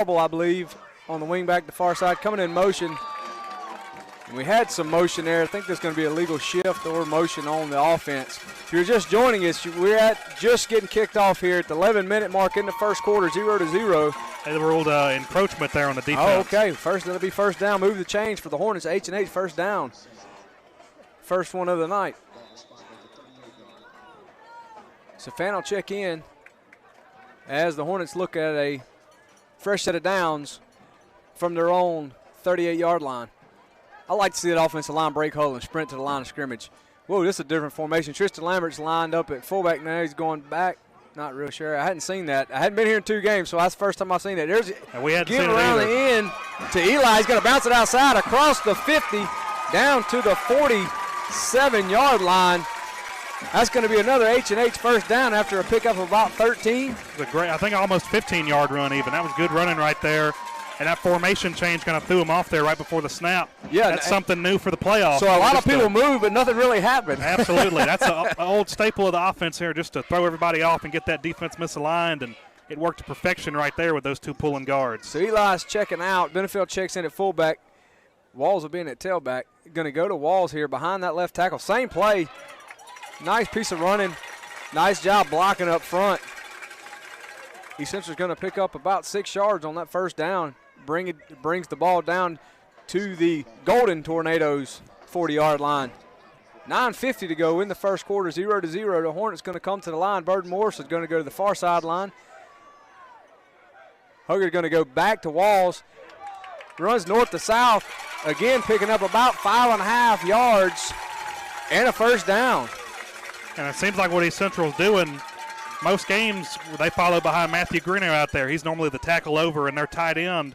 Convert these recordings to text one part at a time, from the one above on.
Marble, I believe, on the wing back the far side, coming in motion. And we had some motion there. I think there's going to be a legal shift or motion on the offense. If you're just joining us, we're just getting kicked off here at the 11-minute mark in the first quarter, 0-0. They ruled encroachment there on the defense. Oh, okay. It'll be first down. Move the chains for the Hornets. H&H first down. First one of the night. Safan will check in as the Hornets look at a fresh set of downs from their own 38-yard line. I like to see that offensive line break huddle and sprint to the line of scrimmage. Whoa, this is a different formation. Tristan Lambert's lined up at fullback now. He's going back. Not real sure. I hadn't seen that. I hadn't been here in 2 games, so that's the first time I've seen that. We hadn't seen it around either. the end to Eli. He's going to bounce it outside across the 50 down to the 47-yard line. That's going to be another H&H first down after a pickup of about 13. It was a great, I think almost 15-yard run even. That was good running right there. And that formation change kind of threw him off there right before the snap. Yeah, that's something new for the playoffs. So a lot of people moved, but nothing really happened. Absolutely. That's an old staple of the offense here, just to throw everybody off and get that defense misaligned. And it worked to perfection right there with those 2 pulling guards. So Eli's checking out. Benefield checks in at fullback. Walls will be in at tailback. Going to go to Walls here behind that left tackle. Same play. Nice piece of running. Nice job blocking up front. East Central's going to pick up about 6 yards on that first down. Brings the ball down to the Golden Tornadoes 40-yard line. 9:50 to go in the first quarter, 0-0. The Hornets going to come to the line. Burden Morris is going to go to the far sideline. Hugger going to go back to Walls. Runs north to south. Again, picking up about 5.5 yards and a first down. And it seems like what East Central's doing, most games they follow behind Matthew Greeno out there. He's normally the tackle over and their tight end,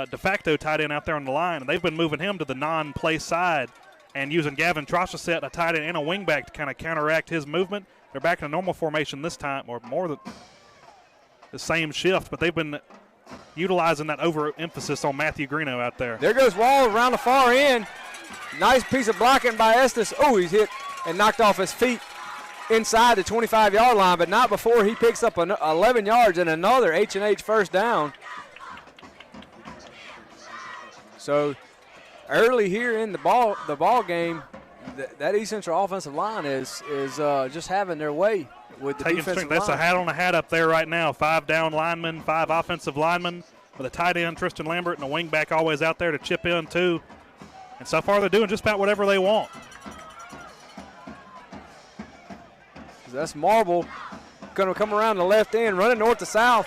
de facto tight end out there on the line. And they've been moving him to the non-play side and using Gavin Trocheset, a tight end and a wingback, to kind of counteract his movement. They're back in a normal formation this time, or more the same shift, but they've been utilizing that overemphasis on Matthew Greeno out there. There goes Wall around the far end. Nice piece of blocking by Estes. Oh, he's hit and knocked off his feet inside the 25-yard line, but not before he picks up 11 yards and another H&H first down. So early here in the ball game, that East Central offensive line is just having their way with the defensive line. That's a hat on a hat up there right now. 5 down linemen, 5 offensive linemen with a tight end, Tristan Lambert, and a wingback always out there to chip in too. And so far they're doing just about whatever they want. That's Marble going to come around the left end, running north to south.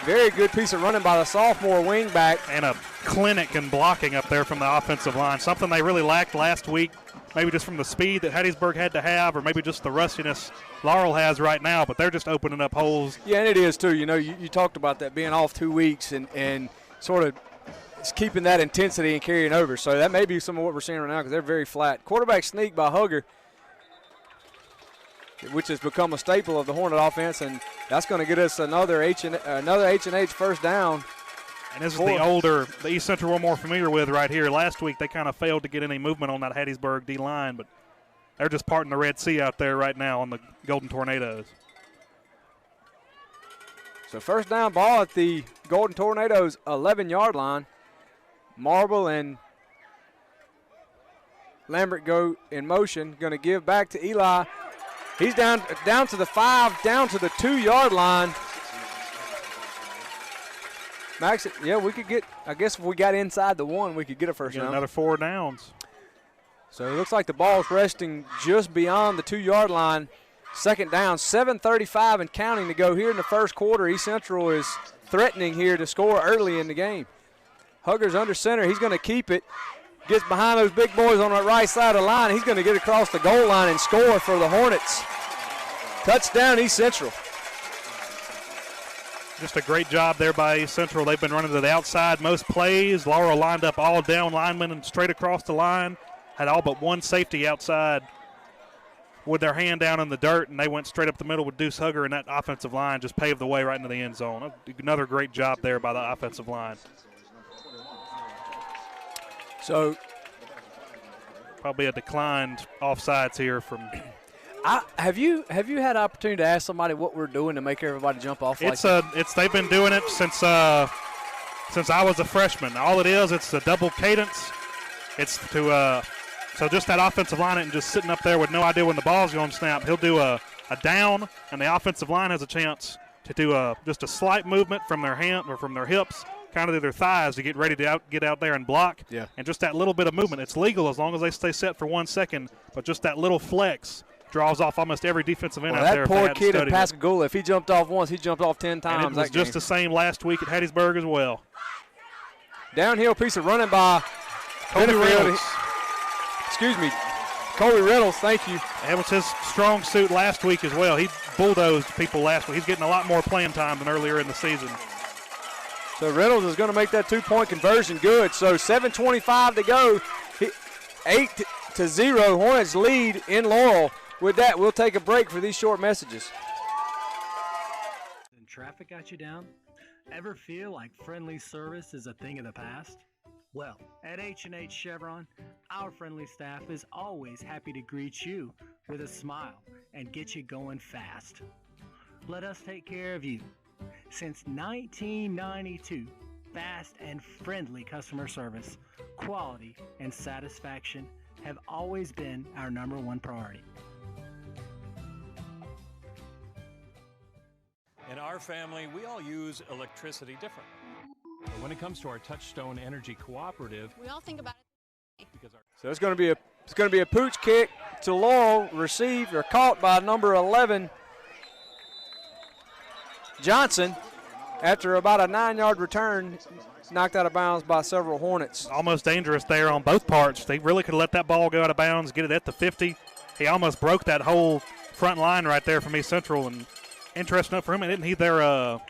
Very good piece of running by the sophomore wingback. And a clinic in blocking up there from the offensive line. Something they really lacked last week, maybe just from the speed that Hattiesburg had to have, or maybe just the rustiness Laurel has right now, but they're just opening up holes. Yeah, and it is too. You know, you talked about that being off 2 weeks and sort of keeping that intensity and carrying over. So that may be some of what we're seeing right now because they're very flat. Quarterback sneak by Hugger, which has become a staple of the Hornet offense, and that's going to get us another H&H first down. And this is the East Central we're more familiar with right here. Last week they kind of failed to get any movement on that Hattiesburg D-line, but they're just parting the Red Sea out there right now on the Golden Tornadoes. So first down ball at the Golden Tornadoes 11-yard line. Marble and Lambert go in motion, going to give back to Eli. He's down to the 5, down to the 2-yard line. Max, yeah, we could get, I guess if we got inside the 1, we could get a first down. Another 4 downs. So it looks like the ball's resting just beyond the 2-yard line. Second down, 7:35 and counting to go here in the first quarter. East Central is threatening here to score early in the game. Hugger's under center. He's going to keep it. Gets behind those big boys on the right side of the line. He's going to get across the goal line and score for the Hornets. Touchdown, East Central. Just a great job there by East Central. They've been running to the outside most plays. Laurel lined up all down linemen and straight across the line. Had all but one safety outside with their hand down in the dirt, and they went straight up the middle with Deuce Hugger, and that offensive line just paved the way right into the end zone. Another great job there by the offensive line. So probably a declined offsides here from. Have you had opportunity to ask somebody what we're doing to make everybody jump off? They've been doing it since I was a freshman. All it is, it's a double cadence. It's to so just that offensive line and just sitting up there with no idea when the ball's going to snap. He'll do a down, and the offensive line has a chance to do just a slight movement from their hand or from their hips, kind of to their thighs to get ready to get out there and block. Yeah. And just that little bit of movement. It's legal as long as they stay set for 1 second, but just that little flex draws off almost every defensive end out there. That poor kid in Pascagoula, if he jumped off once, he jumped off 10 times. And it was just the same last week at Hattiesburg as well. Downhill piece of running by Colby Reynolds. Colby Reynolds, thank you. That was his strong suit last week as well. He bulldozed people last week. He's getting a lot more playing time than earlier in the season. So Reynolds is going to make that two-point conversion good. So 7:25 to go. 8-0, Hornets lead in Laurel. With that, we'll take a break for these short messages. And traffic got you down? Ever feel like friendly service is a thing of the past? Well, at H&H Chevron, our friendly staff is always happy to greet you with a smile and get you going fast. Let us take care of you. Since 1992, fast and friendly customer service, quality, and satisfaction have always been our #1 priority. In our family, we all use electricity different. But when it comes to our Touchstone Energy Cooperative, we all think about it. So it's going to be a pooch kick to Laurel, received or caught by number 11 Johnson. After about a 9-yard return, knocked out of bounds by several Hornets. Almost dangerous there on both parts. They really could have let that ball go out of bounds, get it at the 50. He almost broke that whole front line right there from East Central. And interesting enough for him, isn't he their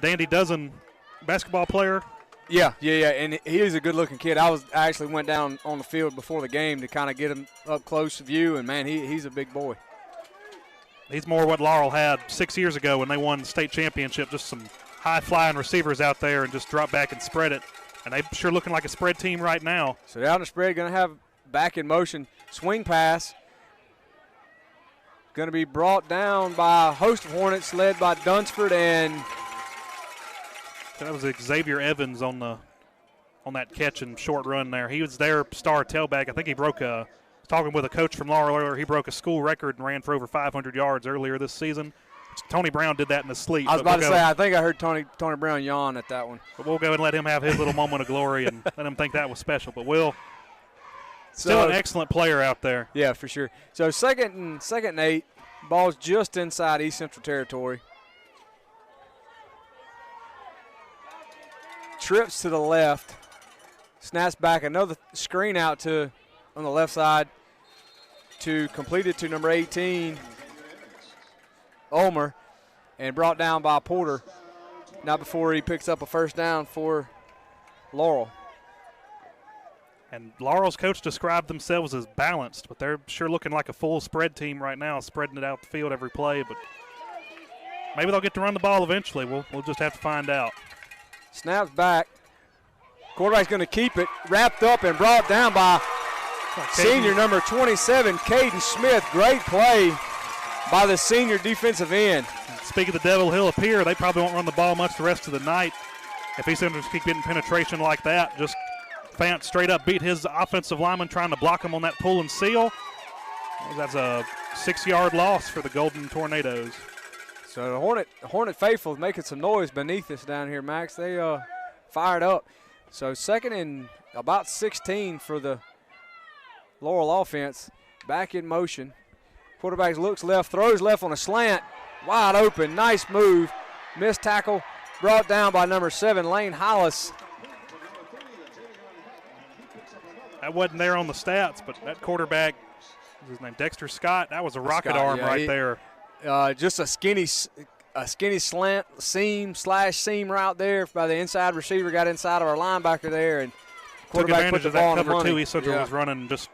Dandy Dozen basketball player? Yeah, and he is a good-looking kid. I actually went down on the field before the game to kind of get him up close view, and, man, he's a big boy. He's more what Laurel had 6 years ago when they won the state championship, just some high-flying receivers out there and just drop back and spread it. And they're sure looking like a spread team right now. So down the spread, going to have back in motion, swing pass. Going to be brought down by a host of Hornets led by Dunsford, and that was Xavier Evans on that catch and short run there. He was their star tailback. I think he talking with a coach from Laurel earlier, he broke a school record and ran for over 500 yards earlier this season. Tony Brown did that in his sleep. I was about to say, I think I heard Tony Brown yawn at that one. But we'll go and let him have his little moment of glory and let him think that was special. But still an excellent player out there. Yeah, for sure. So second and 8, ball's just inside East Central territory. Trips to the left, snaps back, another screen out on the left side to complete it to number 18, Ulmer, and brought down by Porter. Not before he picks up a first down for Laurel. And Laurel's coach described themselves as balanced, but they're sure looking like a full spread team right now, spreading it out the field every play. But maybe they'll get to run the ball eventually. We'll just have to find out. Snaps back. Quarterback's going to keep it, wrapped up and brought down by senior number 27, Caden Smith. Great play by the senior defensive end. Speaking of the devil, he'll appear. They probably won't run the ball much the rest of the night if he's going to keep getting penetration like that. Just Fant straight up beat his offensive lineman trying to block him on that pull and seal. That's a 6-yard loss for the Golden Tornadoes. So the Hornet faithful is making some noise beneath us down here, Max. They fired up. So second and about 16 for the Laurel offense. Back in motion. Quarterback looks left, throws left on a slant. Wide open, nice move. Missed tackle, brought down by number 7, Lane Hollis. That wasn't there on the stats, but that quarterback, what's his name, Dexter Scott, that was a rocket arm right there. Just a skinny slant seam route there by the inside receiver. Got inside of our linebacker there, and quarterback took advantage put the of ball that on the cover money. two. East Central was running. Just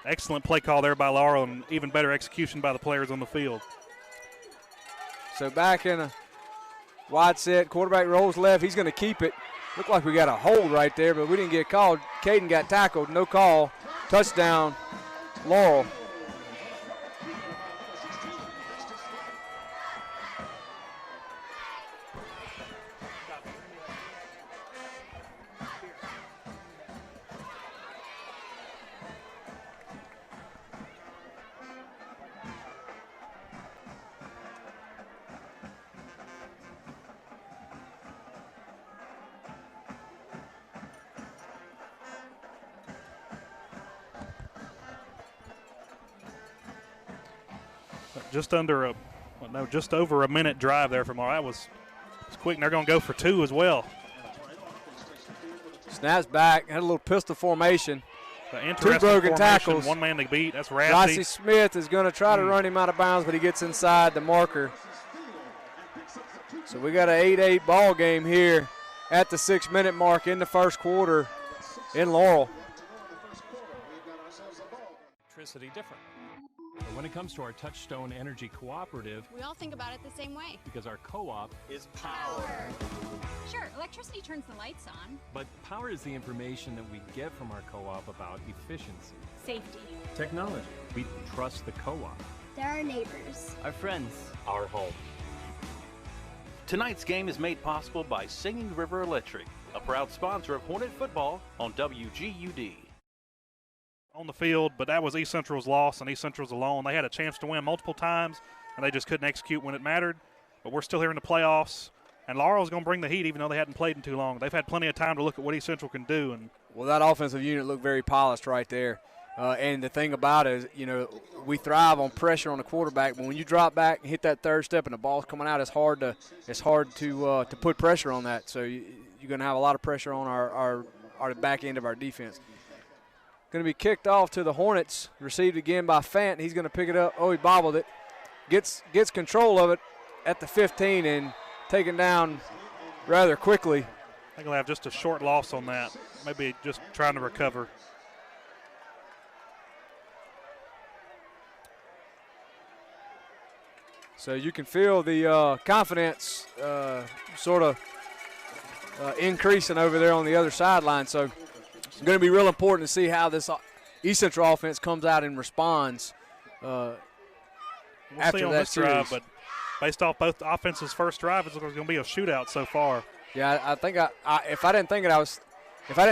excellent play call there by Laurel, and even better execution by the players on the field. So back in a wide set, quarterback rolls left. He's going to keep it. Looked like we got a hold right there, but we didn't get called. Caden got tackled, no call. Touchdown, Laurel. Just over a minute drive there from Laurel. That was quick, and they're going to go for 2 as well. Snaps back, had a little pistol formation. Two broken tackles. One man to beat. That's Rasty. Rossi Smith is going to try to run him out of bounds, but he gets inside the marker. So we got an 8-8 ball game here at the 6-minute mark in the first quarter in Laurel. Electricity different. But when it comes to our Touchstone Energy Cooperative, we all think about it the same way. because our co-op is Power. Sure, electricity turns the lights on. But power is the information that we get from our co-op about efficiency. Safety. Technology. We trust the co-op. They're our neighbors. Our friends. Our home. Tonight's game is made possible by Singing River Electric, a proud sponsor of Hornet football on WGUD. On the field, but that was East Central's loss, and East Central's alone. They had a chance to win multiple times, and they just couldn't execute when it mattered. But we're still here in the playoffs, and Laurel's going to bring the heat, even though they hadn't played in too long. They've had plenty of time to look at what East Central can do. And well, that offensive unit looked very polished right there. And the thing about it is, we thrive on pressure on the quarterback, but when you drop back and hit that third step and the ball's coming out, it's hard to put pressure on that. So you're going to have a lot of pressure on our back end of our defense. Going to be kicked off to the Hornets. Received again by Fant. He's going to pick it up. Oh, he bobbled it. Gets control of it at the 15 and taken down rather quickly. I think they'll have just a short loss on that. Maybe just trying to recover. So you can feel the confidence sort of increasing over there on the other sideline. So it's going to be real important to see how this East Central offense comes out and responds after see on that this series. drive, but based off both offenses' first drive, it's going to be a shootout so far. Yeah, I think if I didn't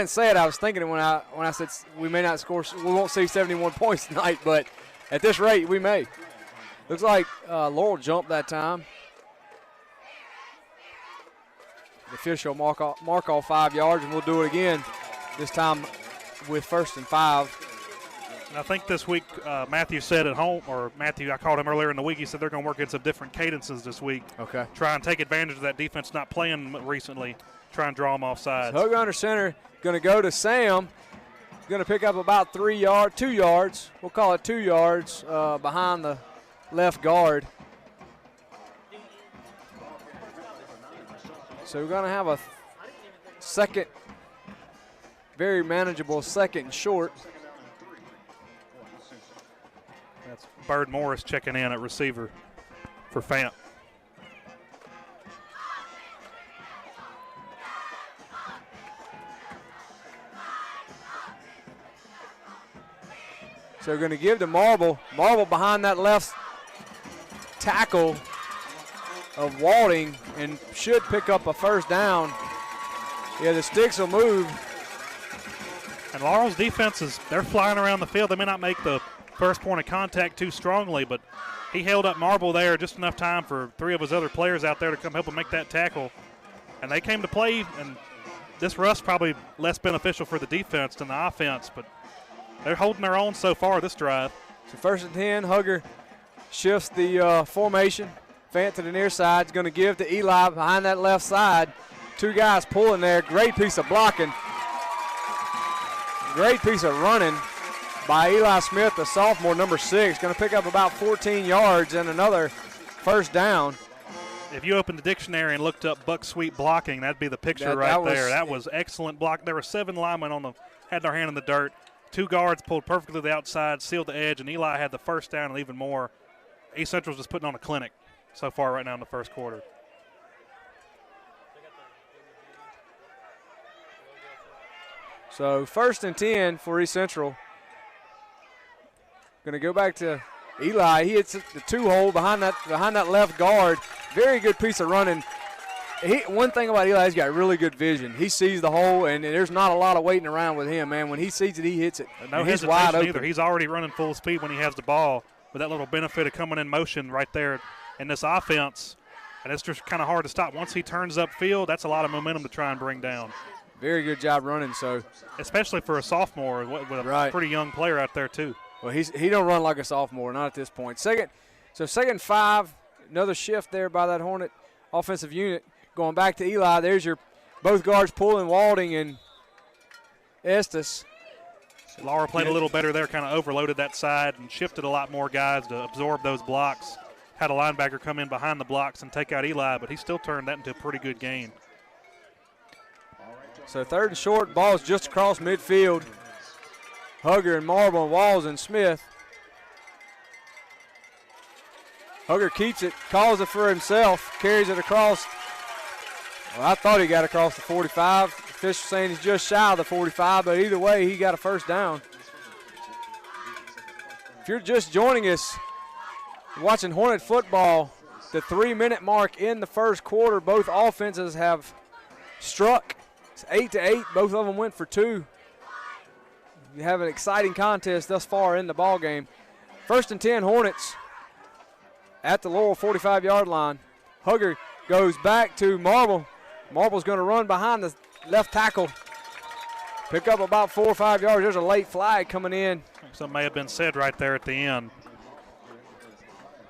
say it, I was thinking it when I said we may not score. We won't see 71 points tonight, but at this rate, we may. Looks like Laurel jumped that time. The official mark off 5 yards, and we'll do it again. This time with 1st and 5. And I think this week Matthew said at home, or Matthew, I called him earlier in the week, he said they're going to work in some different cadences this week. Okay. Try and take advantage of that defense not playing recently. Try and draw them off sides. So Hogue under center, going to go to Sam. Going to pick up about 2 yards. We'll call it 2 yards behind the left guard. So we're going to have a second, very manageable second and short. That's Bird Morris checking in at receiver for Fant. So we're going to give to Marble. Marble behind that left tackle of Walding and should pick up a first down. Yeah, the sticks will move. And Laurel's defense they're flying around the field. They may not make the first point of contact too strongly, but he held up Marble there just enough time for 3 of his other players out there to come help him make that tackle. And they came to play, and this rush probably less beneficial for the defense than the offense, but they're holding their own so far this drive. So 1st and 10, Hugger shifts the formation. Fant to the near side. He's going to give to Eli behind that left side. 2 guys pulling there. Great piece of blocking. Great piece of running by Eli Smith, the sophomore, number 6. Going to pick up about 14 yards and another first down. If you opened the dictionary and looked up Buck Sweet blocking, that'd be the picture there. That was excellent block. There were 7 linemen had their hand in the dirt. 2 guards pulled perfectly to the outside, sealed the edge, and Eli had the first down and even more. East Central's just putting on a clinic so far right now in the first quarter. So 1st and 10 for East Central. Going to go back to Eli. He hits the 2-hole behind that left guard. Very good piece of running. One thing about Eli, he's got really good vision. He sees the hole, and there's not a lot of waiting around with him, man. When he sees it, he hits it. No he's wide open. Either. He's already running full speed when he has the ball with that little benefit of coming in motion right there in this offense. And it's just kind of hard to stop. Once he turns upfield, that's a lot of momentum to try and bring down. Very good job running. So, especially for a sophomore with a pretty young player out there too. Well, he don't run like a sophomore, not at this point. Second So 2nd and 5, another shift there by that Hornet offensive unit. Going back to Eli, there's your both guards pulling Walding and Estes. Laurel played a little better there, kind of overloaded that side and shifted a lot more guys to absorb those blocks. Had a linebacker come in behind the blocks and take out Eli, but he still turned that into a pretty good gain. So 3rd and short, ball's just across midfield. Hugger and Marble and Walls and Smith. Hugger keeps it, calls it for himself, carries it across. Well, I thought he got across the 45. Official saying he's just shy of the 45, but either way, he got a first down. If you're just joining us, watching Hornet football, the 3-minute mark in the first quarter, both offenses have struck. It's 8-8. Both of them went for 2. You have an exciting contest thus far in the ball game. 1st and 10 Hornets at the Laurel 45-yard line. Hugger goes back to Marble. Marble's going to run behind the left tackle. Pick up about 4 or 5 yards. There's a late flag coming in. Something may have been said right there at the end.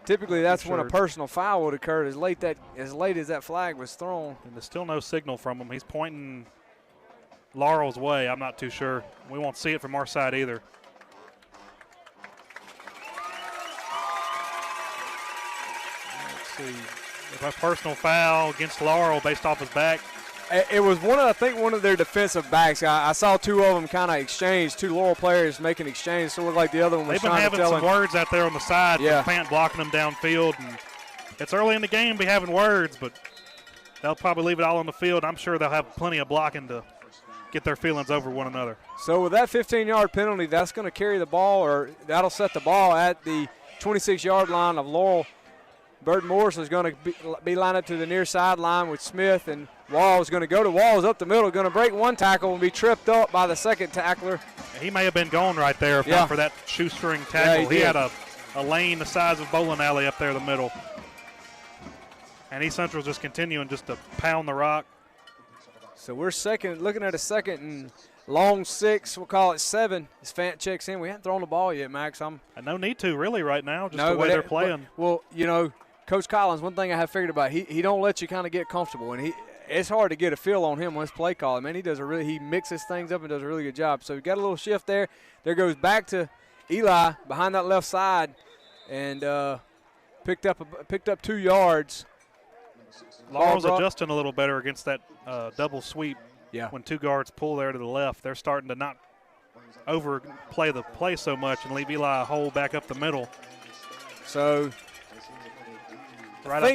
Typically, that's when a personal foul would occur as late as that flag was thrown. And there's still no signal from him. He's pointing Laurel's way. I'm not too sure. We won't see it from our side either. Let's see. If a personal foul against Laurel based off his back. It was one of their defensive backs. I saw 2 of them kind of exchange, 2 Laurel players making exchange, sort of like the other one was They've been trying to having tell some him. words out there on the side. Yeah. Fant blocking them downfield. And it's early in the game to be having words, but they'll probably leave it all on the field. I'm sure they'll have plenty of blocking to get their feelings over one another. So with that 15-yard penalty, that's going to carry the ball, or that'll set the ball at the 26-yard line of Laurel. Burton Morris is going to be lined up to the near sideline with Smith, and Walls going to go to Walls up the middle, going to break one tackle and be tripped up by the second tackler. He may have been gone right there if not for that shoestring tackle. Yeah, he had a lane the size of bowling alley up there in the middle. And East Central's just continuing just to pound the rock. So we're looking at a 2nd and long 6, we'll call it 7, as Fant checks in. We haven't thrown the ball yet, Max. No need to really right now, just the way they're playing. Well, you know, Coach Collins, one thing I have figured about, he don't let you kind of get comfortable, and it's hard to get a feel on him on his play calling. Man, he mixes things up and does a really good job. So we got a little shift there. There goes back to Eli behind that left side, and picked up 2 yards. Laurel's adjusting a little better against that double sweep. Yeah. When 2 guards pull there to the left, they're starting to not overplay the play so much and leave Eli a hole back up the middle. So right I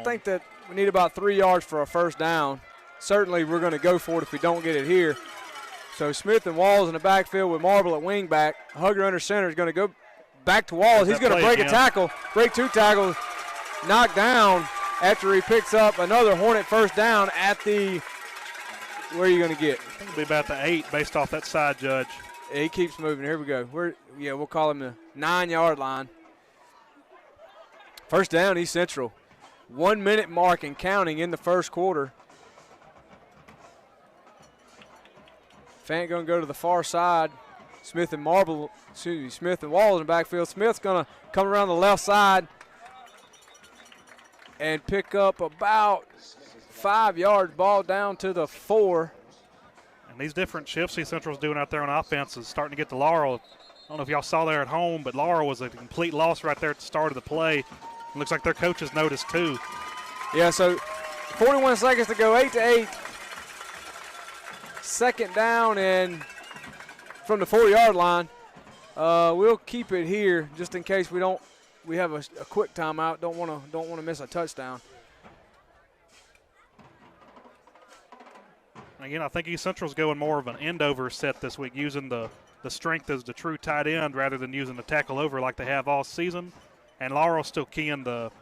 think that we need about 3 yards for a first down. Certainly we're going to go for it if we don't get it here. So Smith and Walls in the backfield with Marble at wing back. Hugger under center is going to go back to Walls. He's going to break a tackle, break 2 tackles, knocked down after he picks up another Hornet first down at the, where are you going to get? I think it'll be about the 8 based off that side judge. Yeah, he keeps moving. Here we go. We'll call him the 9-yard line. First down, East Central. 1 minute mark and counting in the first quarter. Fant going to go to the far side. Smith and Walls in the backfield. Smith's going to come around the left side and pick up about 5 yards, ball down to the 4. And these different shifts East Central's doing out there on offense is starting to get to Laurel. I don't know if y'all saw there at home, but Laurel was a complete loss right there at the start of the play. It looks like their coaches noticed too. Yeah, so 41 seconds to go, 8-8. 2nd down and from the 4-yard line. We'll keep it here just in case we have a quick timeout. Don't want to miss a touchdown. Again, I think East Central's going more of an end-over set this week, using the strength as the true tight end rather than using the tackle over like they have all season. And Laurel's still keying the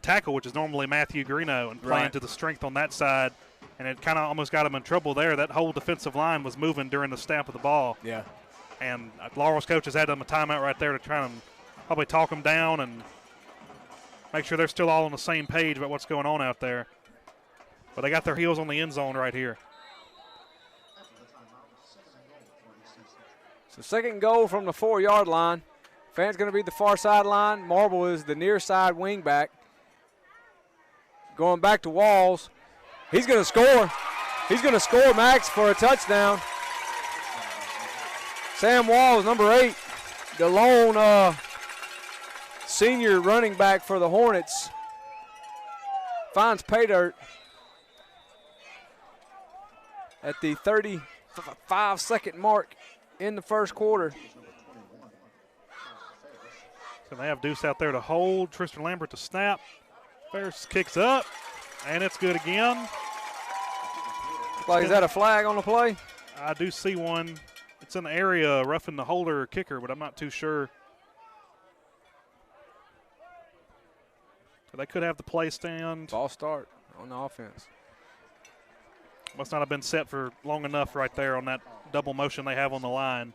tackle, which is normally Matthew Greeno, and playing to the strength on that side. And it kind of almost got him in trouble there. That whole defensive line was moving during the snap of the ball. Yeah. And Laurel's coaches had them a timeout right there to try and probably talk them down and make sure they're still all on the same page about what's going on out there. But they got their heels on the end zone right here. So 2nd goal from the 4-yard line. Fant's going to be the far sideline. Marble is the near side wing back. Going back to Walls. He's going to score. He's going to score, Max, for a touchdown. Sam Walls, number 8, the lone senior running back for the Hornets, finds pay dirt at the 35-second mark in the first quarter. So they have Deuce out there to hold. Tristan Lambert to snap. Ferris kicks up, and it's good again. Like, is that a flag on the play? I do see one. It's in the area roughing the holder or kicker, but I'm not too sure. So they could have the play stand. Ball start on the offense. Must not have been set for long enough right there on that double motion they have on the line.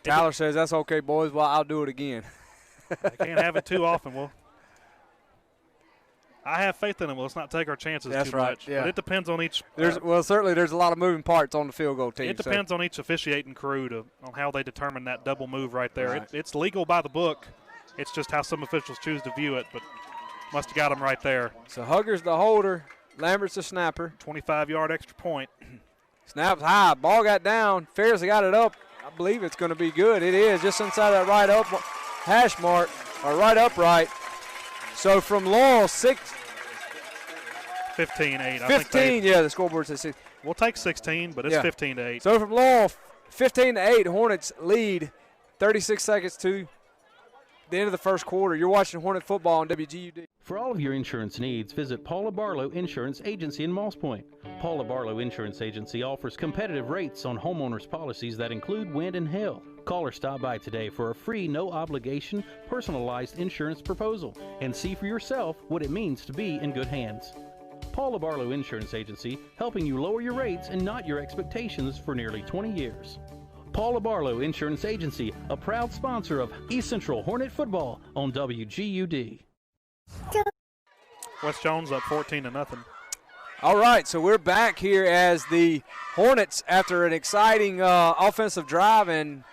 Tyler says, that's okay, boys. Well, I'll do it again. They can't have it too often. Well, I have faith in them. Let's not take our chances too much. Yeah. But it depends on each. Certainly there's a lot of moving parts on the field goal team. It depends on each officiating crew on how they determine that double move right there. Right. It's legal by the book. It's just how some officials choose to view it, but must have got them right there. So Hugger's the holder. Lambert's the snapper. 25-yard extra point. Snaps high. Ball got down. Ferris got it up. I believe it's going to be good. It is just inside that right up hash mark, or right upright. So from Laurel, 15-8. 15, yeah, the scoreboard says 6. We'll take 16, but it's 15-8. So from Laurel, 15-8, Hornets lead 36 seconds to the end of the first quarter. You're watching Hornet football on WGUD. For all of your insurance needs, visit Paula Barlow Insurance Agency in Moss Point. Paula Barlow Insurance Agency offers competitive rates on homeowners policies that include wind and hail. Call or stop by today for a free, no-obligation, personalized insurance proposal and see for yourself what it means to be in good hands. Paula Barlow Insurance Agency, helping you lower your rates and not your expectations for nearly 20 years. Paula Barlow Insurance Agency, a proud sponsor of East Central Hornet football on WGUD. West Jones up 14-0. All right, so we're back here as the Hornets, after an exciting offensive drive and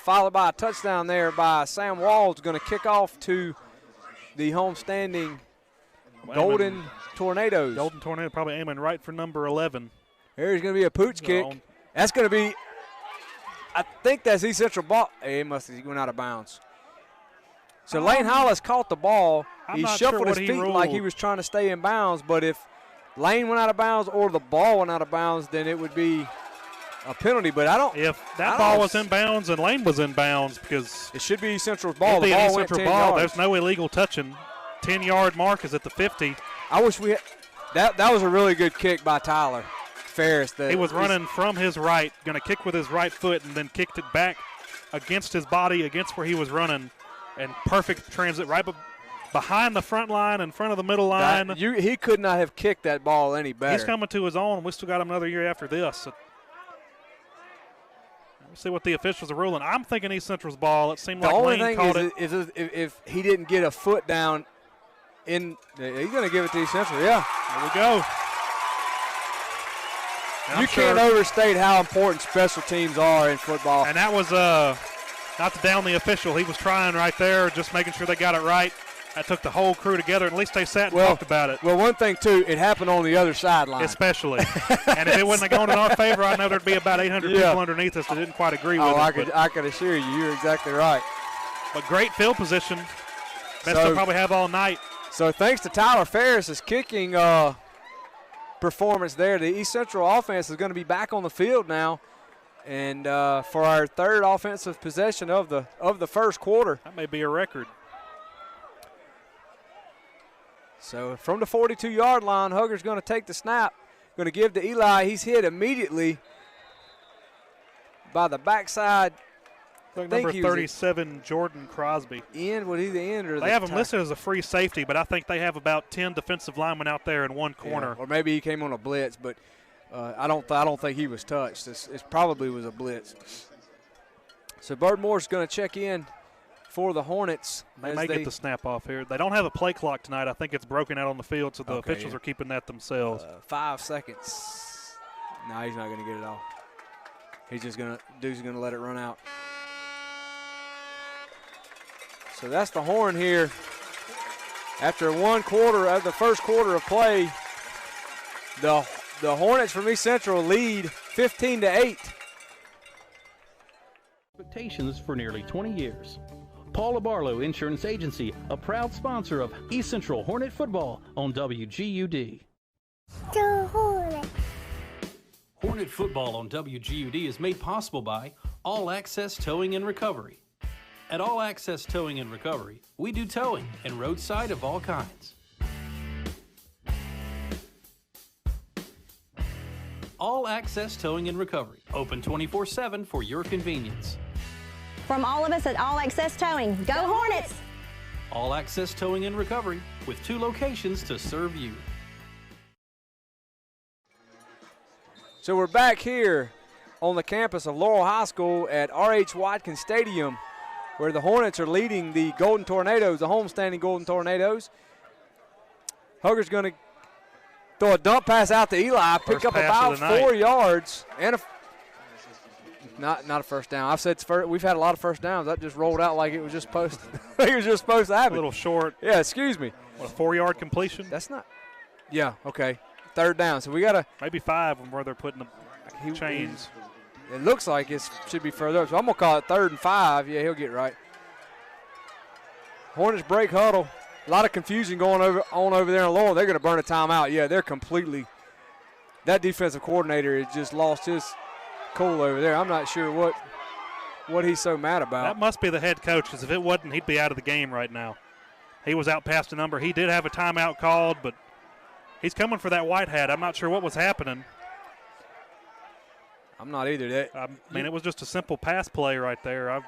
followed by a touchdown there by Sam Walls, going to kick off to the homestanding Golden Tornadoes. Golden Tornado probably aiming right for number 11. Here's going to be a pooch kick. That's going to be, I think that's East Central ball. He must have went out of bounds. So Lane Hollis caught the ball. He shuffled his feet like he was trying to stay in bounds, but if Lane went out of bounds or the ball went out of bounds, then it would be a penalty. But I don't. If that ball was in bounds and Lane was in bounds, because it should be East Central's ball. The ball East went Central 10 ball. yards. There's no illegal touching. 10-yard mark is at the 50. I wish we had that was a really good kick by Tyler Ferris. He was running from his right, going to kick with his right foot, and then kicked it back against his body, against where he was running, and perfect transit right behind the front line, in front of the middle line. He could not have kicked that ball any better. He's coming to his own. We still got him another year after this. So let's see what the officials are ruling. I'm thinking East Central's ball. It seemed like Lane caught it. The only thing is if he didn't get a foot down, he's going to give it to East Central. Yeah. There we go. You can't overstate how important special teams are in football. And that was not to down the official. He was trying right there, just making sure they got it right. That took the whole crew together. At least they sat and talked about it. Well, one thing, too, it happened on the other sideline. Especially. And if it wouldn't have gone in our favor, I know there'd be about 800 people underneath us that didn't quite agree with it. I could assure you, you're exactly right. But great field position. Best they'll probably have all night. So thanks to Tyler Ferris' kicking performance there, the East Central offense is going to be back on the field now. And for our third offensive possession of the first quarter. That may be a record. So from the 42-yard line, Hugger's going to take the snap. Going to give to Eli. He's hit immediately by the backside. I think number 37, Jordan Crosby. Was he the end? Or they have him listed as a free safety, but I think they have about 10 defensive linemen out there in one corner. Yeah, or maybe he came on a blitz, but I don't think he was touched. It probably was a blitz. So Bird Moore's going to check in for the Hornets. They may get the snap off here. They don't have a play clock tonight. I think it's broken out on the field, so the officials are keeping that themselves. 5 seconds. No, he's not going to get it off. He's just going to let it run out. So that's the horn here. After 1 quarter of the first quarter of play, the Hornets from East Central lead 15-8. Expectations for nearly 20 years. Paula Barlow Insurance Agency, a proud sponsor of East Central Hornet football on WGUD. Go Hornet! Hornet football on WGUD is made possible by All Access Towing and Recovery. At All Access Towing and Recovery, we do towing and roadside of all kinds. All Access Towing and Recovery, open 24/7 for your convenience. From all of us at All Access Towing, go Hornets! All Access Towing and Recovery, with 2 locations to serve you. So we're back here on the campus of Laurel High School at R.H. Watkins Stadium, where the Hornets are leading the Golden Tornadoes, the homestanding Golden Tornadoes. Hugger's going to throw a dump pass out to Eli, pick up about 4 yards, and not a first down. I've said we've had a lot of first downs. That just rolled out like it was just supposed to, it was just supposed to happen. A little short. Yeah, excuse me. What, a 4-yard completion? That's not. Yeah, okay. 3rd down. So we got to. Maybe 5 from where they're putting the chains. It looks like it should be further up. So I'm going to call it 3rd and 5. Yeah, he'll get right. Hornets break huddle. A lot of confusion going on over there in Laurel. They're going to burn a timeout. Yeah, they're completely. That defensive coordinator has just lost his cool over there. I'm not sure what he's so mad about. That must be the head coach, because if it wasn't, he'd be out of the game right now. He was out past the number. He did have a timeout called, but he's coming for that white hat. I'm not sure what was happening. I'm not either. I mean, it was just a simple pass play right there.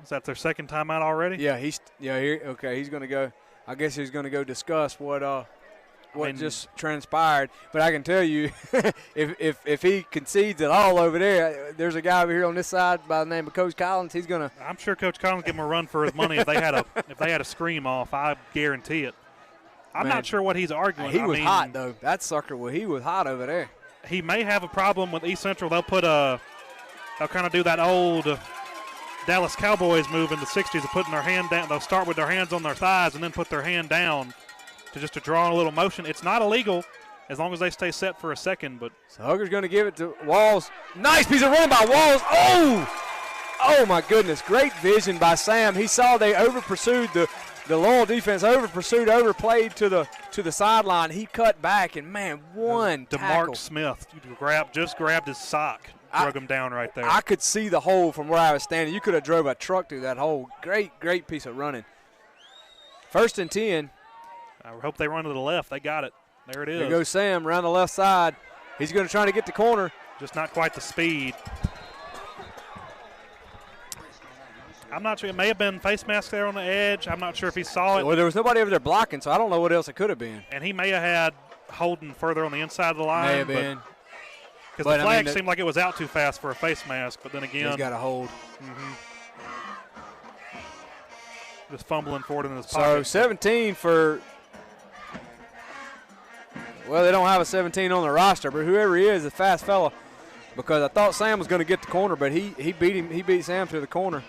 Is that their 2nd timeout already? Yeah, he's going to go. I guess he's going to go discuss what just transpired. But I can tell you, if he concedes at all over there, there's a guy over here on this side by the name of Coach Collins. He's going to. I'm sure Coach Collins give him a run for his money if they had a scream off. I guarantee it. I'm not sure what he's arguing. He was hot though. That sucker. Well, he was hot over there. He may have a problem with East Central. They'll kind of do that old Dallas Cowboys move in the 60s of putting their hand down. They'll start with their hands on their thighs and then put their hand down to draw a little motion. It's not illegal as long as they stay set for a second. But so Hugger's going to give it to Walls. Nice piece of running by Walls. Oh my goodness! Great vision by Sam. He saw they over-pursued the Laurel defense, overplayed to the sideline. He cut back and one tackle. DeMarc Smith just grabbed his sock. Drug him down right there. I could see the hole from where I was standing. You could have drove a truck through that hole. Great piece of running. 1st and 10. I hope they run to the left. They got it. There it is. There goes Sam around the left side. He's going to try to get the corner. Just not quite the speed. I'm not sure. It may have been face mask there on the edge. I'm not sure if he saw it. Well, there was nobody over there blocking, so I don't know what else it could have been. And he may have had Holden further on the inside of the line. May have been. Because the flag seemed like it was out too fast for a face mask, but then again. He's got a hold. Just fumbling forward in his pocket. So 17 for, well, they don't have a 17 on the roster, but whoever he is a fast fella, because I thought Sam was going to get the corner, but he beat him. He beat Sam to the corner.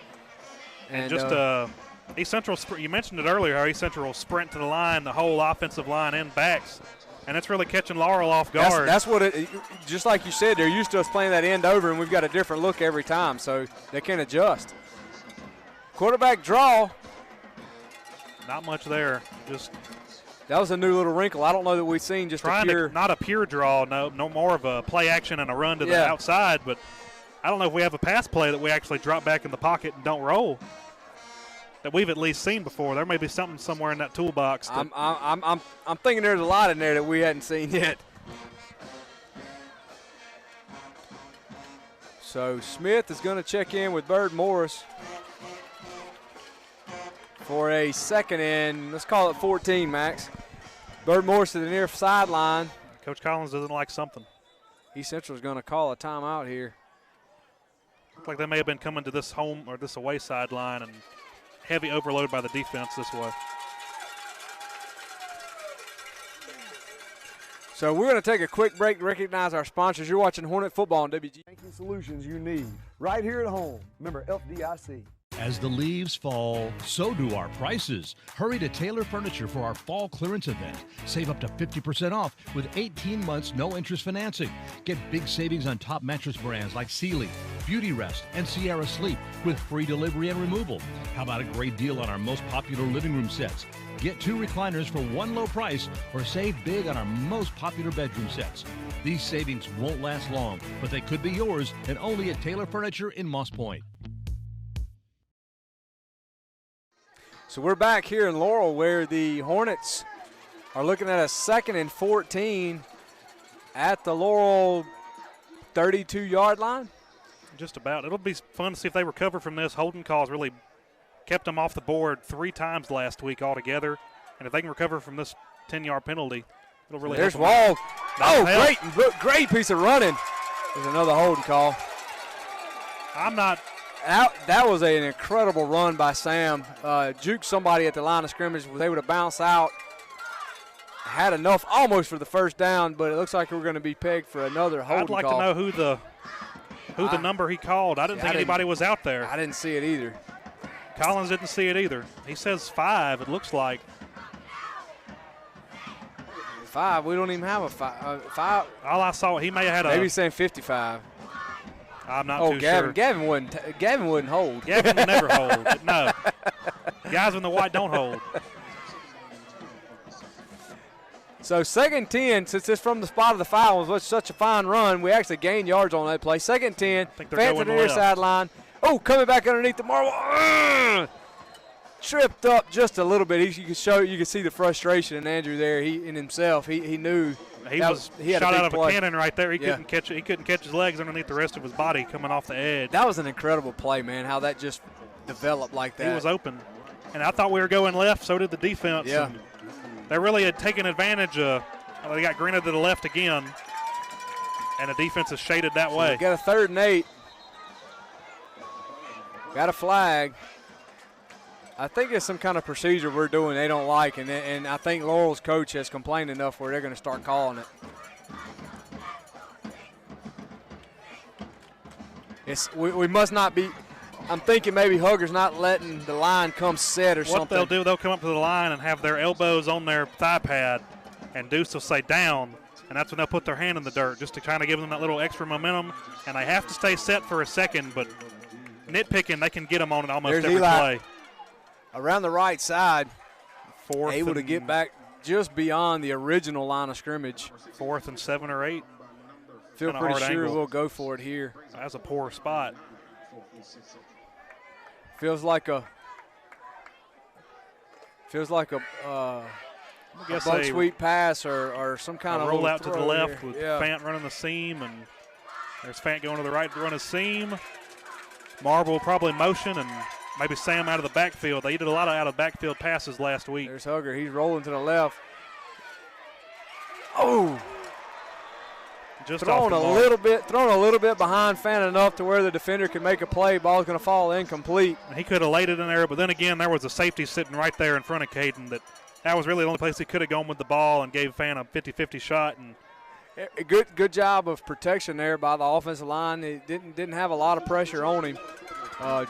And just East Central, you mentioned it earlier, how East Central will sprint to the line, the whole offensive line and backs. And it's really catching Laurel off guard. That's what it, just like you said, they're used to us playing that end over, and we've got a different look every time, so they can adjust. Quarterback draw. Not much there. Just that was a new little wrinkle. I don't know that we've seen just a pure. Not a pure draw, no more of a play action and a run to the outside, but I don't know if we have a pass play that we actually drop back in the pocket and don't roll. That we've at least seen before. There may be something somewhere in that toolbox. I'm thinking there's a lot in there that we hadn't seen yet. So Smith is going to check in with Bird Morris for a 2nd and let's call it 14, Max. Bird Morris to the near sideline. Coach Collins doesn't like something. East Central is going to call a timeout here. Looks like they may have been coming to this home or this away sideline and heavy overload by the defense this way. So we're going to take a quick break to recognize our sponsors. You're watching Hornet Football on WG. Banking solutions you need right here at home. Remember FDIC. As the leaves fall, so do our prices. Hurry to Taylor Furniture for our fall clearance event. Save up to 50% off with 18 months no-interest financing. Get big savings on top mattress brands like Sealy, Beauty Rest, and Sierra Sleep with free delivery and removal. How about a great deal on our most popular living room sets? Get 2 recliners for one low price or save big on our most popular bedroom sets. These savings won't last long, but they could be yours and only at Taylor Furniture in Moss Point. So we're back here in Laurel where the Hornets are looking at a 2nd and 14 at the Laurel 32-yard line. Just about. It'll be fun to see if they recover from this. Holding calls really kept them off the board 3 times last week altogether. And if they can recover from this 10-yard penalty, it'll really There's help them. Wall. Great piece of running. There's another holding call. That was an incredible run by Sam. Juked somebody at the line of scrimmage, was able to bounce out. Had enough almost for the first down, but it looks like we're going to be pegged for another holding call. I'd like to know who the number he called. I didn't think anybody was out there. I didn't see it either. Collins didn't see it either. He says 5, it looks like. 5, we don't even have a 5. All I saw, he may have had maybe he's saying 55. I'm not too sure. Gavin wouldn't hold. Gavin would never hold. But no. Guys in the white don't hold. So 2nd and 10, since it's from the spot of the foul was such a fine run, we actually gained yards on that play. 2nd and 10, Fant to the near sideline. Oh, coming back underneath the marble. Tripped up just a little bit. You could see the frustration in Andrew there. He himself. He knew. He had shot out of a cannon right there. He Yeah. couldn't catch it. He couldn't catch his legs underneath the rest of his body coming off the edge. That was an incredible play, man. How that just developed like that. He was open, and I thought we were going left. So did the defense. Yeah. And they really had taken advantage. They got Greener to the left again, and the defense is shaded that way. We got a 3rd and 8. Got a flag. I think it's some kind of procedure we're doing they don't like, and I think Laurel's coach has complained enough where they're going to start calling it. We must not be. I'm thinking maybe Hugger's not letting the line come set or something. What they'll do, they'll come up to the line and have their elbows on their thigh pad, and Deuce will say down, and that's when they'll put their hand in the dirt just to kind of give them that little extra momentum. And they have to stay set for a second, but nitpicking, they can get them on it almost every play. Around the right side, able to get back just beyond the original line of scrimmage. 4th and 7 or 8. Feel pretty sure we'll go for it here. That's a poor spot. Feels like a buck sweep pass or some kind of roll out to the left here. with Fant running the seam, and there's Fant going to the right to run a seam. Marble probably motion, and maybe Sam out of the backfield. They did a lot of out of backfield passes last week. There's Hugger. He's rolling to the left. Oh. Just throwing a little bit behind Fant enough to where the defender can make a play. Ball's going to fall incomplete. He could have laid it in there, but then again, there was a safety sitting right there in front of Caden. That was really the only place he could have gone with the ball and gave Fant a 50-50 shot. And a good job of protection there by the offensive line. It didn't have a lot of pressure on him.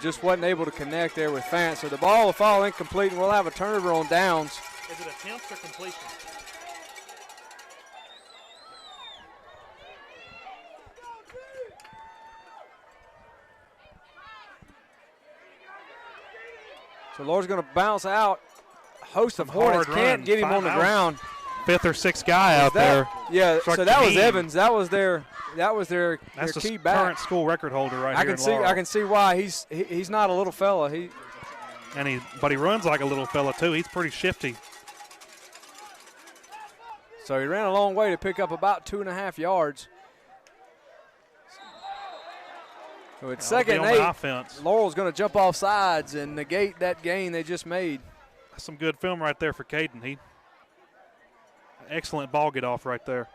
Just wasn't able to connect there with Fant. So the ball will fall incomplete, and we'll have a turnover on downs. Is it attempts or completion? So Laurel's going to bounce out. A host of Hornets can't get him on the ground. 5th or 6th guy out there. Yeah, so that was Evans. That was their That's key the back. current school record holder right here in Laurel. I can see why he's not a little fella. But he runs like a little fella too. He's pretty shifty. So he ran a long way to pick up about 2.5 yards. So it's 2nd and 8. Laurel's going to jump off sides and negate that gain they just made. That's some good film right there for Caden. Excellent ball get off right there.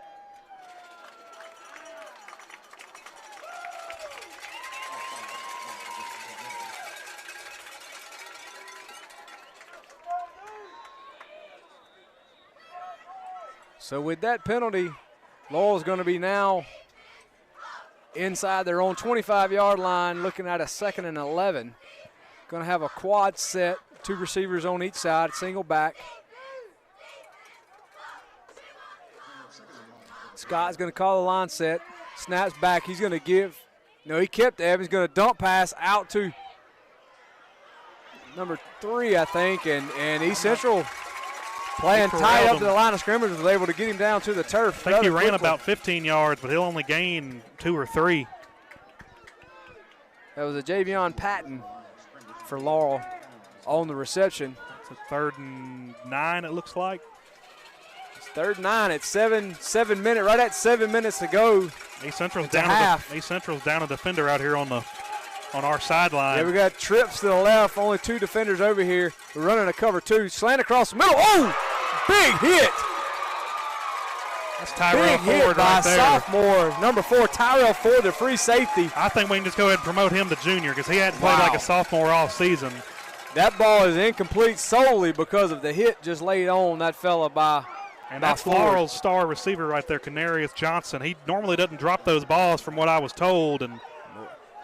So with that penalty, Laurel's going to be now inside their own 25-yard line, looking at a 2nd and 11. Going to have a quad set, 2 receivers on each side, single back. Scott's going to call the line set. Snaps back. He's going to give. No, he kept Evans. Going to dump pass out to number 3, I think. And East Central playing tight up to the line of scrimmage was able to get him down to the turf. I think he ran about 15 yards, but he'll only gain 2 or 3. That was a Javion Patton for Laurel on the reception. It's a 3rd and 9, it looks like. 3rd and 9 at 7 minutes, right at 7 minutes to go. East Central's down a defender out here on our sideline. Yeah, we got trips to the left, only 2 defenders over here. We're running a cover 2, slant across the middle. Oh, big hit. That's Tyrell Ford right there. Sophomore, number 4, Tyrell Ford, the free safety. I think we can just go ahead and promote him to junior because he hadn't played like a sophomore all season. That ball is incomplete solely because of the hit just laid on that fella by And that's Laurel's star receiver right there, Canarius Johnson. He normally doesn't drop those balls from what I was told. And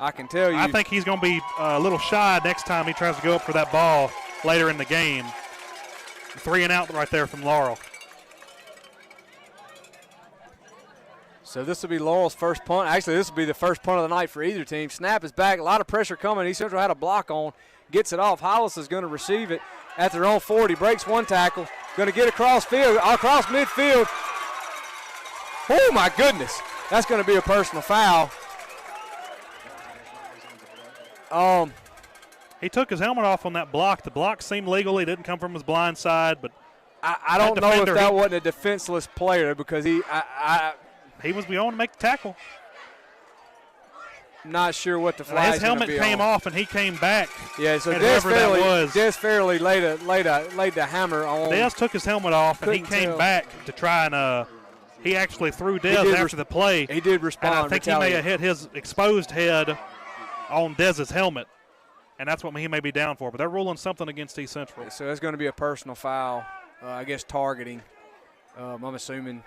I can tell you. I think he's going to be a little shy next time he tries to go up for that ball later in the game. 3 and out right there from Laurel. So this will be Laurel's first punt. Actually, this will be the first punt of the night for either team. Snap is back. A lot of pressure coming. East Central had a block on. Gets it off. Hollis is going to receive it at their own 40. Breaks 1 tackle. Going to get across midfield. Oh, my goodness. That's going to be a personal foul. He took his helmet off on that block. The block seemed legal. He didn't come from his blind side, but I don't know if that wasn't a defenseless player because he was going to make the tackle. Not sure what the flag is. His helmet came off and he came back. Yeah, so Des Fairley laid the hammer on. Des took his helmet off and he came back to try and he actually threw Des after the play. He did respond. And I think he may have hit his exposed head on Dez's helmet, and that's what he may be down for. But they're ruling something against East Central. So it's going to be a personal foul, I guess targeting, I'm assuming.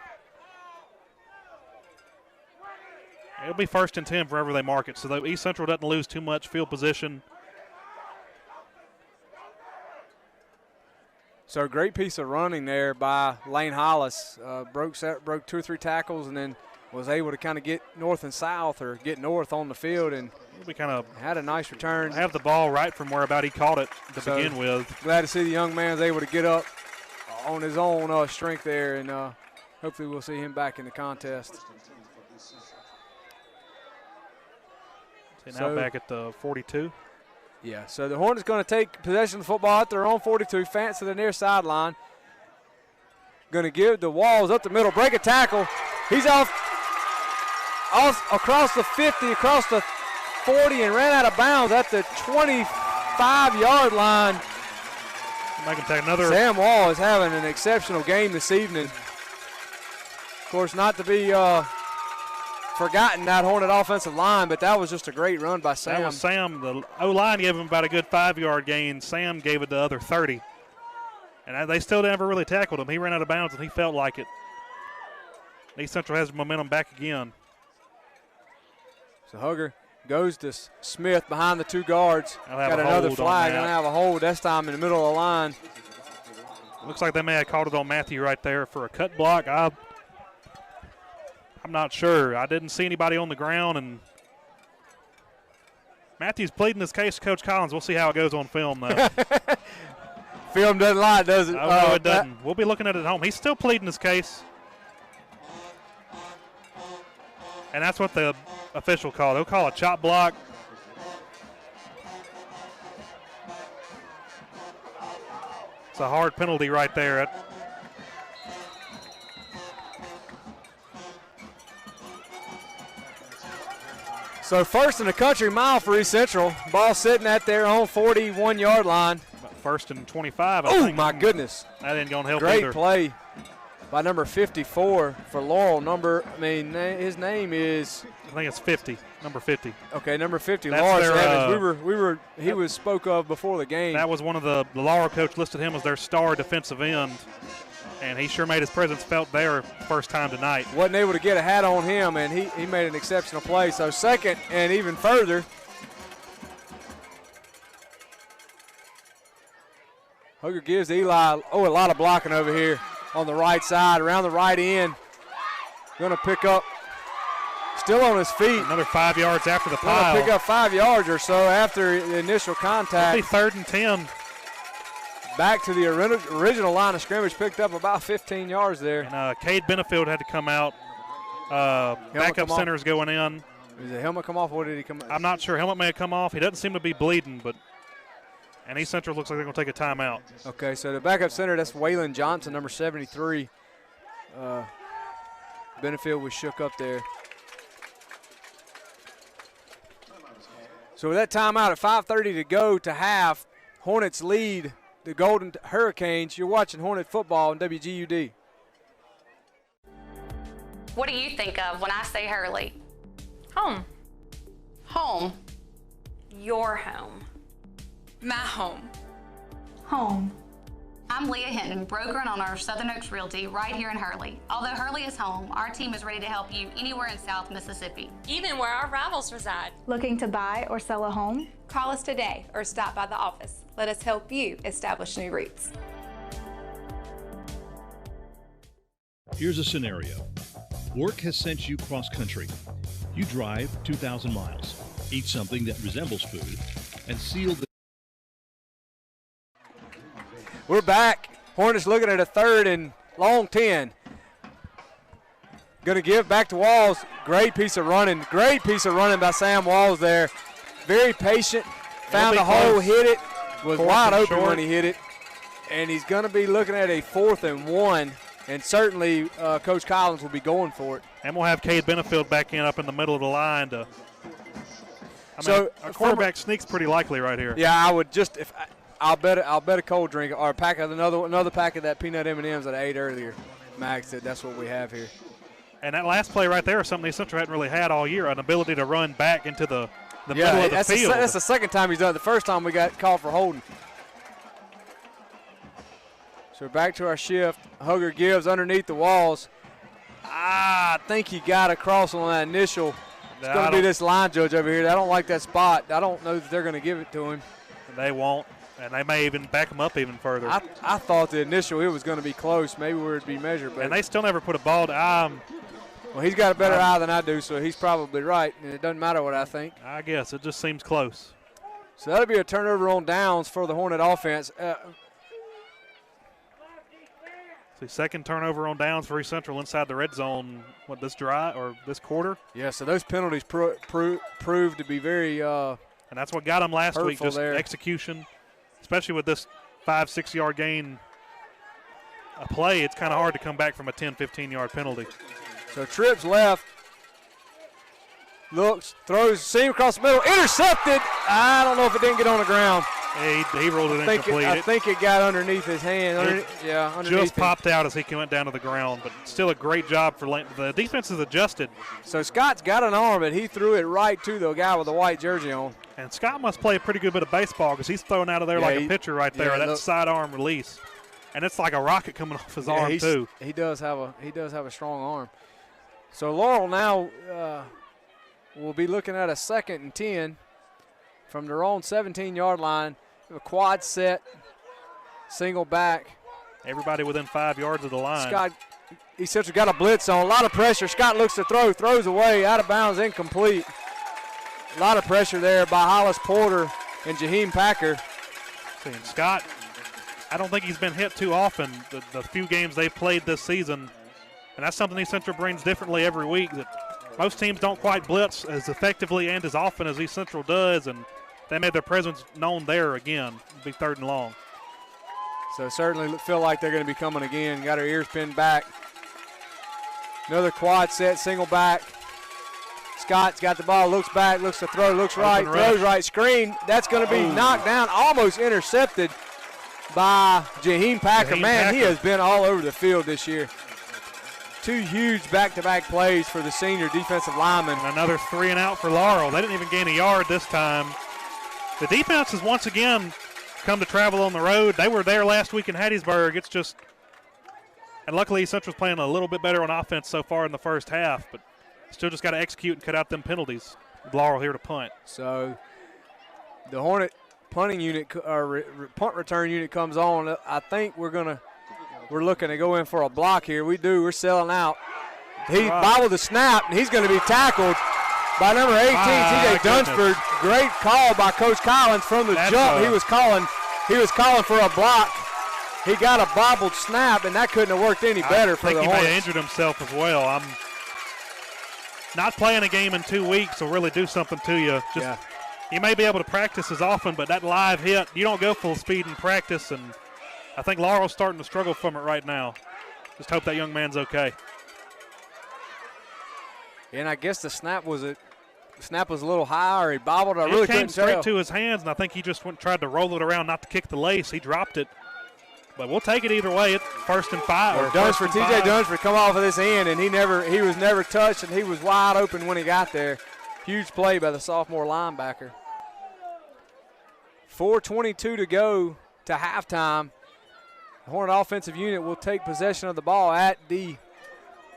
It'll be 1st and 10 wherever they mark it, so that East Central doesn't lose too much field position. So a great piece of running there by Lane Hollis. Broke 2 or 3 tackles and then was able to kind of get north and south or get north on the field and we kind of had a nice return. Have the ball right from where about he caught it to begin with. Glad to see the young man was able to get up on his own strength there, and hopefully we'll see him back in the contest. Now back at the 42. Yeah, so the Hornets going to take possession of the football at their own 42, fence to the near sideline. Going to give the Walls up the middle, break a tackle. He's off across the 50, across the 40, and ran out of bounds at the 25-yard line. Sam Wall is having an exceptional game this evening. Of course, not to be forgotten that Hornet offensive line, but that was just a great run by Sam. That was Sam. The O-line gave him about a good 5-yard gain. Sam gave it the other 30. And they still never really tackled him. He ran out of bounds, and he felt like it. East Central has momentum back again. So Hugger goes to Smith behind the 2 guards. Got another flag. Going to have a hold, this time in the middle of the line. Looks like they may have called it on Matthew right there for a cut block. I'm not sure. I didn't see anybody on the ground, and Matthew's pleading his case to Coach Collins. We'll see how it goes on film, though. Film doesn't lie, does it? No, it doesn't. We'll be looking at it at home. He's still pleading his case. And that's what the official called. He'll call a chop block. It's a hard penalty right there. So first in the country mile for East Central. Ball sitting at their own 41-yard line. About 1st and 25, I think. Oh, my goodness. That ain't going to help Great either. Play by number 54 for Laurel. His name is... I think it's 50, number 50. Okay, number 50, Lawrence Evans. He was spoke of before the game. That was one of the Laurel coach listed him as their star defensive end. And he sure made his presence felt there first time tonight. Wasn't able to get a hat on him, and he made an exceptional play. So second and even further. Hooker gives Eli, a lot of blocking over here on the right side, around the right end. Going to pick up, still on his feet. Another 5 yards after the Going pile. to pick up 5 yards or so after the initial contact. It'll be 3rd and 10. Back to the original line of scrimmage, picked up about 15 yards there. And Cade Benefield had to come out. Backup center is going in. Did the helmet come off? Or did he come? I'm not sure. Helmet may have come off. He doesn't seem to be bleeding, but and East Central looks like they're going to take a timeout. Okay, so the backup center, that's Waylon Johnson, number 73. Benefield was shook up there. So with that timeout at 5:30 to go to half, Hornets lead the Golden Hurricanes. You're watching Hornet football on WGUD. What do you think of when I say Hurley? Home. Home. Your home. My home. Home. I'm Leah Hinton, broker and owner of Southern Oaks Realty right here in Hurley. Although Hurley is home, our team is ready to help you anywhere in South Mississippi. Even where our rivals reside. Looking to buy or sell a home? Call us today or stop by the office. Let us help you establish new roots. Here's a scenario. Work has sent you cross country. You drive 2,000 miles, eat something that resembles food, and seal the... We're back. Hornets looking at a 3rd and long 10. Going to give back to Walls. Great piece of running. Great piece of running by Sam Walls there. Very patient. Found a hole, hit it. Was wide open when he hit it. And he's going to be looking at a 4th and 1. And certainly Coach Collins will be going for it. And we'll have Cade Benefield back in up in the middle of the line to. A quarterback sneak's pretty likely right here. Yeah, I would just I'll bet a cold drink or a pack of another pack of that peanut M&Ms that I ate earlier. Max said that's what we have here. And that last play right there is something East Central hadn't really had all year, an ability to run back into the middle of the field. That's the second time he's done it. The first time we got called for holding. So back to our shift. Hugger gives underneath the Walls. I think he got across on that initial. It's going to be this line judge over here. I don't like that spot. I don't know that they're going to give it to him. They won't, and they may even back him up even further. I thought the initial, it was going to be close, maybe where it'd be measured. But and they still never put a ball to well, he's got a better eye than I do, so he's probably right, and it doesn't matter what I think. I guess. It just seems close. So that'll be a turnover on downs for the Hornet offense. See, second turnover on downs for East Central inside the red zone, this quarter? Yeah, so those penalties proved to be very and that's what got them last week, just there. Execution. Especially with this 5-6 yard gain a play, it's kind of hard to come back from a 10-15 yard penalty. So trips left, looks, throws, seam across the middle, intercepted. I don't know if it didn't get on the ground. He rolled it incomplete. I think it got underneath his hand. Underneath just popped out as he went down to the ground, but still a great job for Lane. The defense is adjusted. So Scott's got an arm, but he threw it right to the guy with the white jersey on. And Scott must play a pretty good bit of baseball because he's throwing out of there like a pitcher right there. That sidearm release, and it's like a rocket coming off his arm too. He does have a strong arm. So Laurel now will be looking at a 2nd and 10 from their own 17-yard line. A quad set, single back. Everybody within 5 yards of the line. Scott, East Central got a blitz on, a lot of pressure. Scott looks to throw, throws away, out of bounds, incomplete. A lot of pressure there by Hollis Porter and Jaheim Packer. See, Scott, I don't think he's been hit too often the few games they've played this season. And that's something East Central brings differently every week. That most teams don't quite blitz as effectively and as often as East Central does, and they made their presence known there again. It'll be 3rd and long. So certainly feel like they're going to be coming again. Got our ears pinned back. Another quad set, single back. Scott's got the ball, looks back, looks to throw, looks right, throws right, screen. That's going to be knocked down, almost intercepted by Jaheim Packer. Man, he has been all over the field this year. 2 huge back-to-back plays for the senior defensive lineman. And another 3 and out for Laurel. They didn't even gain a yard this time. The defense has once again come to travel on the road. They were there last week in Hattiesburg. It's just And luckily, Central's playing a little bit better on offense so far in the first half, but still just got to execute and cut out them penalties. Laurel here to punt. So the Hornet punting unit or punt return unit comes on. I think we're looking to go in for a block here. We're selling out. He bobbled the snap, and he's going to be tackled by number 18, TJ Dunsford. Great call by Coach Collins from the jump. He was calling for a block. He got a bobbled snap, and that couldn't have worked any better for the Hornets. I think he may have injured himself as well. I'm not playing a game in 2 weeks will really do something to you. You may be able to practice as often, but that live hit, you don't go full speed in practice, and I think Laurel's starting to struggle from it right now. Just hope that young man's okay. And I guess the snap was a little high, or he bobbled. I really couldn't tell. It came straight to his hands, and I think he just tried to roll it around, not to kick the lace. He dropped it. But we'll take it either way. It's 1st and 5. Dunsford, TJ Dunsford come off of this end, and he was never touched, and he was wide open when he got there. Huge play by the sophomore linebacker. 4:22 to go to halftime. The Hornet offensive unit will take possession of the ball at the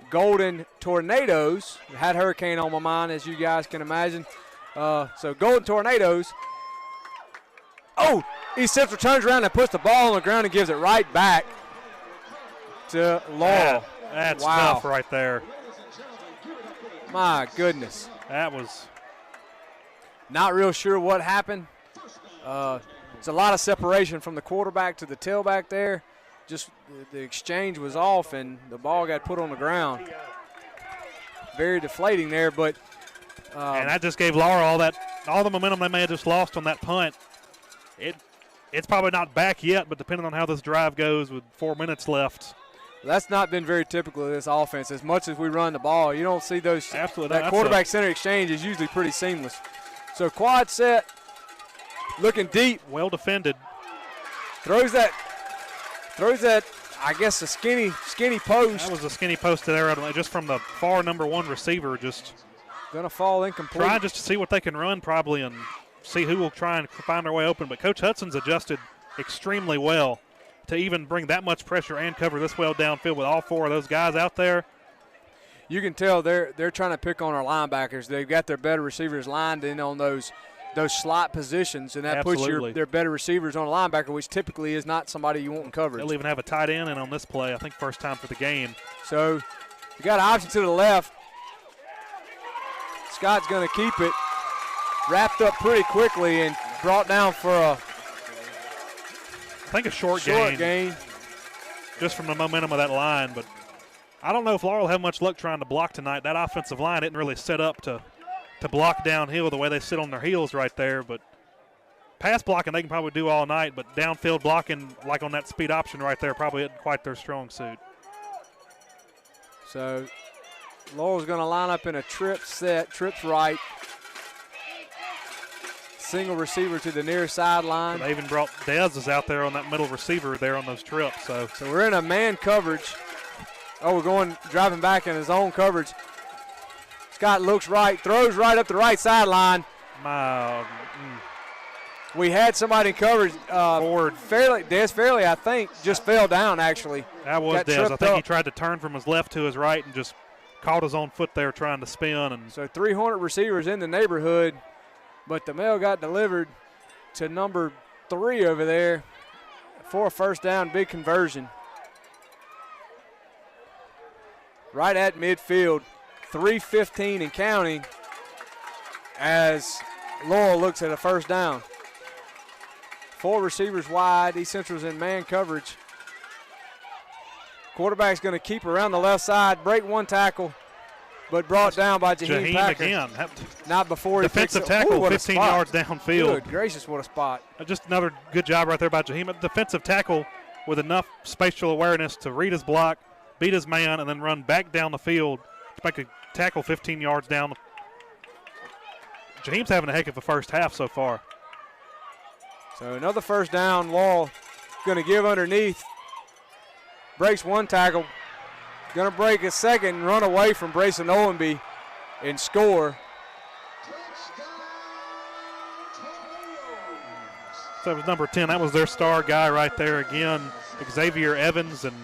Golden Tornadoes. Had Hurricane on my mind, as you guys can imagine. So Golden Tornadoes. Oh, East Central turns around and puts the ball on the ground and gives it right back to Laurel. That's tough right there. My goodness. That was. Not real sure what happened. It's a lot of separation from the quarterback to the tailback there. Just the exchange was off, and the ball got put on the ground. Very deflating there, but. And that just gave Laurel all the momentum they may have just lost on that punt. It's probably not back yet, but depending on how this drive goes with 4 minutes left. That's not been very typical of this offense. As much as we run the ball, you don't see those. Absolutely. That quarterback center exchange is usually pretty seamless. So quad set, looking deep. Well defended. Throws that, I guess, a skinny post. That was a skinny post there, just from the far number 1 receiver. Just going to fall incomplete. Trying just to see what they can run probably and see who will try and find their way open. But Coach Hudson's adjusted extremely well to even bring that much pressure and cover this well downfield with all 4 of those guys out there. You can tell they're trying to pick on our linebackers. They've got their better receivers lined in on those slot positions, and that puts their better receivers on a linebacker, which typically is not somebody you want in coverage. They'll even have a tight end in on this play, I think first time for the game. So you got an option to the left. Scott's going to keep it. Wrapped up pretty quickly and brought down for a short gain. Just from the momentum of that line, but I don't know if Laurel have much luck trying to block tonight. That offensive line isn't really set up to block downhill the way they sit on their heels right there, but pass blocking they can probably do all night, but downfield blocking, like on that speed option right there, probably isn't quite their strong suit. So Laurel's going to line up in a trip set, trips right. Single receiver to the near sideline. They even brought Dez out there on that middle receiver there on those trips. So we're in a man coverage. Oh, we're driving back in his own coverage. Scott looks right, throws right up the right sideline. We had somebody in coverage. Dez Fairley, I think, just fell down actually. That was Dez. I think he tried to turn from his left to his right and just caught his own foot there trying to spin. And so 300 receivers in the neighborhood. But the mail got delivered to number 3 over there for a first down, big conversion. Right at midfield, 3:15 and counting as Laurel looks at a first down. 4 receivers wide, East Central's in man coverage. Quarterback's going to keep around the left side, break 1 tackle, but brought down by Jaheim Packer. Again. Not before he defensive tackle, 15 yards downfield. Good gracious, what a spot. Just another good job right there by Jaheim. Defensive tackle with enough spatial awareness to read his block, beat his man, and then run back down the field to make a tackle 15 yards down. Jaheim's having a heck of a first half so far. So another first down. Laurel going to give underneath. Breaks 1 tackle. Going to break a second and run away from Brayson Owenby and score. So that was number 10. That was their star guy right there again, Xavier Evans. And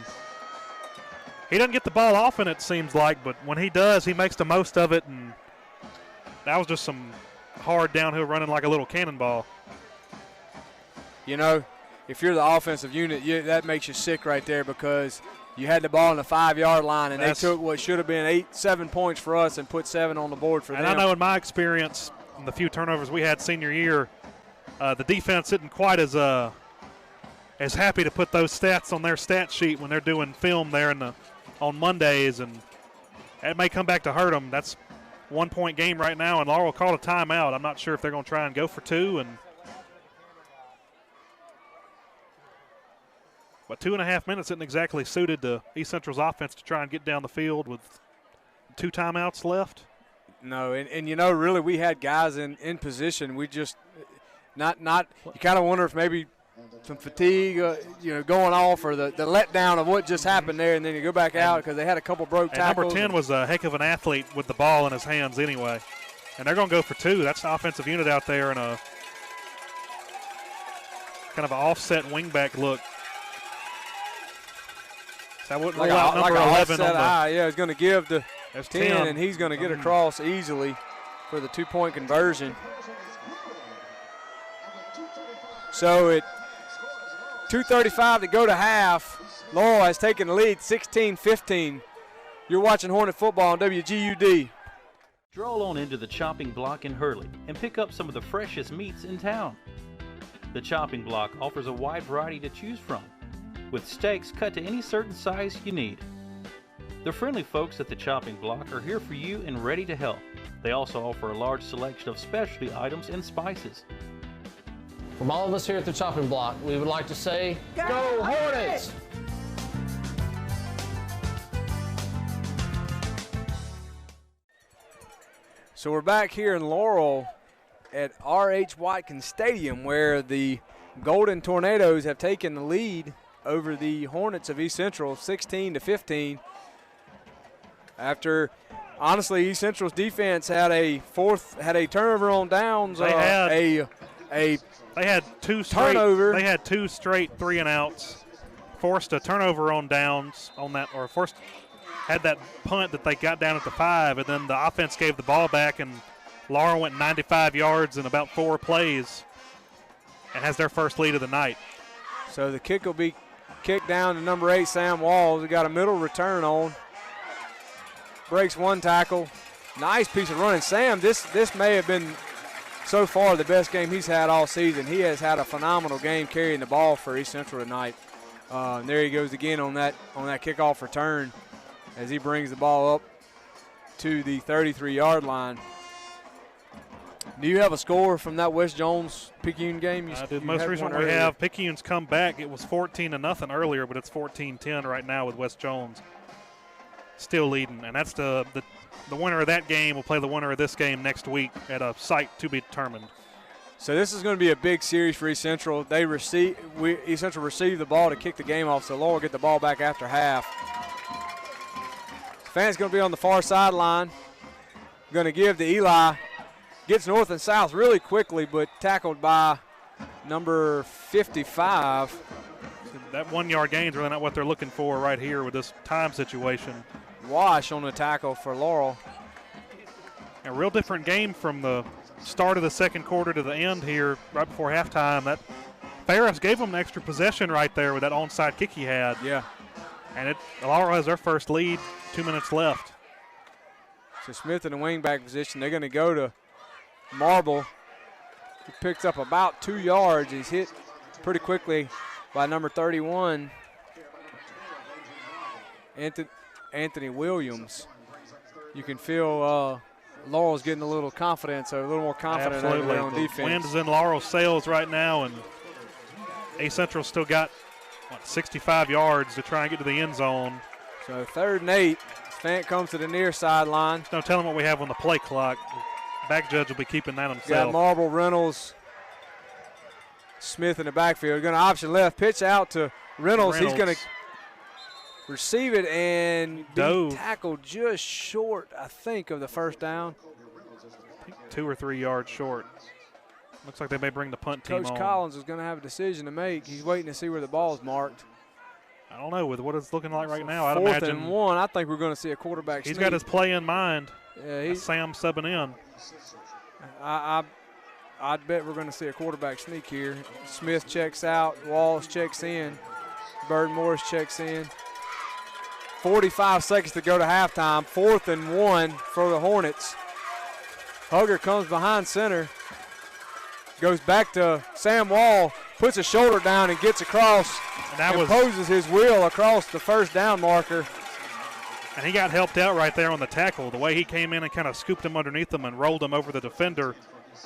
He doesn't get the ball often, it seems like, but when he does, he makes the most of it, and that was just some hard downhill running like a little cannonball. You know, if you're the offensive unit, that makes you sick right there because you had the ball on the 5-yard line, and they took what should have been 7 points for us and put 7 on the board for them. And I know in my experience, in the few turnovers we had senior year, the defense isn't quite as happy to put those stats on their stat sheet when they're doing film there on Mondays, and it may come back to hurt them. That's 1 point game right now, and Laurel called a timeout. I'm not sure if they're going to try and go for 2. But 2.5 minutes isn't exactly suited to East Central's offense to try and get down the field with 2 timeouts left. No, and you know, really we had guys in position. We just not you kind of wonder if maybe some fatigue, going off, or the letdown of what just happened there, and then you go back out because they had a couple broke tackles. Number 10 was a heck of an athlete with the ball in his hands anyway. And they're going to go for 2. That's the offensive unit out there in a kind of an offset wingback look. That would like roll out number 11 on the yeah, he's going to give the 10, 10, and he's going to get across easily for the 2-point conversion. So at 2:35 to go to half, Laurel has taken the lead 16-15. You're watching Hornet football on WGUD. Stroll on into the chopping block in Hurley and pick up some of the freshest meats in town. The chopping block offers a wide variety to choose from, with steaks cut to any certain size you need. The friendly folks at the chopping block are here for you and ready to help. They also offer a large selection of specialty items and spices. From all of us here at the chopping block, we would like to say, Go Hornets! So we're back here in Laurel at R.H. Watkins Stadium, where the Golden Tornadoes have taken the lead over the Hornets of East Central, 16-15. After, honestly, East Central's defense had a turnover on downs. They had two straight turnover. They had 2 straight 3-and-outs. Forced a turnover on downs on that, or had that punt that they got down at the 5, and then the offense gave the ball back, and Laurel went 95 yards in about 4 plays and has their first lead of the night. So the kick will be kicked down to number 8, Sam Walls. We got a middle return on. Breaks 1 tackle. Nice piece of running. Sam, this may have been so far the best game he's had all season. He has had a phenomenal game carrying the ball for East Central tonight. There he goes again on that kickoff return as he brings the ball up to the 33-yard line. Do you have a score from that West Jones Picayune game? The most recent we have, Picayune's come back. It was 14-0 earlier, but it's 14-10 right now with West Jones still leading. And that's the winner of that game will play the winner of this game next week at a site to be determined. So this is going to be a big series for East Central. East Central received the ball to kick the game off, so Laurel get the ball back after half. Fans going to be on the far sideline. Going to give to Eli. Gets north and south really quickly, but tackled by number 55. That 1-yard gain is really not what they're looking for right here with this time situation. Wash on the tackle for Laurel. A real different game from the start of the second quarter to the end here right before halftime. That Ferris gave them an extra possession right there with that onside kick he had. Yeah. And Laurel has their first lead, 2 minutes left. So Smith in the wingback position. They're going to go to Marble. He picks up about 2 yards. He's hit pretty quickly by number 31, Anthony Williams. You can feel Laurel's getting a little confidence, or a little more confident over there on defense. The wind is in Laurel's sails right now, and East Central still got 65 yards to try and get to the end zone. So 3rd and 8. Fant comes to the near sideline. No telling what we have on the play clock. Back judge will be keeping that himself. Got Marble, Reynolds, Smith in the backfield. Going to option left, pitch out to Reynolds. He's going to receive it and be tackled just short, I think, of the first down. I think 2 or 3 yards short. Looks like they may bring the punt team on. Coach Collins is going to have a decision to make. He's waiting to see where the ball is marked. I don't know, with what it's looking like right now, I'd Fourth imagine. and 1, I think we're going to see a quarterback He's sneak. got his play in mind. Yeah, Sam subbing in. I'd bet we're going to see a quarterback sneak here. Smith checks out. Walls checks in. Bird Morris checks in. 45 seconds to go to halftime. 4th and 1 for the Hornets. Hugger comes behind center. Goes back to Sam Wall. Puts his shoulder down and gets across. And poses his wheel across the first down marker. And he got helped out right there on the tackle. The way he came in and kind of scooped him underneath him and rolled him over the defender,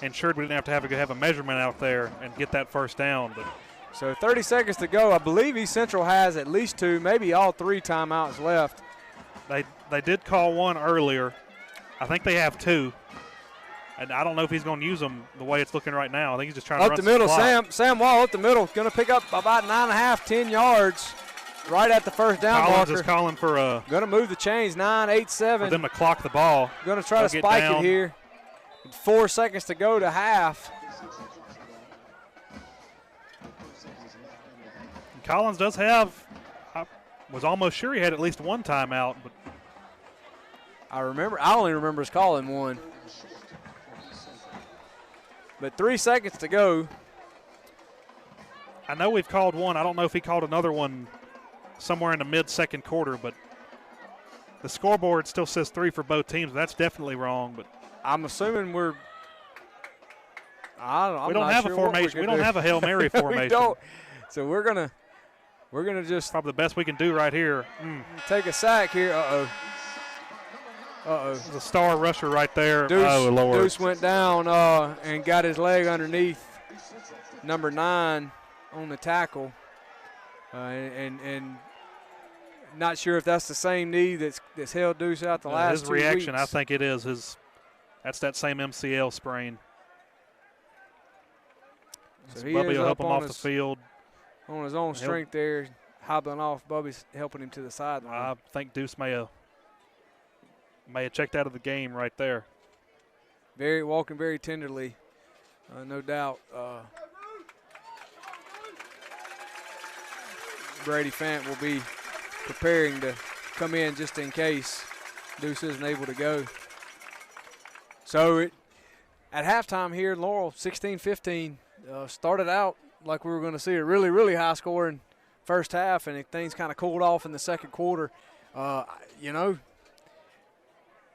ensured we didn't have to have a measurement out there and get that first down. But so 30 seconds to go. I believe East Central has at least 2, maybe all 3 timeouts left. They did call one earlier. I think they have 2. And I don't know if he's going to use them the way it's looking right now. I think he's just trying to run up the middle. clock. Sam Wall up the middle. Going to pick up about 9.5, 10 yards right at the first down Collins marker. is calling for a. Going to move the chains. 9, 8, 7. For them to clock the ball. Going to try to spike it here. 4 seconds to go to half. And Collins does have. I was almost sure he had at least 1 timeout, but I only remember us calling 1. But 3 seconds to go. I know we've called 1. I don't know if he called another one somewhere in the mid-second quarter, but the scoreboard still says 3 for both teams. That's definitely wrong. But I'm assuming we're. We don't have a formation. We don't have a Hail Mary formation. We don't. So we're gonna just probably the best we can do right here. Take a sack here. There's a star rusher right there. Deuce, oh, Lord. Deuce went down and got his leg underneath number 9 on the tackle. And not sure if that's the same knee that's held Deuce out the last 2 weeks. His reaction, I think it is. That's that same MCL sprain. So he Bubby is will help up him off the field. On his own strength there, hobbling off. Bubby's helping him to the sideline. I think Deuce may have checked out of the game right there. Walking very tenderly, no doubt. Brady Fant will be preparing to come in just in case Deuce isn't able to go. So at halftime here, Laurel 16-15 started out like we were going to see a really, really high scoring first half, and things kind of cooled off in the second quarter.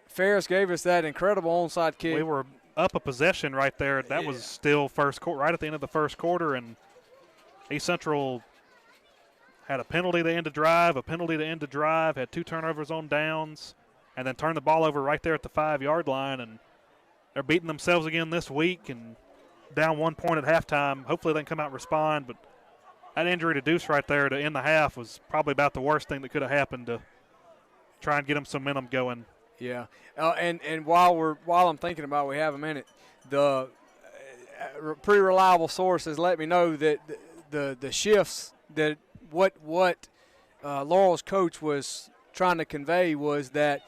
Ferris gave us that incredible onside kick. We were up a possession right there. That was still first quarter, right at the end of the first quarter, and East Central had a penalty to end a drive, had 2 turnovers on downs, and then turned the ball over right there at the 5-yard line. And they're beating themselves again this week and down 1 point at halftime. Hopefully they can come out and respond, but that injury to Deuce right there to end the half was probably about the worst thing that could have happened to try and get them some momentum going. Yeah, and while I'm thinking about it, we have a minute. The pretty reliable sources let me know that the shifts that what Laurel's coach was trying to convey was that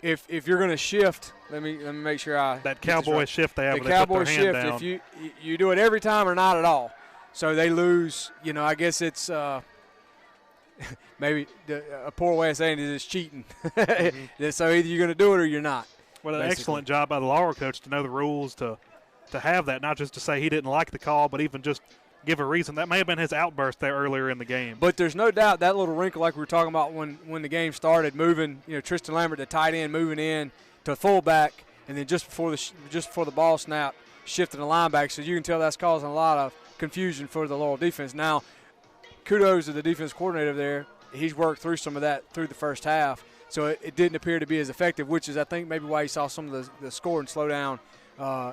if you're going to shift, let me make sure that cowboy shift they have. The cowboy shift. Down. If you do it every time or not at all, so they lose. I guess it's. Maybe a poor way of saying it is cheating. Mm-hmm. So either you're going to do it or you're not. Well, an excellent job by the Laurel coach to know the rules, to have that, not just to say he didn't like the call, but even just give a reason. That may have been his outburst there earlier in the game. But there's no doubt that little wrinkle, like we were talking about when the game started, moving, Tristan Lambert, the tight end, moving in to fullback, and then just before the ball snap, shifting the linebacker. So you can tell that's causing a lot of confusion for the Laurel defense. Now, kudos to the defense coordinator there. He's worked through some of that through the first half, so it didn't appear to be as effective, which is, I think, maybe why you saw some of the scoring slow down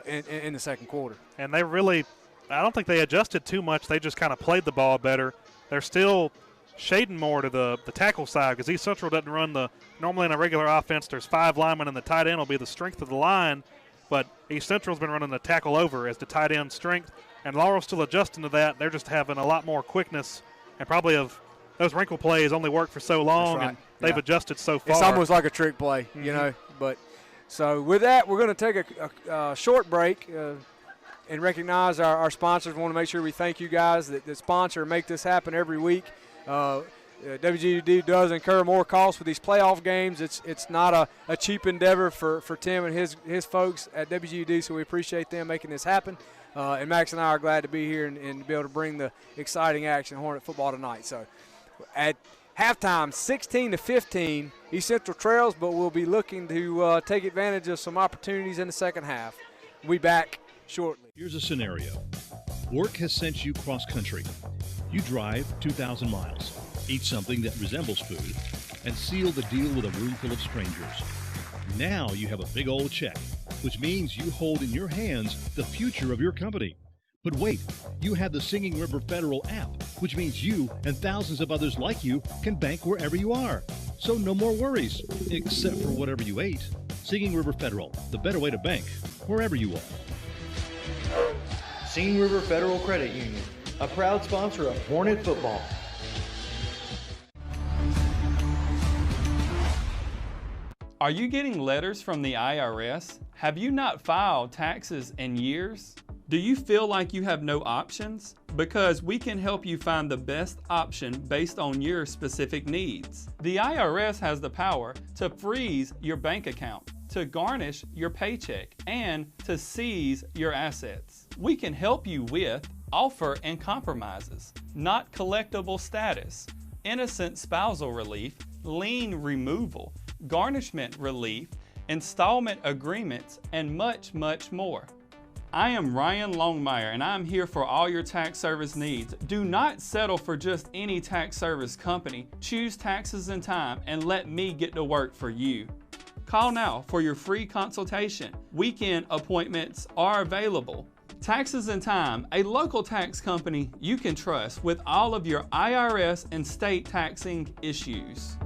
in the second quarter. And they really – I don't think they adjusted too much. They just kind of played the ball better. They're still shading more to the tackle side because East Central doesn't run the – normally in a regular offense there's 5 linemen and the tight end will be the strength of the line, but East Central's been running the tackle over as the tight end strength, and Laurel's still adjusting to that. They're just having a lot more quickness and probably of – those wrinkle plays only work for so long, right. And they've adjusted so far. It's almost like a trick play, But so with that, we're going to take a short break and recognize our sponsors. We want to make sure we thank you guys that sponsor and make this happen every week. WGUD does incur more costs for these playoff games. It's not a cheap endeavor for Tim and his folks at WGUD, so we appreciate them making this happen. And Max and I are glad to be here and be able to bring the exciting action Hornet football tonight. So at halftime, 16-15, East Central trails, but we'll be looking to take advantage of some opportunities in the second half. We'll be back shortly. Here's a scenario. Work has sent you cross country. You drive 2,000 miles, eat something that resembles food, and seal the deal with a room full of strangers. Now you have a big old check, which means you hold in your hands the future of your company. But wait, you have the Singing River Federal app, which means you and thousands of others like you can bank wherever you are. So no more worries, except for whatever you ate. Singing River Federal, the better way to bank, wherever you are. Singing River Federal Credit Union, a proud sponsor of Hornet football. Are you getting letters from the IRS? Have you not filed taxes in years? Do you feel like you have no options? Because we can help you find the best option based on your specific needs. The IRS has the power to freeze your bank account, to garnish your paycheck, and to seize your assets. We can help you with offer and compromises, not collectible status, innocent spousal relief, lien removal, garnishment relief, installment agreements, and much, much more. I am Ryan Longmire, and I'm here for all your tax service needs. Do not settle for just any tax service company. Choose Taxes in Time and let me get to work for you. Call now for your free consultation. Weekend appointments are available. Taxes in Time, a local tax company you can trust with all of your IRS and state taxing issues.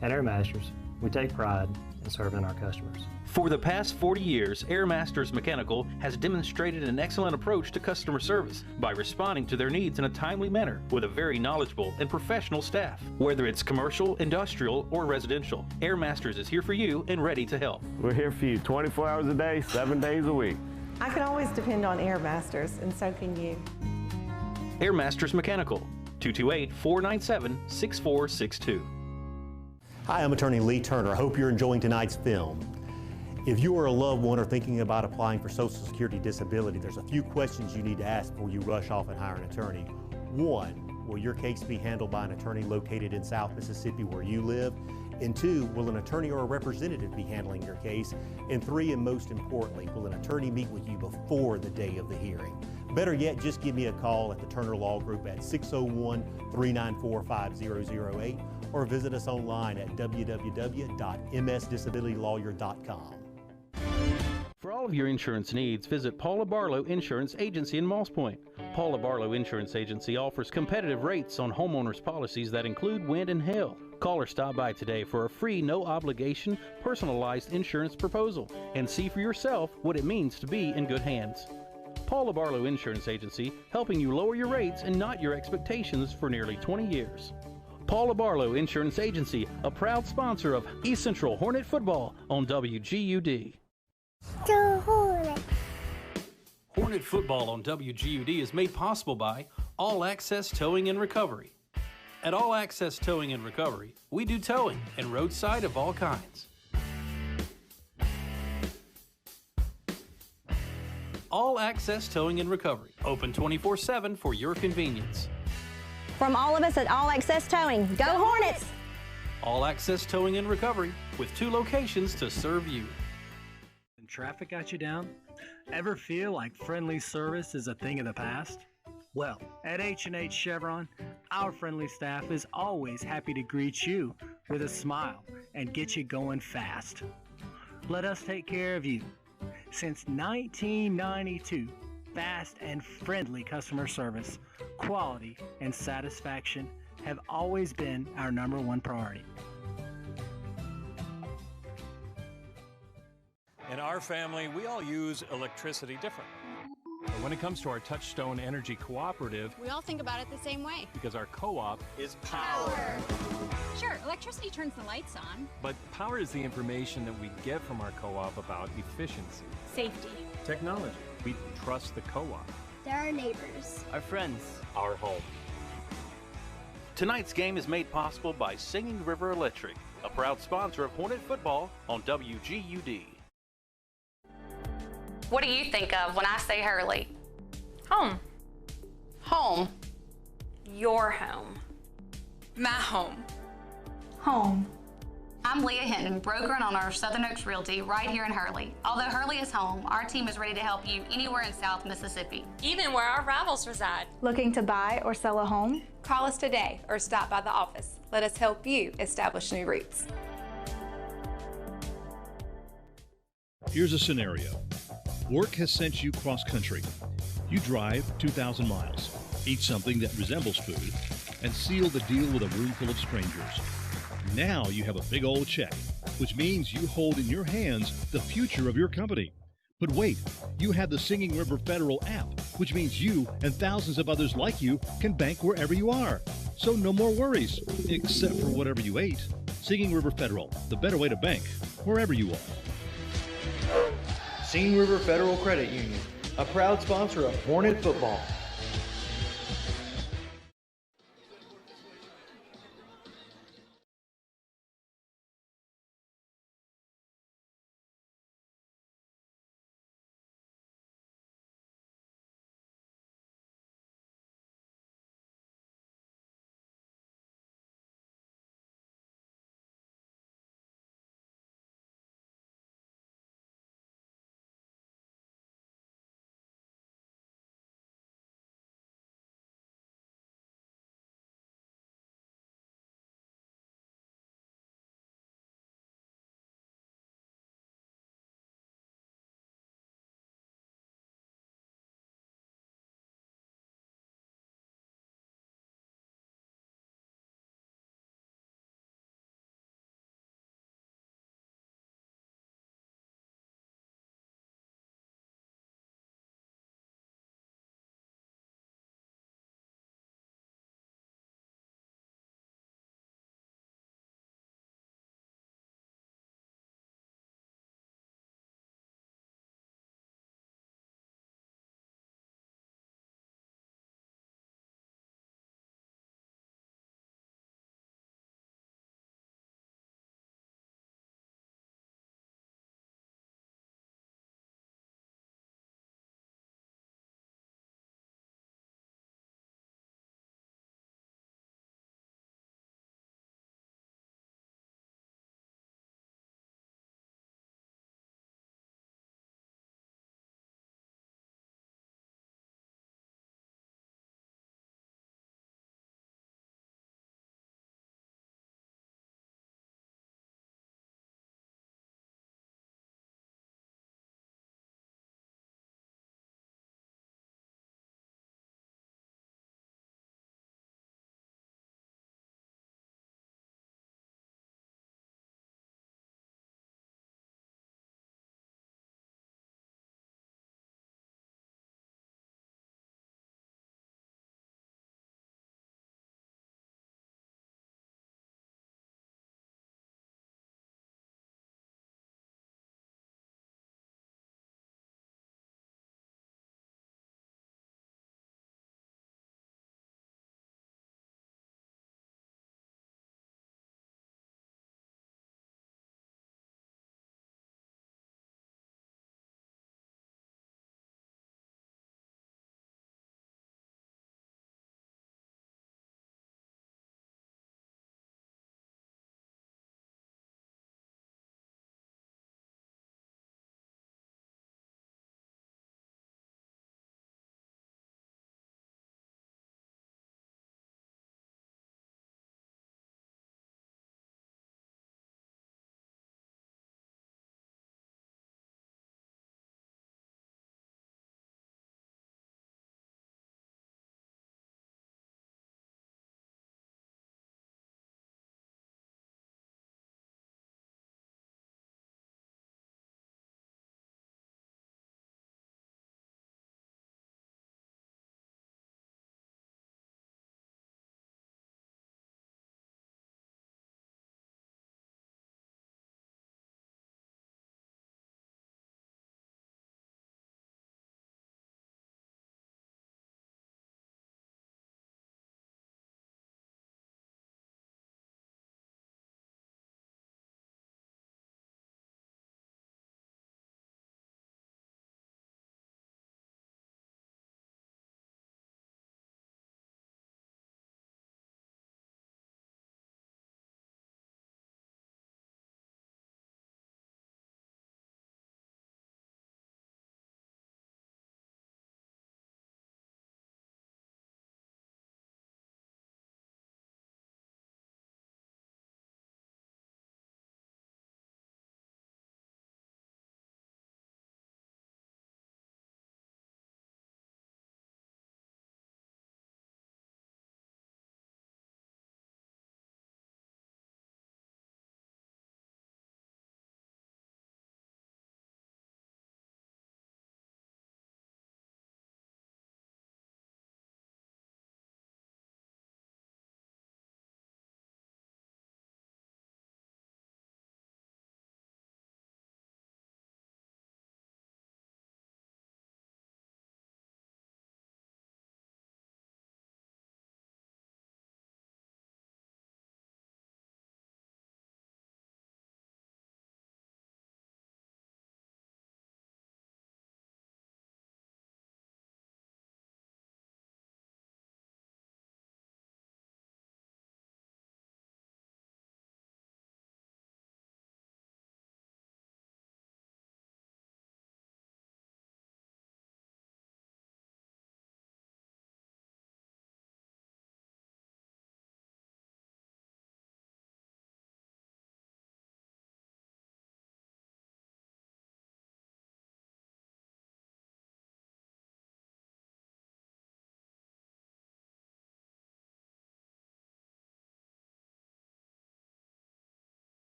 At Airmasters, we take pride in serving our customers. For the past 40 years, Airmasters Mechanical has demonstrated an excellent approach to customer service by responding to their needs in a timely manner with a very knowledgeable and professional staff. Whether it's commercial, industrial, or residential, Airmasters is here for you and ready to help. We're here for you 24 hours a day, 7 days a week. I can always depend on Airmasters, and so can you. Airmasters Mechanical, 228-497-6462. Hi, I'm attorney Lee Turner. I hope you're enjoying tonight's film. If you are a loved one or thinking about applying for Social Security disability, there's a few questions you need to ask before you rush off and hire an attorney. 1, will your case be handled by an attorney located in South Mississippi where you live? And 2, will an attorney or a representative be handling your case? And 3, and most importantly, will an attorney meet with you before the day of the hearing? Better yet, just give me a call at the Turner Law Group at 601-394-5008 or visit us online at www.msdisabilitylawyer.com. For all of your insurance needs, visit Paula Barlow Insurance Agency in Moss Point. Paula Barlow Insurance Agency offers competitive rates on homeowners policies that include wind and hail. Call or stop by today for a free, no-obligation, personalized insurance proposal and see for yourself what it means to be in good hands. Paula Barlow Insurance Agency, helping you lower your rates and not your expectations for nearly 20 years. Paula Barlow Insurance Agency, a proud sponsor of East Central Hornet football on WGUD. Go Hornet! Hornet football on WGUD is made possible by All Access Towing and Recovery. At All Access Towing and Recovery, we do towing and roadside of all kinds. All Access Towing and Recovery, open 24/7 for your convenience. From all of us at All Access Towing, go Hornets! All Access Towing and Recovery, with 2 locations to serve you. And traffic got you down? Ever feel like friendly service is a thing of the past? Well, at H&H Chevron, our friendly staff is always happy to greet you with a smile and get you going fast. Let us take care of you. Since 1992, fast and friendly customer service, quality, and satisfaction have always been our #1 priority. In our family, we all use electricity different. But But when it comes to our Touchstone Energy Cooperative, We all think about it the same way. because our co-op is Power. Sure, electricity turns the lights on. But power is the information that we get from our co-op about efficiency. Safety. Technology. We trust the co-op. There are neighbors. Our friends. Our home. Tonight's game is made possible by Singing River Electric, a proud sponsor of Hornet football on WGUD. What do you think of when I say Hurley? Home. Home. Your home. My home. Home. I'm Leah Hinton, broker and owner of Southern Oaks Realty right here in Hurley. Although Hurley is home, our team is ready to help you anywhere in South Mississippi. Even where our rivals reside. Looking to buy or sell a home? Call us today or stop by the office. Let us help you establish new roots. Here's a scenario. Work has sent you cross country. You drive 2,000 miles, eat something that resembles food, and seal the deal with a room full of strangers. Now you have a big old check, which means you hold in your hands the future of your company. But wait, you have the Singing River Federal app, which means you and thousands of others like you can bank wherever you are. So no more worries, except for whatever you ate. Singing River Federal, the better way to bank, wherever you are. Singing River Federal Credit Union, a proud sponsor of Hornet football.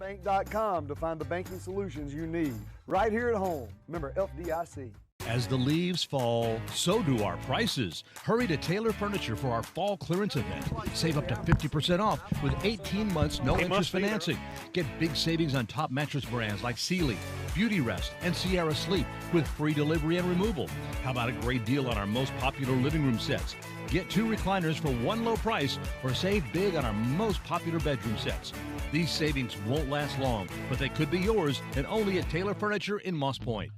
FirstBank.com to find the banking solutions you need. Right here at home. Member FDIC. As the leaves fall, so do our prices. Hurry to Taylor Furniture for our fall clearance event. Save up to 50% off with 18 months no interest financing. Get big savings on top mattress brands like Sealy, Beauty Rest, and Sierra Sleep with free delivery and removal. How about a great deal on our most popular living room sets? Get 2 recliners for one low price or save big on our most popular bedroom sets. These savings won't last long, but they could be yours and only at Taylor Furniture in Moss Point.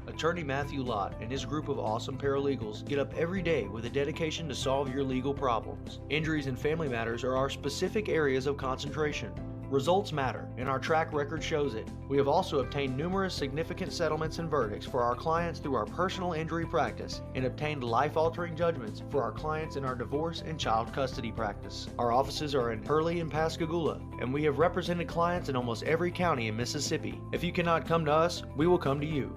Attorney Matthew Lott and his group of awesome paralegals get up every day with a dedication to solve your legal problems. Injuries and family matters are our specific areas of concentration. Results matter, and our track record shows it. We have also obtained numerous significant settlements and verdicts for our clients through our personal injury practice and obtained life-altering judgments for our clients in our divorce and child custody practice. Our offices are in Hurley and Pascagoula, and we have represented clients in almost every county in Mississippi. If you cannot come to us, we will come to you.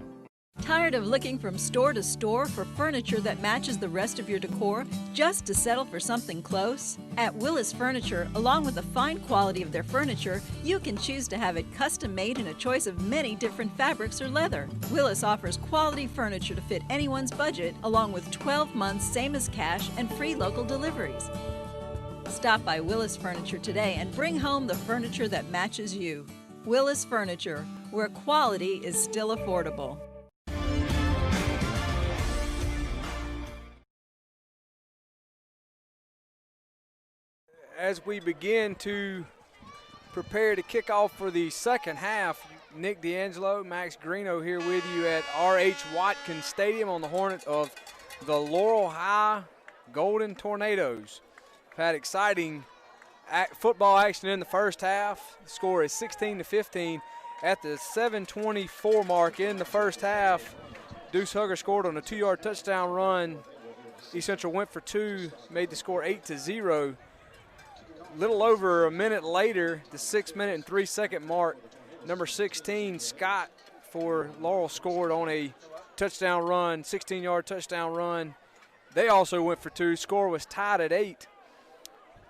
Tired of looking from store to store for furniture that matches the rest of your decor just to settle for something close? At Willis Furniture, along with the fine quality of their furniture, you can choose to have it custom made in a choice of many different fabrics or leather. Willis offers quality furniture to fit anyone's budget, along with 12 months same as cash and free local deliveries. Stop by Willis Furniture today and bring home the furniture that matches you. Willis Furniture, where quality is still affordable. As we begin to prepare to kick off for the second half, Nick D'Angelo, Max Greeno here with you at R.H. Watkins Stadium on the horn of the Laurel High Golden Tornadoes. We've had exciting football action in the first half. The score is 16-15 at the 7:24 mark in the first half. Deuce Hugger scored on a 2-yard touchdown run. East Central went for 2, made the score 8-0. Little over a minute later, the 6-minute and 3-second mark, number 16, Scott for Laurel scored on a touchdown run, 16-yard touchdown run. They also went for 2. Score was tied at 8.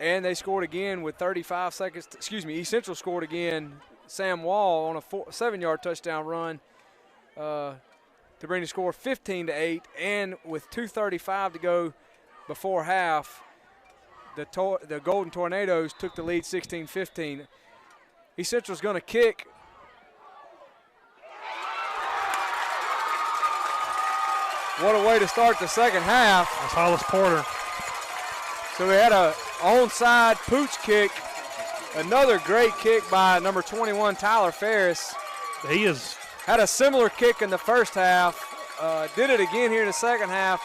And they scored again with 35 seconds. East Central scored again. Sam Wall on a 7-yard touchdown run to bring the score 15-8. And with 2:35 to go before half, the Golden Tornadoes took the lead 16-15. East Central's going to kick. What a way to start the second half. That's Hollis Porter. So we had a onside pooch kick. Another great kick by number 21, Tyler Ferris. He has had a similar kick in the first half. Did it again here in the second half.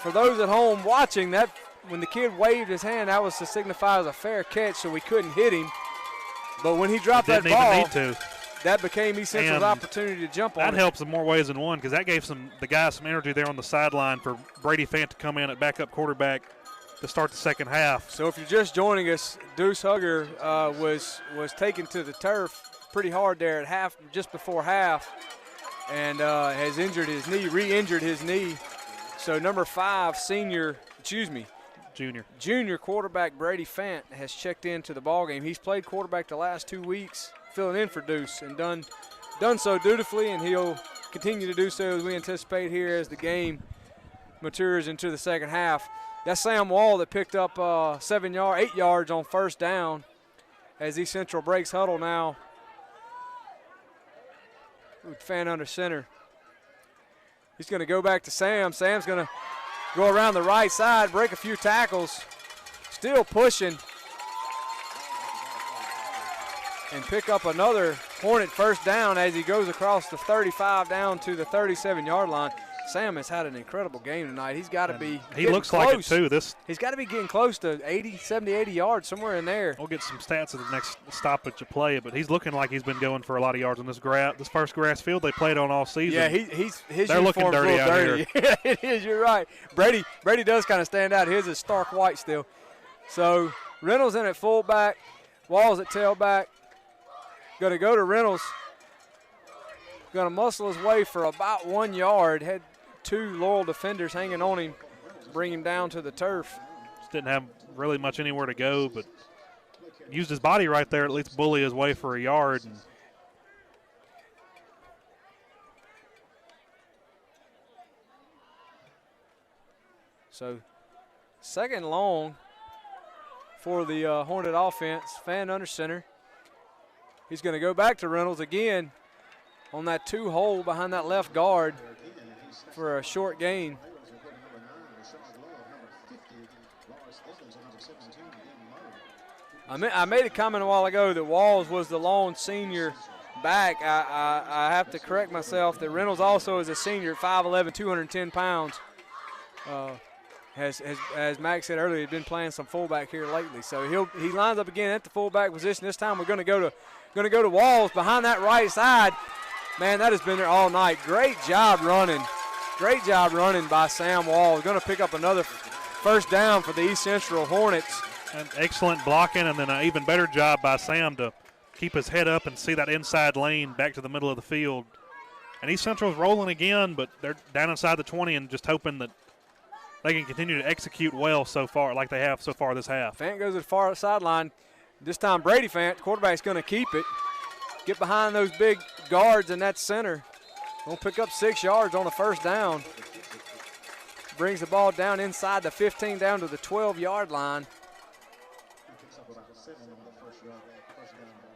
For those at home watching, that when the kid waved his hand, that was to signify as a fair catch, so we couldn't hit him. But when he dropped that ball, that became East Central's opportunity to jump on it. That helps in more ways than one, because that gave the guys some energy there on the sideline for Brady Fant to come in at backup quarterback to start the second half. So if you're just joining us, Deuce Hugger was taken to the turf pretty hard there at half, just before half, and has injured his knee, re-injured his knee. So number 5, Junior quarterback Brady Fant has checked into the ballgame. He's played quarterback the last 2 weeks, filling in for Deuce, and done so dutifully, and he'll continue to do so as we anticipate here as the game matures into the second half. That's Sam Wall that picked up 8 yards on first down as East Central breaks huddle now. Fant under center. He's going to go back to Sam. Sam's going to go around the right side, break a few tackles, still pushing, and pick up another Hornet first down as he goes across the 35 down to the 37-yard line. Sam has had an incredible game tonight. He's got to be He looks close. like it, too. He's got to be getting close to 70, 80 yards, somewhere in there. We'll get some stats at the next stoppage of play, but he's looking like he's been going for a lot of yards on this first grass field they played on all season. Yeah, his They're looking dirty out here. Yeah, it is. You're right. Brady does kind of stand out. His is stark white still. So Reynolds in at fullback, Walls at tailback. Going to go to Reynolds. Going to muscle his way for about 1 yard. Had 2 Laurel defenders hanging on him, bring him down to the turf. didn't have really much anywhere to go, but used his body right there, at least bully his way for a yard. And so 2nd and long for the Hornet offense. Fan under center. He's going to go back to Reynolds again on that 2-hole behind that left guard for a short gain. I made a comment a while ago that Walls was the lone senior back. I have to correct myself that Reynolds also is a senior, 5'11", 210 pounds. As Max said earlier, he's been playing some fullback here lately. So he lines up again at the fullback position. This time we're going to go to Walls behind that right side. Man, that has been there all night. Great job running. Great job running by Sam Walls. Going to pick up another first down for the East Central Hornets. And excellent blocking, and then an even better job by Sam to keep his head up and see that inside lane back to the middle of the field. And East Central's rolling again, but they're down inside the 20 and just hoping that they can continue to execute well so far, like they have so far this half. Fant goes to the far sideline. This time Brady Fant, quarterback's going to keep it. Get behind those big guards in that center. Going to pick up 6 yards on the first down. Brings the ball down inside the 15 down to the 12-yard line.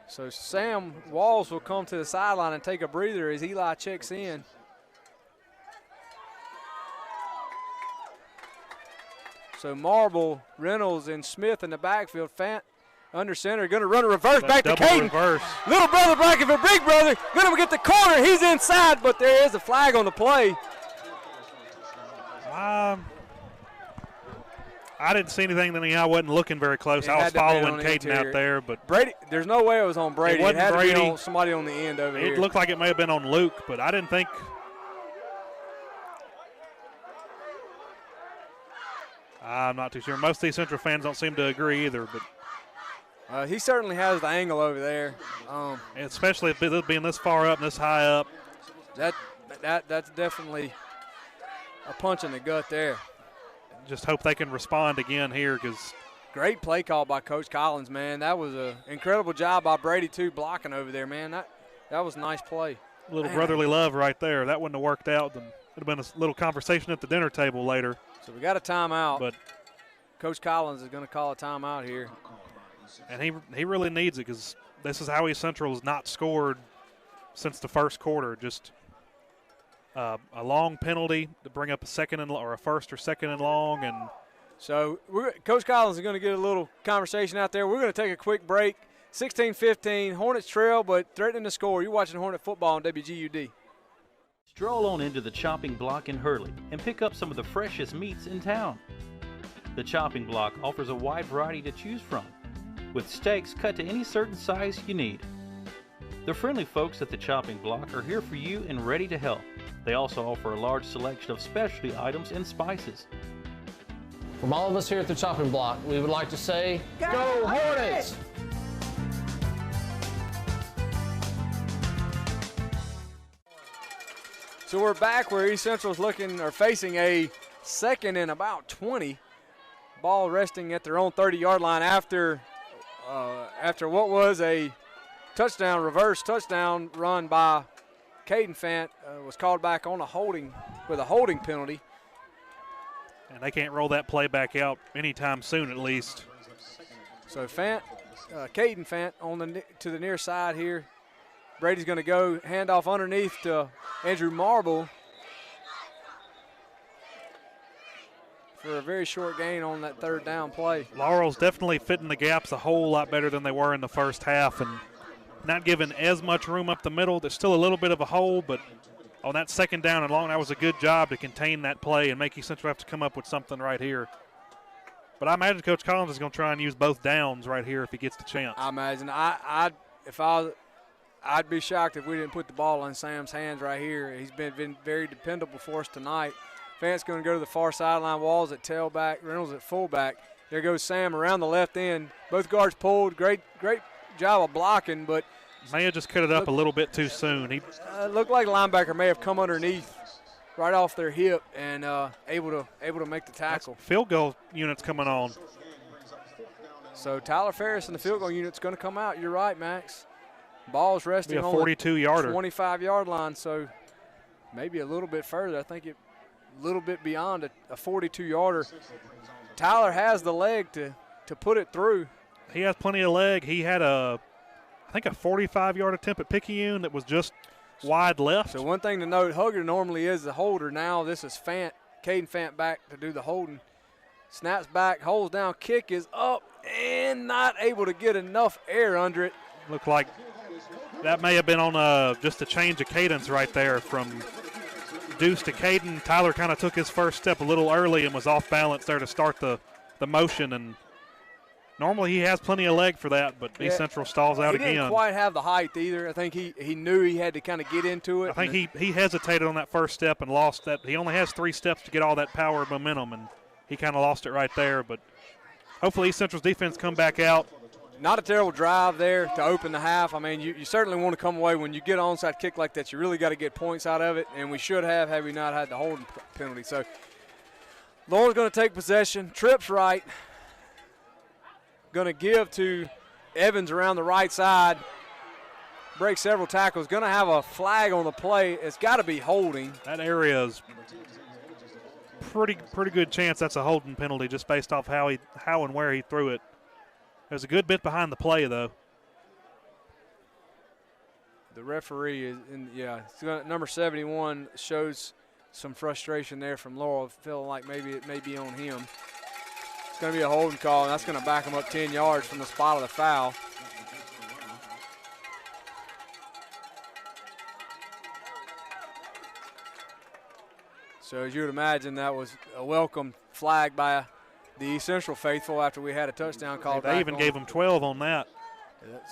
So Sam Walls will come to the sideline and take a breather as Eli checks in. So Marble, Reynolds, and Smith in the backfield. Fant under center, going to run a reverse back to Caden. Reverse. Little brother blocking for big brother. Going to get the corner. He's inside, but there is a flag on the play. I didn't see anything. Then I wasn't looking very close. I was following Caden out there, but Brady. There's no way it was on Brady. It wasn't had Brady. To be on somebody on the end over here. It looked like it may have been on Luke, but I didn't think. I'm not too sure. Most of these Central fans don't seem to agree either, but he certainly has the angle over there. Especially if being this far up and this high up. That's definitely a punch in the gut there. Just hope they can respond again here, because great play call by Coach Collins, man. That was an incredible job by Brady, too, blocking over there, man. That was a nice play. A little brotherly love right there. That wouldn't have worked out. Then it would have been a little conversation at the dinner table later. So we got a timeout. But Coach Collins is going to call a timeout here. And he really needs it, because this is how East Central has not scored since the first quarter. Just a long penalty to bring up a first or second and long. And so Coach Collins is going to get a little conversation out there. We're going to take a quick break. 16-15, Hornets trail, but threatening to score. You're watching Hornet football on WGUD. Stroll on into the Chopping Block in Hurley and pick up some of the freshest meats in town. The Chopping Block offers a wide variety to choose from, with steaks cut to any certain size you need. The friendly folks at the Chopping Block are here for you and ready to help. They also offer a large selection of specialty items and spices. From all of us here at the Chopping Block, we would like to say, Go Hornets! So we're back where East Central's facing a 2nd and about 20. Ball resting at their own 30-yard line after what was a reverse touchdown run by Caden Fant was called back on a holding penalty. And they can't roll that play back out anytime soon, at least. So Caden Fant to the near side here. Brady's going to go handoff underneath to Andrew Marble for a very short gain on that 3rd down play. Laurel's definitely fitting the gaps a whole lot better than they were in the first half, and not giving as much room up the middle. There's still a little bit of a hole, but on that 2nd down and long, that was a good job to contain that play and make East Central have to come up with something right here. But I imagine Coach Collins is going to try and use both downs right here if he gets the chance. I imagine. I'd be shocked if we didn't put the ball in Sam's hands right here. He's been very dependable for us tonight. Fant's going to go to the far sideline. Walls at tailback, Reynolds at fullback. There goes Sam around the left end. Both guards pulled. Great job of blocking, but may have just cut it up a little bit too soon. Looked like the linebacker may have come underneath right off their hip and able to make the tackle. That's field goal units coming on. So Tyler Ferris and the field goal unit's going to come out. You're right, Max. Ball's resting Be a on 42-yarder. 25-yard line, so maybe a little bit further. I think a little bit beyond a 42-yarder. Tyler has the leg to put it through. He has plenty of leg. He had I think a 45-yard attempt at Picayune that was just wide left. So one thing to note, Hugger normally is the holder. Now this is Caden Fant back to do the holding. Snaps back, holds down, kick is up, and not able to get enough air under it. Looked like that may have been on just a change of cadence right there from Deuce to Caden. Tyler kind of took his first step a little early and was off balance there to start the motion. And normally he has plenty of leg for that, but East Central stalls out again. He didn't quite have the height either. I think he knew he had to kind of get into it. I think he hesitated on that first step and lost that. He only has 3 steps to get all that power and momentum, and he kind of lost it right there. But hopefully East Central's defense come back out. Not a terrible drive there to open the half. I mean, you certainly want to come away when you get an onside kick like that. You really got to get points out of it, and we should have had we not had the holding penalty. So Laurel's going to take possession. Trips right. Going to give to Evans around the right side. Breaks several tackles. Going to have a flag on the play. It's got to be holding. That area is pretty good chance that's a holding penalty just based off how and where he threw it. There's a good bit behind the play, though. The referee is number 71 shows some frustration there from Laurel, feeling like maybe it may be on him. It's going to be a holding call, and that's going to back him up 10 yards from the spot of the foul. So as you would imagine, that was a welcome flag by the East Central faithful after we had a touchdown call. They even gave him 12 on that.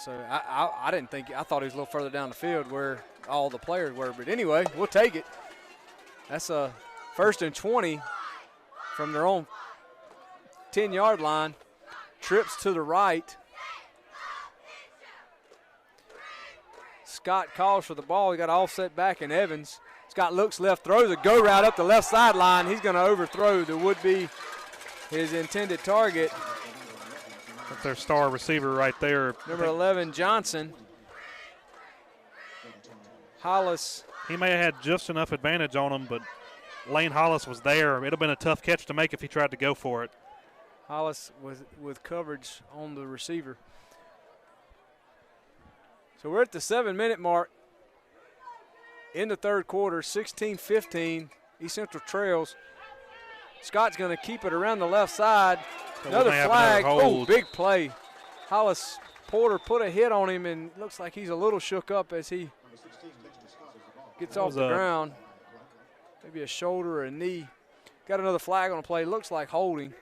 So I didn't think – I thought he was a little further down the field where all the players were. But anyway, we'll take it. That's a 1st and 20 from their own 10-yard line. Trips to the right. Scott calls for the ball. He got offset back in Evans. Scott looks left, throws a go route up the left sideline. He's going to overthrow the would-be his intended target. That's their star receiver right there. Number 11, Johnson. Hollis. He may have had just enough advantage on him, but Lane Hollis was there. It would have been a tough catch to make if he tried to go for it. Hollis with coverage on the receiver. So we're at the 7-minute mark in the third quarter, 16-15. East Central trails. Scott's going to keep it around the left side. Another flag. Oh, big play. Hollis Porter put a hit on him, and looks like he's a little shook up as he gets off the ground. Maybe a shoulder or a knee. Got another flag on the play. Looks like holding.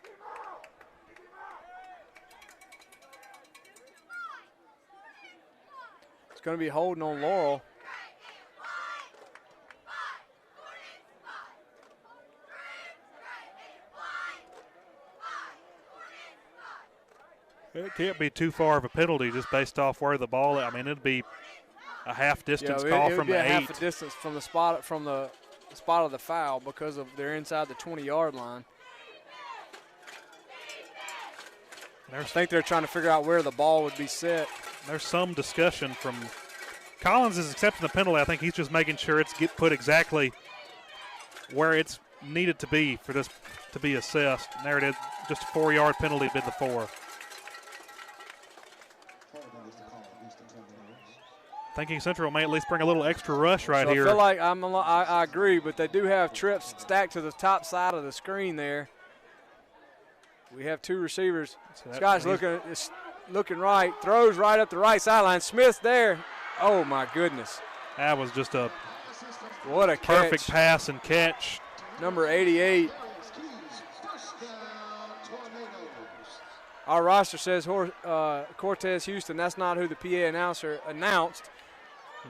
It's going to be holding on Laurel. It can't be too far of a penalty just based off where the ball is. I mean, it'd be a half distance call from the 8. Half a distance from the spot of the foul because of they're inside the 20-yard line. I think they're trying to figure out where the ball would be set. There's some discussion from Collins is accepting the penalty. I think he's just making sure it's put exactly where it's needed to be for this to be assessed. And there it is, just a 4-yard penalty bid the 4. Thinking Central may at least bring a little extra rush right here. I feel like I agree, but they do have trips stacked to the top side of the screen there. We have 2 receivers. So Scott's looking right, throws right up the right sideline. Smith's there. Oh, my goodness. That was just a what perfect pass and catch. Number 88. Our roster says Cortez Houston. That's not who the PA announcer announced.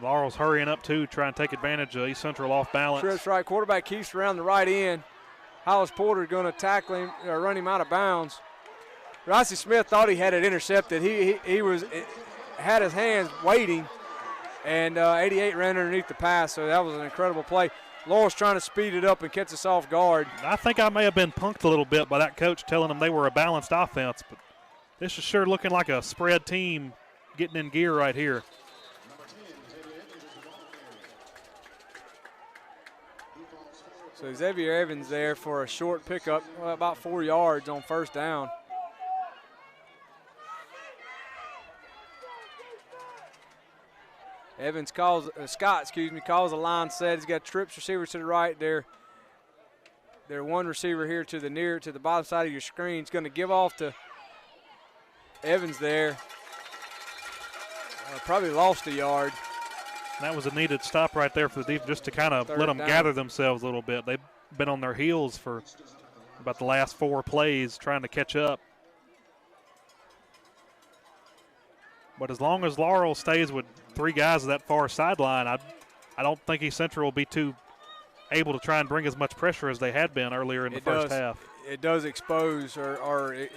Laurel's hurrying up, too, trying to take advantage of East Central off balance. Trips right. Quarterback keeps around the right end. Hollis Porter going to tackle him, run him out of bounds. Rossi Smith thought he had it intercepted. He had his hands waiting, and 88 ran underneath the pass, so that was an incredible play. Laurel's trying to speed it up and catch us off guard. I think I may have been punked a little bit by that coach telling them they were a balanced offense, but this is sure looking like a spread team getting in gear right here. So Xavier Evans there for a short pickup, about 4 yards on first down. Scott calls a line set. He's got trips receivers to the right there. Their one receiver here to the bottom side of your screen. He's going to give off to Evans there. Probably lost a yard. That was a needed stop right there for the defense, just to kind of let them gather themselves a little bit. They've been on their heels for about the last 4 plays trying to catch up. But as long as Laurel stays with 3 guys at that far sideline, I don't think East Central will be too able to try and bring as much pressure as they had been earlier in the first half. It does expose, you're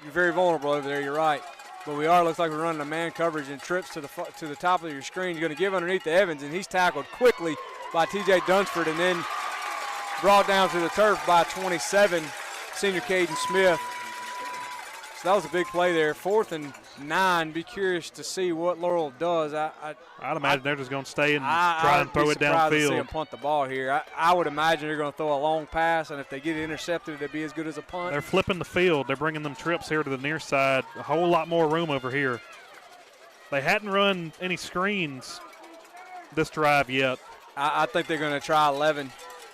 very vulnerable over there, you're right. But looks like we're running a man coverage and trips to the top of your screen. You're going to give underneath to Evans, and he's tackled quickly by T.J. Dunsford and then brought down to the turf by 27, senior Caden Smith. So that was a big play there. 4th and 9. Be curious to see what Laurel does. I'd imagine they're just going to stay and try and throw it downfield. To see them punt the ball here. I would imagine they're going to throw a long pass, and if they get it intercepted, it'd be as good as a punt. They're flipping the field. They're bringing them trips here to the near side. A whole lot more room over here. They hadn't run any screens this drive yet. I think they're going to try 11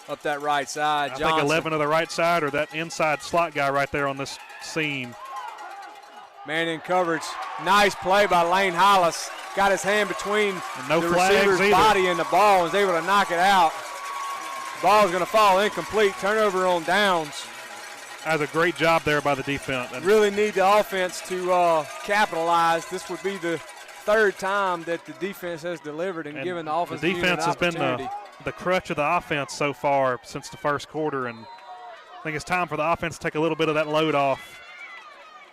up that right side. I think 11 to the right side, or that inside slot guy right there on this seam. Man in coverage. Nice play by Lane Hollis. Got his hand between the receiver's body and the ball and was able to knock it out. Ball's going to fall incomplete. Turnover on downs. That was a great job there by the defense. And really need the offense to capitalize. This would be the 3rd time that the defense has delivered and given the offense the defense has been the crutch of the offense so far since the first quarter, and I think it's time for the offense to take a little bit of that load off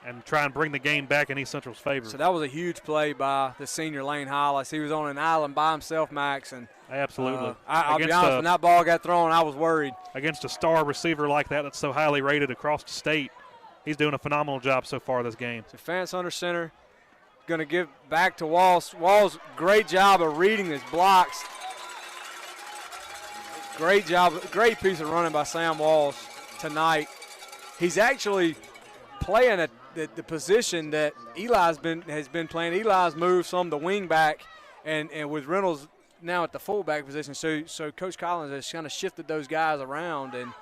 and try and bring the game back in East Central's favor. So that was a huge play by the senior Lane Hollis. He was on an island by himself, Max. And absolutely. I'll be honest, when that ball got thrown, I was worried. Against a star receiver like that that's so highly rated across the state, he's doing a phenomenal job so far this game. So Fance under center, going to give back to Walls. Walls, great job of reading his blocks. Great job, great piece of running by Sam Walls tonight. He's actually playing the position that Eli's has been playing. Eli's moved some to wing back, and with Reynolds now at the fullback position. So Coach Collins has kind of shifted those guys around, and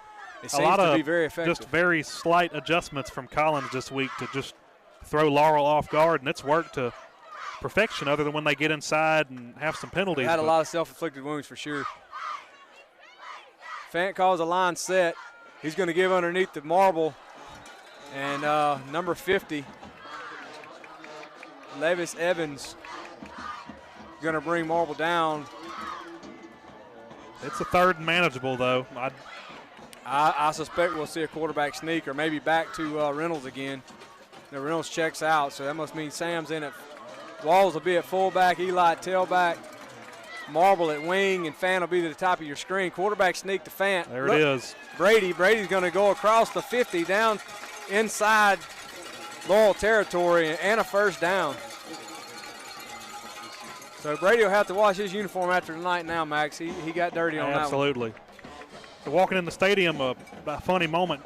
it seems to be very effective. Just very slight adjustments from Collins this week to just throw Laurel off guard, and it's worked to perfection other than when they get inside and have some penalties. They had a lot of self-inflicted wounds for sure. Fant calls a line set. He's going to give underneath the marble. And number 50, Levis Evans, going to bring marble down. It's a 3rd and manageable, though. I suspect we'll see a quarterback sneak or maybe back to Reynolds again. Now Reynolds checks out, so that must mean Sam's in it. Walls will be at fullback, Eli at tailback, Marble at wing, and Fant will be to the top of your screen. Quarterback sneak to Fant. There it is. Brady's going to go across the 50 down inside Laurel territory and a first down. So Brady will have to wash his uniform after tonight now, Max. He got dirty on that one. Absolutely. Walking in the stadium, a funny moment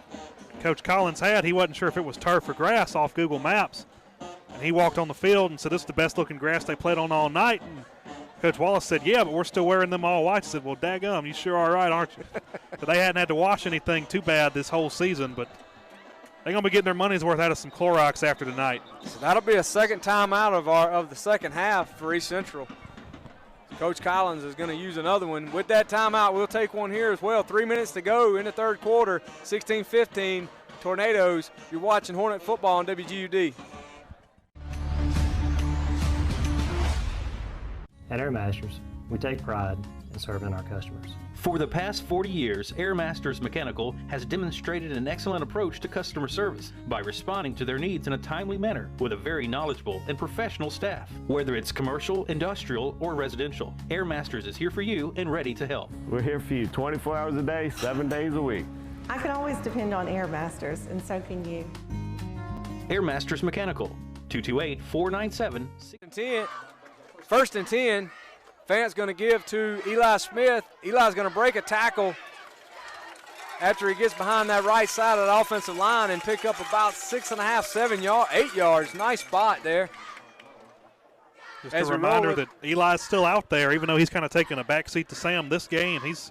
Coach Collins had. He wasn't sure if it was turf or grass off Google Maps. And he walked on the field and said, this is the best looking grass they played on all night. And Coach Wallace said, yeah, but we're still wearing them all white. I said, well, daggum, you sure are right, aren't you? But they hadn't had to wash anything too bad this whole season, but they're going to be getting their money's worth out of some Clorox after tonight. So that'll be a second time out of the second half for East Central. Coach Collins is going to use another one. With that timeout, we'll take one here as well. 3 minutes to go in the 3rd quarter, 16-15, Tornadoes. You're watching Hornet football on WGUD. At Air Masters, we take pride in serving our customers. For the past 40 years, Airmasters Mechanical has demonstrated an excellent approach to customer service by responding to their needs in a timely manner with a very knowledgeable and professional staff. Whether it's commercial, industrial, or residential, Airmasters is here for you and ready to help. We're here for you 24 hours a day, 7 days a week. I can always depend on Airmasters, and so can you. Airmasters Mechanical, 228-497-610. First and 10. Fant's going to give to Eli Smith. Eli's going to break a tackle after he gets behind that right side of the offensive line and pick up about 6.5, 7 yards, 8 yards. Nice spot there. Just a reminder that Eli's still out there, even though he's kind of taking a backseat to Sam this game. He's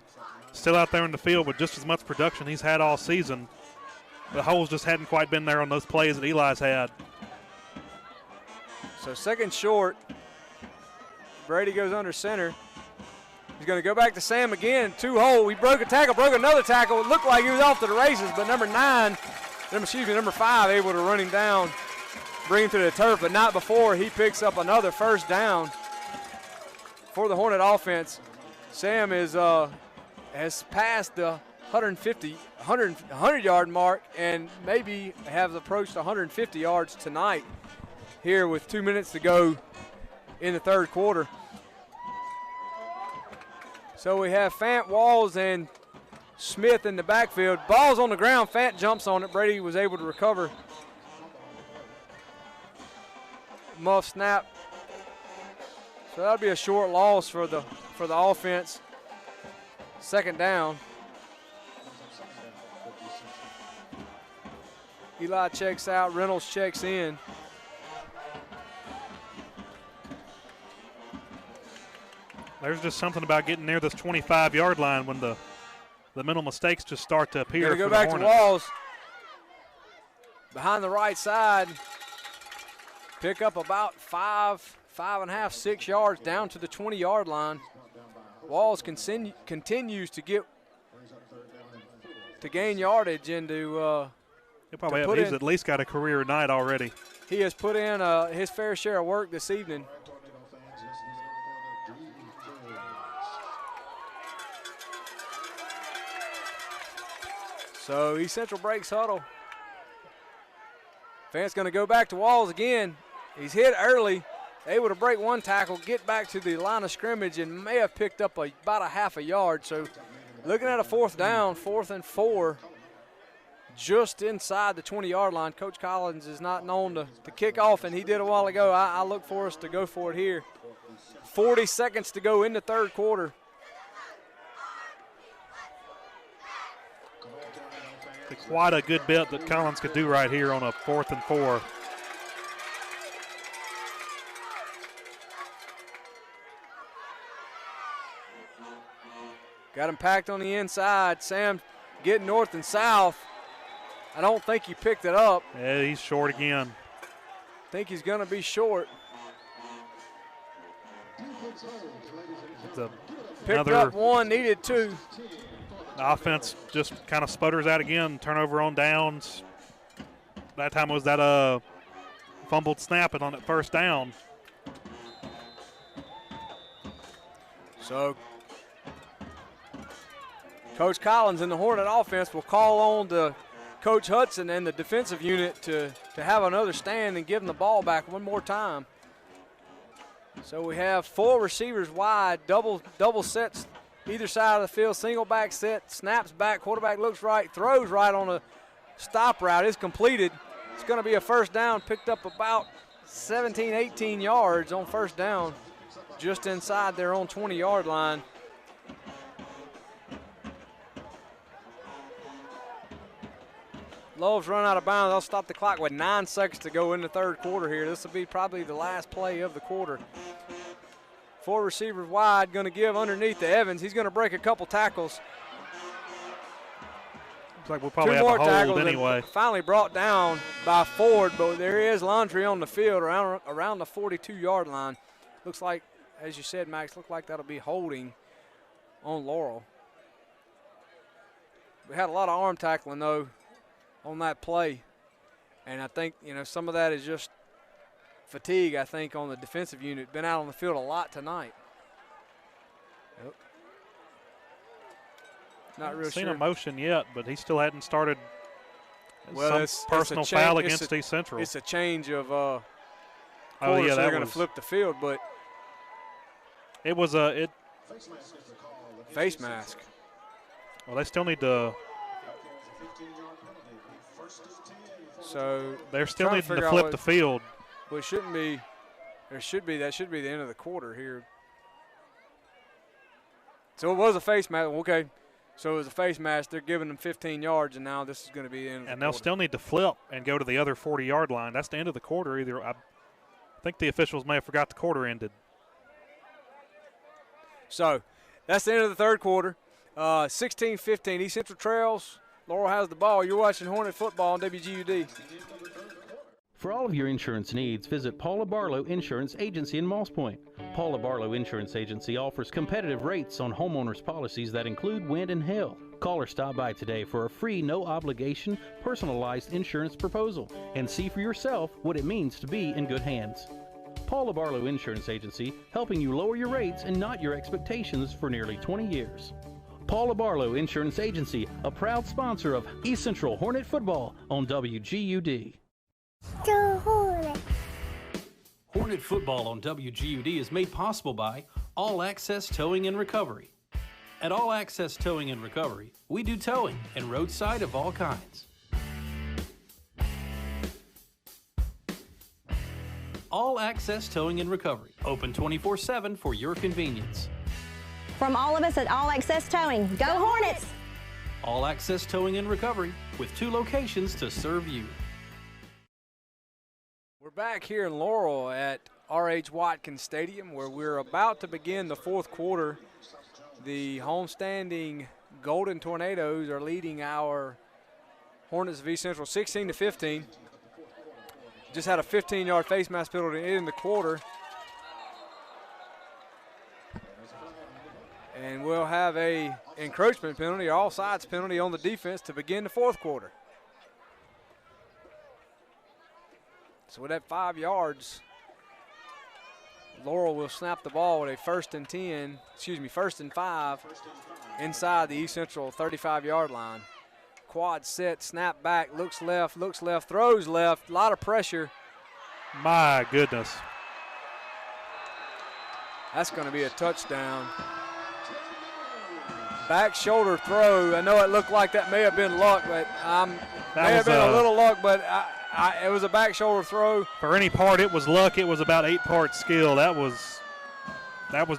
still out there in the field with just as much production he's had all season. The holes just hadn't quite been there on those plays that Eli's had. So second short. Brady goes under center. He's going to go back to Sam again. 2 hole. He broke a tackle, broke another tackle. It looked like he was off to the races, but number 5 able to run him down, bring him to the turf, but not before he picks up another first down for the Hornet offense. Sam is has passed the 100-yard mark and maybe has approached 150 yards tonight here with 2 minutes to go in the third quarter. So we have Fant, Walls, and Smith in the backfield. Ball's on the ground. Fant jumps on it. Brady was able to recover. Muff snap. So that'll be a short loss for the offense. Second down. Eli checks out. Reynolds checks in. There's just something about getting near this 25-yard line when the mental mistakes just start to appear. Gonna go back to Walls. Behind the right side. Pick up about 5.5, 6 yards down to the 20-yard line. Walls continues to gain yardage and he's at least got a career night already. He has put in his fair share of work this evening. So East Central breaks huddle. Fant's going to go back to Walls again. He's hit early, able to break one tackle, get back to the line of scrimmage, and may have picked up about a half a yard. So looking at a fourth down, 4th and 4, just inside the 20-yard line. Coach Collins is not known to kick off, and he did a while ago. I look for us to go for it here. 40 seconds to go in the third quarter. Quite a good bit that Collins could do right here on a 4th and 4. Got him packed on the inside. Sam getting north and south. I don't think he picked it up. Yeah, he's short again. Think he's going to be short. Picked up one, needed 2. The offense just kind of sputters out again. Turnover on downs. That time was that fumbled snap on that first down. So Coach Collins and the Hornet offense will call on to Coach Hudson and the defensive unit to have another stand and give them the ball back one more time. So we have 4 receivers wide, double sets either side of the field, single back set, snaps back, quarterback looks right, throws right on a stop route, is completed. It's going to be a first down, picked up about 17, 18 yards on first down, just inside their own 20-yard line. Love's run out of bounds. I'll stop the clock with 9 seconds to go in the third quarter here. This will be probably the last play of the quarter. 4 receivers wide, going to give underneath to Evans. He's going to break a couple tackles. Looks like we'll probably have a hold anyway. Finally brought down by Ford, but there is Laundry on the field around the 42-yard line. Looks like, as you said, Max, look like that'll be holding on Laurel. We had a lot of arm tackling, though, on that play. And I think, some of that is just fatigue, I think, on the defensive unit. Been out on the field a lot tonight. Yep. Not real seen sure. a motion yet, but he still hadn't started Well, some personal foul against East Central. It's a change of quarters, yeah, so they're that going to was flip the field, but it was a face mask. Well, they still need to. So they're still needing to flip the field. Well, it shouldn't be. That should be the end of the quarter here. So it was a face mask. Okay. So it was a face mask. They're giving them 15 yards, and now this is going to be the end of the And they'll quarter. still need to flip and go to the other 40-yard line. That's the end of the quarter. I think the officials may have forgot the quarter ended. So that's the end of the third quarter. 16-15, East Central trails. Laurel has the ball. You're watching Hornet football on WGUD. For all of your insurance needs, visit Paula Barlow Insurance Agency in Moss Point. Paula Barlow Insurance Agency offers competitive rates on homeowners policies that include wind and hail. Call or stop by today for a free, no-obligation, personalized insurance proposal and see for yourself what it means to be in good hands. Paula Barlow Insurance Agency, helping you lower your rates and not your expectations for nearly 20 years. Paula Barlow Insurance Agency, a proud sponsor of East Central Hornet football on WGUD. Go Hornet! Hornet football on WGUD is made possible by All Access Towing and Recovery. At All Access Towing and Recovery, we do towing and roadside of all kinds. All Access Towing and Recovery, open 24/7 for your convenience. From all of us at All Access Towing, go Hornets! All Access Towing and Recovery, with 2 locations to serve you. We're back here in Laurel at R.H. Watkins Stadium, where we're about to begin the fourth quarter. The homestanding Golden Tornadoes are leading our Hornets of East Central 16-15. Just had a 15-yard face mask penalty in the quarter. And we'll have a encroachment penalty, or offsides penalty on the defense to begin the fourth quarter. So with that 5 yards, Laurel will snap the ball with a first and 5 inside the East Central 35-yard line. Quad set, snap back, looks left, throws left, a lot of pressure. My goodness. That's going to be a touchdown. Back shoulder throw. I know it looked like that may have been luck, but may have been a little luck, but it was a back shoulder throw. For any part, it was luck. It was about 8 parts skill. That was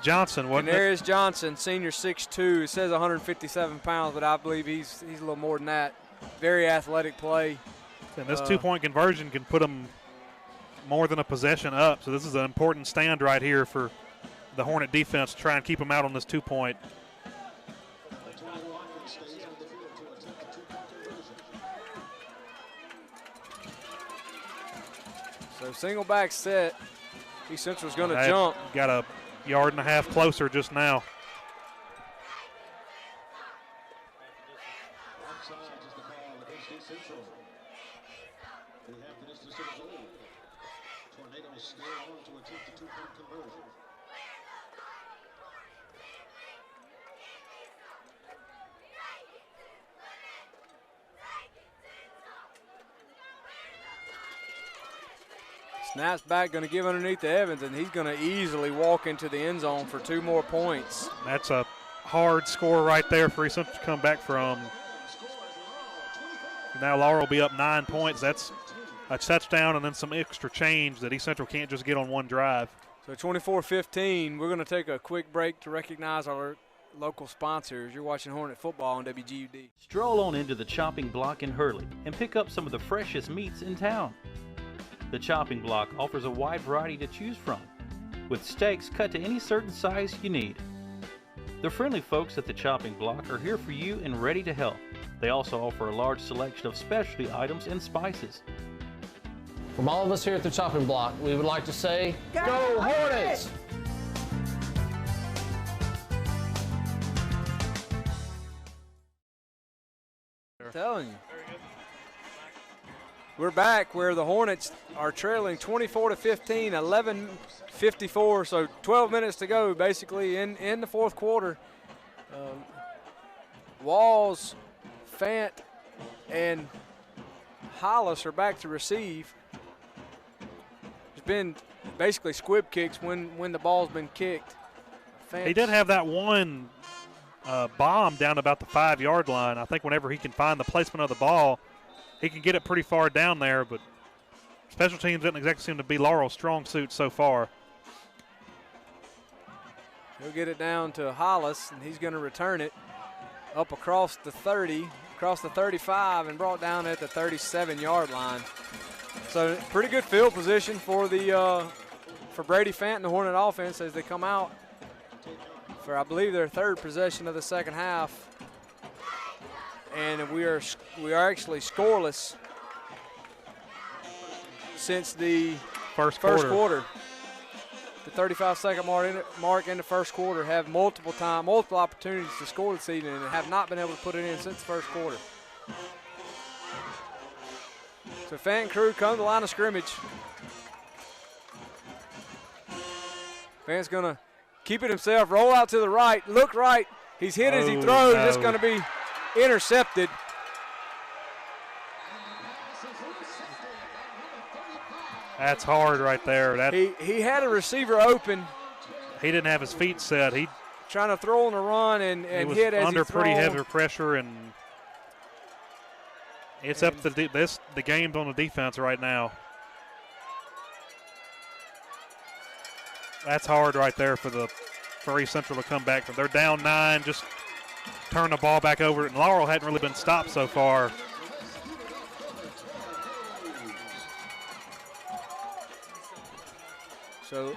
Johnson, wasn't it? Canarius Johnson, senior 6'2". It says 157 pounds, but I believe he's a little more than that. Very athletic play. And this 2-point conversion can put them more than a possession up. So this is an important stand right here for the Hornet defense to try and keep them out on this 2-point. So single back set. East Central's going to jump. Got a yard and a half closer just now. Snaps back, going to give underneath to Evans, and he's going to easily walk into the end zone for 2 more points. That's a hard score right there for East Central to come back from. Now Laurel will be up 9 points. That's a touchdown and then some extra change that East Central can't just get on one drive. So 24-15, we're going to take a quick break to recognize our local sponsors. You're watching Hornet football on WGUD. Stroll on into the chopping block in Hurley and pick up some of the freshest meats in town. The chopping block offers a wide variety to choose from, with steaks cut to any certain size you need. The friendly folks at the chopping block are here for you and ready to help. They also offer a large selection of specialty items and spices. From all of us here at the chopping block, we would like to say, Go Hornets! I'm telling you. We're back where the Hornets are trailing 24-15, 11:54, so 12 minutes to go basically in the fourth quarter. Walls, Fant, and Hollis are back to receive. There's been basically squib kicks when the ball's been kicked. Fant, He did have that one bomb down about the 5-yard line. I think whenever he can find the placement of the ball, he can get it pretty far down there, but special teams doesn't exactly seem to be Laurel's strong suit so far. He'll get it down to Hollis, and he's going to return it up across the 30, across the 35, and brought down at the 37-yard line. So pretty good field position for the for Brady Fant and the Hornet offense as they come out for, I believe, their third possession of the second half. And we are actually scoreless since the first quarter. The 35-second mark in the first quarter. Have multiple opportunities to score this evening and have not been able to put it in since the first quarter. So Fant and crew come to the line of scrimmage. Fant's going to keep it himself, roll out to the right, look right. He's hit as he throws. No. It's going to be intercepted. That's hard right there. He had a receiver open. He didn't have his feet set. He trying to throw on the run and was hit as under he pretty heavy pressure, and it's up to the game's on the defense right now. That's hard right there for East Central to come back from. They're down 9, just turn the ball back over, and Laurel hadn't really been stopped so far. So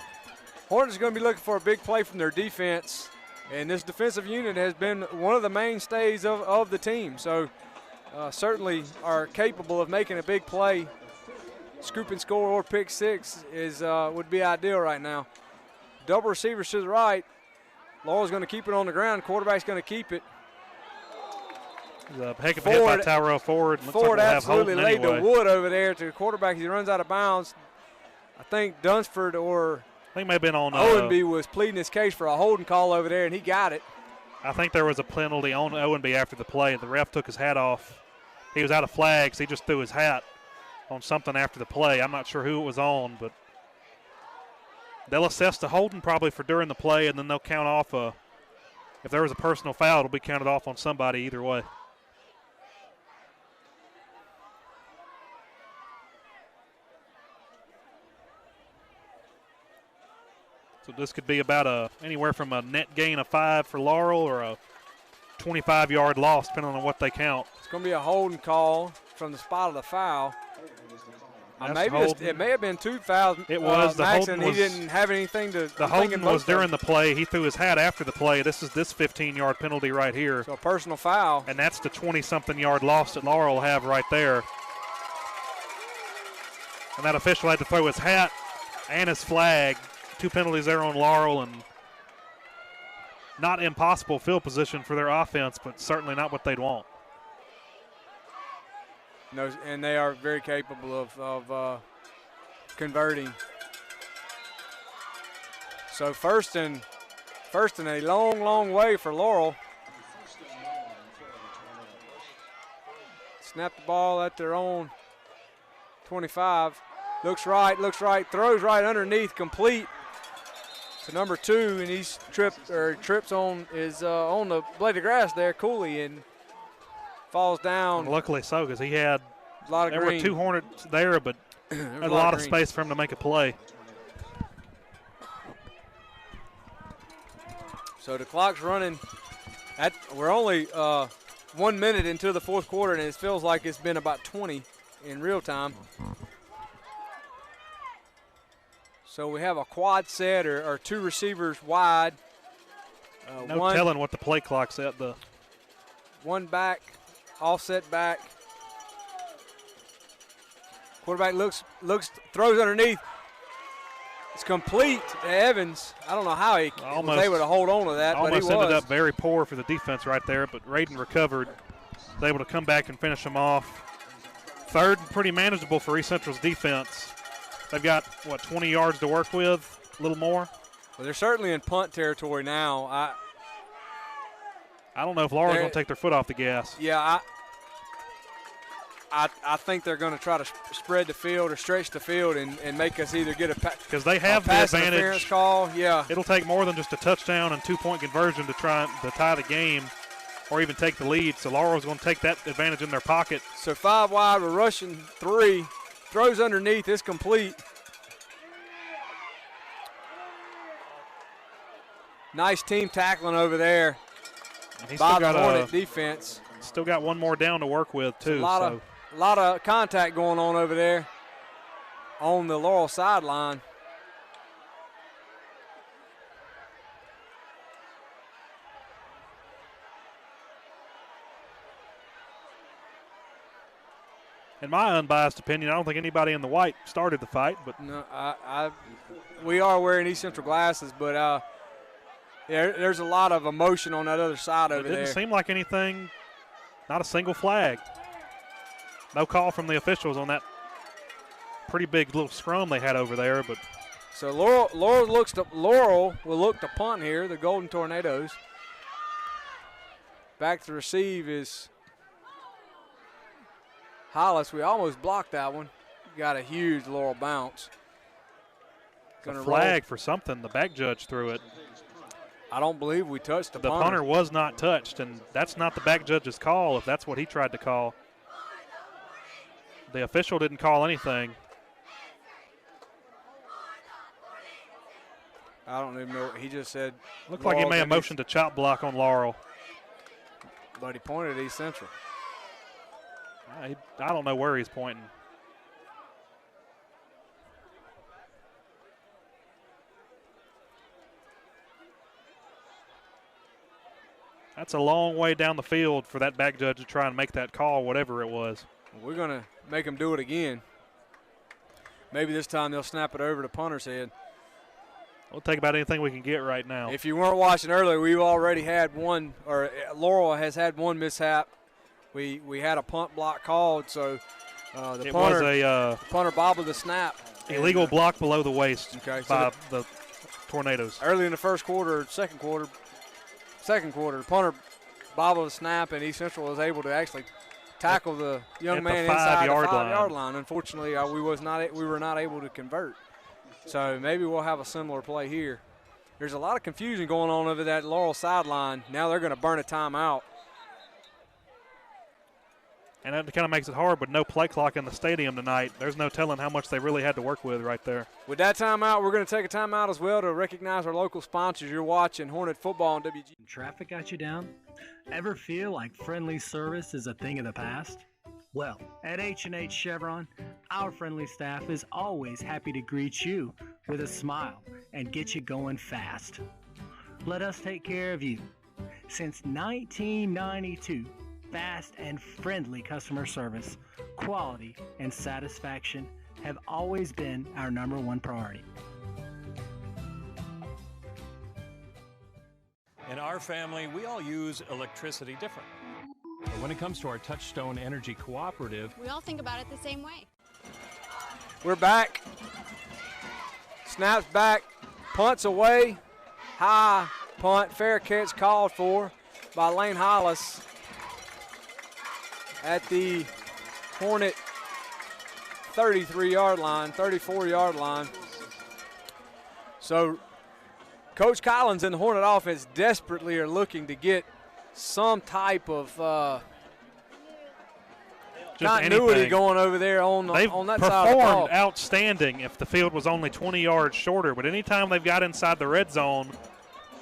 Hornets are going to be looking for a big play from their defense, and this defensive unit has been one of the mainstays of the team. So certainly are capable of making a big play. Scoop and score or pick six would be ideal right now. Double receivers to the right. Laurel's going to keep it on the ground. Quarterback's going to keep it. A heck of a hit by Tyrell Ford. Ford absolutely laid the wood over there to the quarterback. He runs out of bounds. I think Dunsford or I think it may have been on Owenby was pleading his case for a holding call over there, and he got it. I think there was a penalty on Owenby after the play. The ref took his hat off. He was out of flags. He just threw his hat on something after the play. I'm not sure who it was on, but they'll assess the holding probably for during the play, and then they'll count off if there was a personal foul, it'll be counted off on somebody either way. So this could be about anywhere from a net gain of 5 for Laurel or a 25-yard loss, depending on what they count. It's going to be a holding call from the spot of the foul. It may have been 2 fouls. It was. The Max, holding and he didn't have anything to. The holding was during the play. He threw his hat after the play. This is this 15-yard penalty right here. So a personal foul. And that's the 20-something-yard loss that Laurel will have right there. And that official had to throw his hat and his flag. 2 penalties there on Laurel, and not impossible field position for their offense, but certainly not what they'd want. No, and they are very capable of converting. So first and a long, long way for Laurel. Snap the ball at their own 25. Looks right, throws right underneath, complete to number 2, and he's trips on the blade of grass there, Cooley, and falls down. And luckily so, because he had a lot of there green. were 2 Hornets there, but had a lot of space for him to make a play. So the clock's running. We're only 1 minute into the fourth quarter, and it feels like it's been about 20 in real time. So we have a quad set or 2 receivers wide. No telling what the play clock said. The 1 back, offset back. Quarterback looks, throws underneath. It's complete to Evans. I don't know how he was able to hold on to that, but he was. Almost ended up very poor for the defense right there, but Radin recovered. Was able to come back and finish him off. Third and pretty manageable for East Central's defense. They've got, 20 yards to work with, a little more? Well, they're certainly in punt territory now. I don't know if Laurel's going to take their foot off the gas. Yeah, I think they're going to try to spread the field or stretch the field and make us either get a because they have the pass advantage. Interference call. Yeah, it'll take more than just a touchdown and 2-point conversion to try to tie the game or even take the lead. So Laurel's going to take that advantage in their pocket. So 5 wide, we're rushing 3, throws underneath, it's complete. Nice team tackling over there by the Hornet defense. Still got one more down to work with too. A lot of contact going on over there on the Laurel sideline. In my unbiased opinion, I don't think anybody in the white started the fight, but no, we are wearing East Central glasses, but there's a lot of emotion on that other side over there. It didn't seem like anything. Not a single flag. No call from the officials on that pretty big little scrum they had over there. But so Laurel will look to punt here. The Golden Tornadoes. Back to receive is Hollis. We almost blocked that one. Got a huge Laurel bounce. A flag for something. The back judge threw it. I don't believe we touched the punter. The punter was not touched, and that's not the back judge's call if that's what he tried to call. The official didn't call anything. I don't even know. He just said. Looked like he made a motion to chop block on Laurel. But he pointed at East Central. I don't know where he's pointing. That's a long way down the field for that back judge to try and make that call, whatever it was. We're going to make him do it again. Maybe this time they'll snap it over to punter's head. We'll take about anything we can get right now. If you weren't watching earlier, we've already had one, or Laurel has had one mishap. We had a punt block called, so the punter bobbled the snap. Illegal block below the waist by so the Tornadoes. Early in the first quarter, second quarter, punter bobbled the snap, and East Central was able to actually tackle the young man inside the 5-yard line. Unfortunately, we were not able to convert. So maybe we'll have a similar play here. There's a lot of confusion going on over that Laurel sideline. Now they're going to burn a timeout. And that kind of makes it hard with no play clock in the stadium tonight. There's no telling how much they really had to work with right there. With that timeout, we're going to take a timeout as well to recognize our local sponsors. You're watching Hornet Football on WG. Traffic got you down? Ever feel like friendly service is a thing of the past? Well, at H&H Chevron, our friendly staff is always happy to greet you with a smile and get you going fast. Let us take care of you. Since 1992, fast and friendly customer service, quality, and satisfaction have always been our #1 priority. In our family, we all use electricity different. But when it comes to our Touchstone Energy Cooperative, We all think about it the same way. We're back. Snaps back, punts away, high punt, fair catch called for by Lane Hollis at the Hornet 33-yard line, 34-yard line. So Coach Collins and the Hornet offense desperately are looking to get some type of continuity going over there on that side of the ball. They've performed outstanding if the field was only 20 yards shorter, but anytime they've got inside the red zone,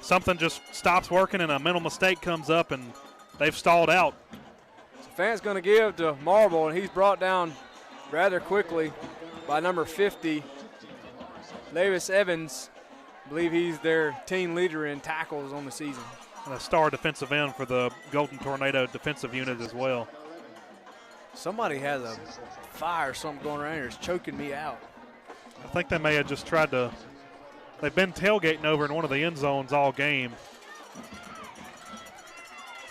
something just stops working and a mental mistake comes up and they've stalled out. So Fant's going to give to Marble, and he's brought down rather quickly by number 50, Davis Evans. I believe he's their team leader in tackles on the season. And a star defensive end for the Golden Tornado defensive unit as well. Somebody has a fire or something going around here. It's choking me out. I think they may have just tried to – they've been tailgating over in one of the end zones all game.